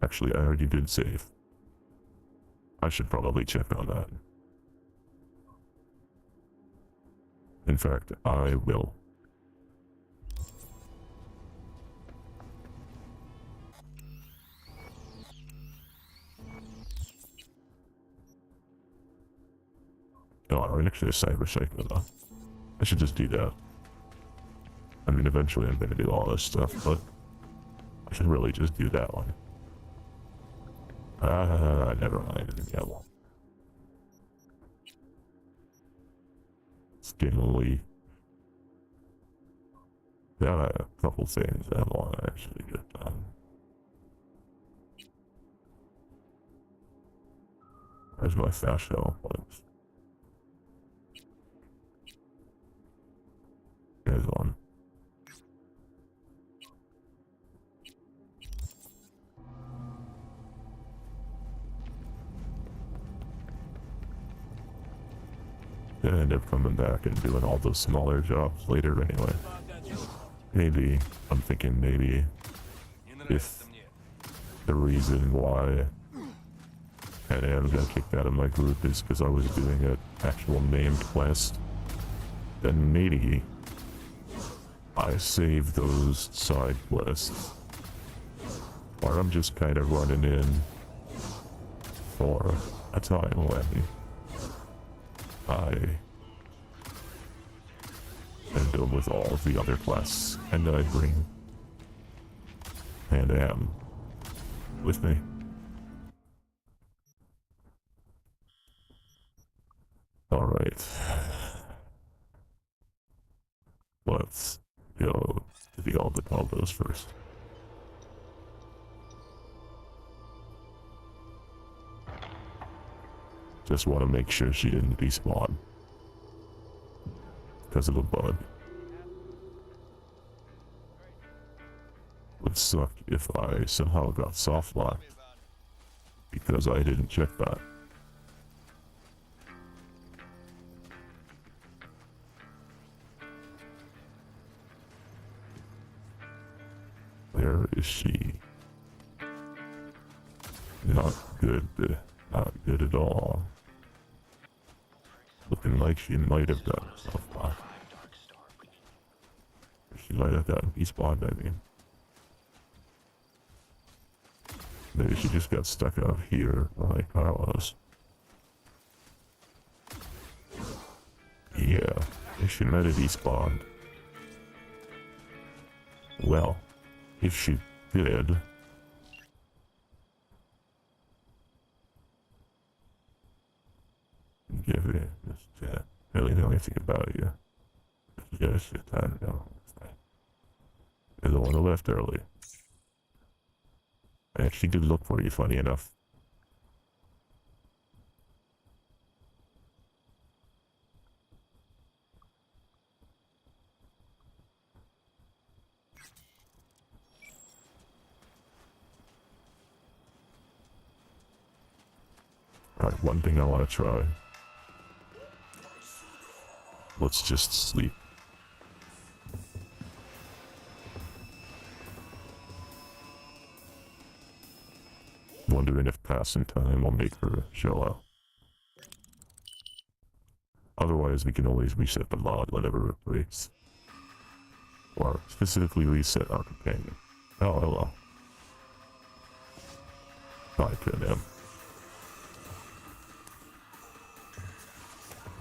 Actually, I already did save. I should probably check on that. In fact, I will. Oh, I'm actually a cyber cycle though. I should just do that. I mean, eventually I'm gonna do all this stuff, but I should really just do that one. Never mind. Yeah, well. Stimuli. Got a couple things I want to actually get done. Where's my satchel? There's one. Gonna end up coming back and doing all those smaller jobs later anyway. Maybe, I'm thinking maybe, if the reason why Pan got kicked out of my group is because I was doing an actual named quest, then maybe I save those side quests. Or I'm just kind of running in for a time when I am done with all of the other quests, and I bring Pan with me. Alright. Let's go to the Albataldos first. Just want to make sure she didn't respawn because of a bug. Would suck if I somehow got soft locked because I didn't check that. Where is she? Not good. Not good at all. Looking like she might have gotten herself locked. She might have gotten respawned, I mean. Maybe she just got stuck out here like Carlos. Yeah, she might have despawned. Well, if she did, give it just really know anything about you. Just your time now. You're the one who left early. I actually did look for you, funny enough. Alright, one thing I want to try. Let's just sleep. Wondering if passing time will make her show up. Otherwise, we can always reset the mod whenever it breaks. Or specifically reset our companion. Oh, hello. Hi, Pan.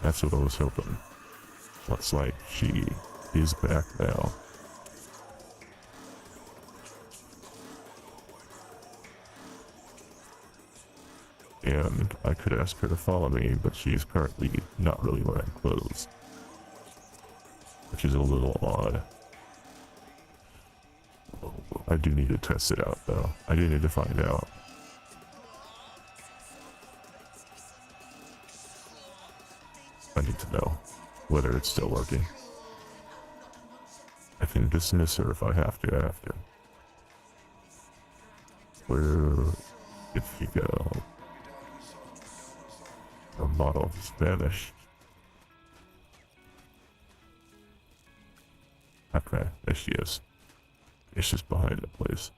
That's what I was hoping. Looks like she is back now. And I could ask her to follow me, but she's currently not really wearing clothes. Which is a little odd. I do need to test it out though. I do need to find out. I need to know whether it's still working. I can dismiss her if I have to after. Where did she go? Her model is vanished. Okay, there she is. It's just behind the place.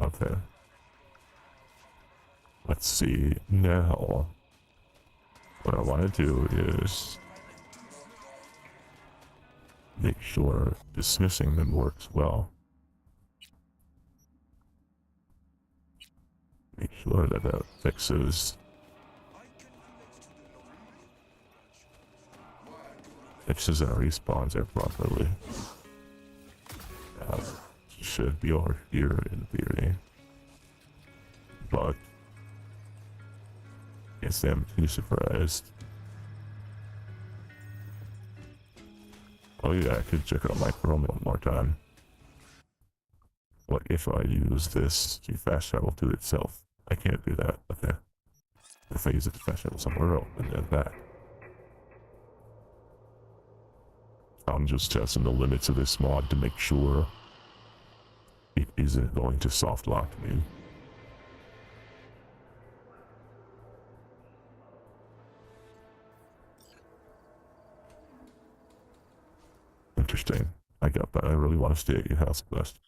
Okay. Let's see now. What I want to do is make sure dismissing them works well. Make sure that that fixes our respawns there properly. Should be over here in theory, but guess I'm too surprised. Oh yeah, I could check out my Chrome one more time. What if I use this to fast travel to itself? I can't do that. Okay. If I use a professional somewhere else and then back. I'm just testing the limits of this mod to make sure it isn't going to soft lock me. Interesting. I got that. I really want to stay at your house quest.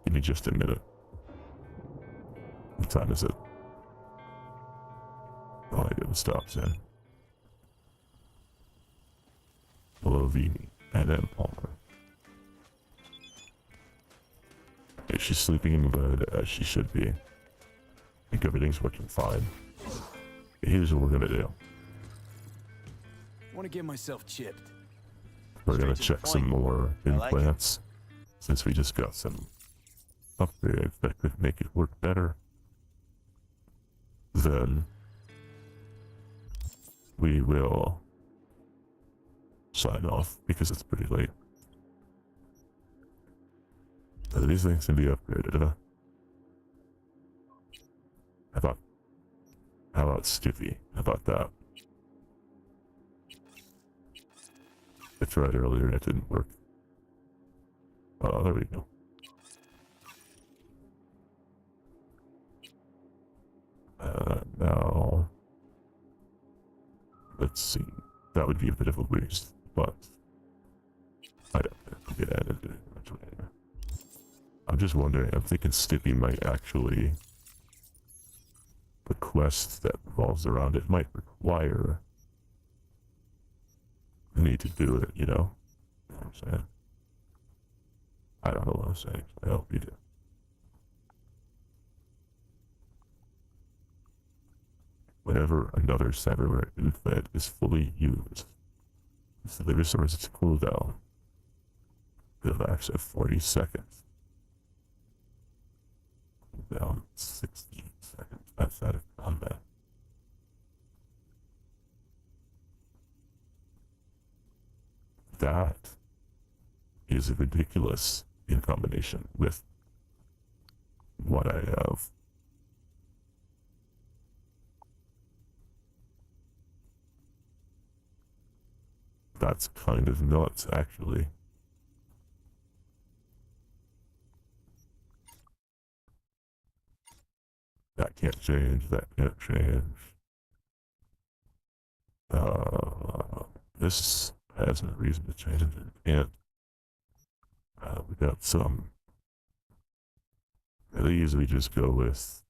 Give me just a minute. What time is it? Oh, I get the stops in. Hello, Vini. And then Palmer. Okay, she's sleeping in bed as she should be. I think everything's working fine. Here's what we're gonna do. I want to get myself chipped. We're gonna check some more implants. Since we just got some upgrades that could make it work better. Then we will sign off because it's pretty late. These things can be upgraded, huh? How about Stiffy? How about that? I tried earlier and it didn't work. Oh, there we go. Now, let's see. That would be a bit of a waste, but I don't have to get added to it much later. I'm just wondering, I'm thinking Stippy might actually, the quest that revolves around it might require me to do it, you know? You know what I'm saying? I don't know what I'm saying. I hope you do. Whenever another samurai implant is fully used, the resource its cooldown will last at 40 seconds. Cooldown 16 seconds outside of combat. That is ridiculous in combination with what I have. That's kind of nuts, actually. That can't change, that can't change. This has no reason to change it, it can't. We got some. These we just go with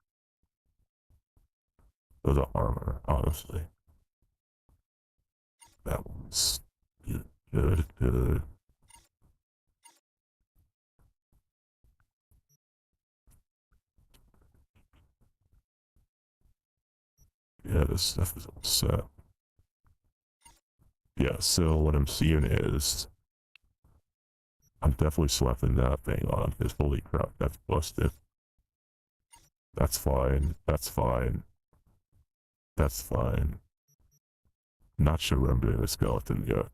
the armor, honestly. That one's good. Yeah, this stuff is all set. Yeah, so what I'm seeing is I'm definitely slapping that thing on because holy crap, that's busted. That's fine. That's fine. That's fine. Not sure what I'm doing with skeleton yet.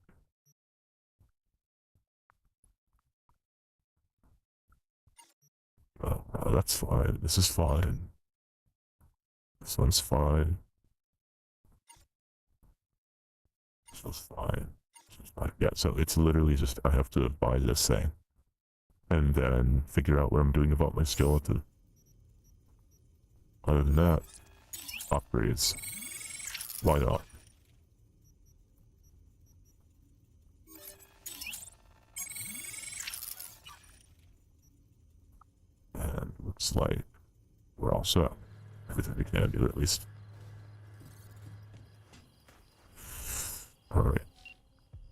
That's fine. This is fine. This one's fine. This one's fine. This one's fine. Yeah, so it's literally just I have to buy this thing. And then figure out what I'm doing about my skeleton. Other than that, upgrades. Why not? And looks like we're all set. Everything we can do, at least. Alright.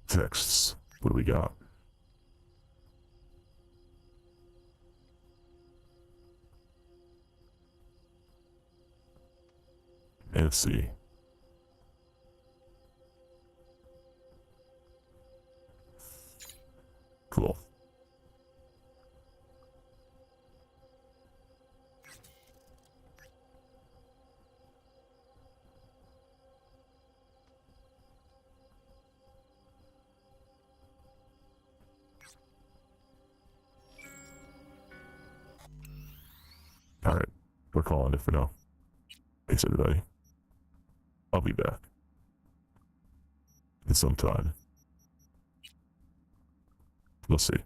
Texts. What do we got? Let's see. Cool. calling it for now. Thanks, everybody. I'll be back in some time. We'll see.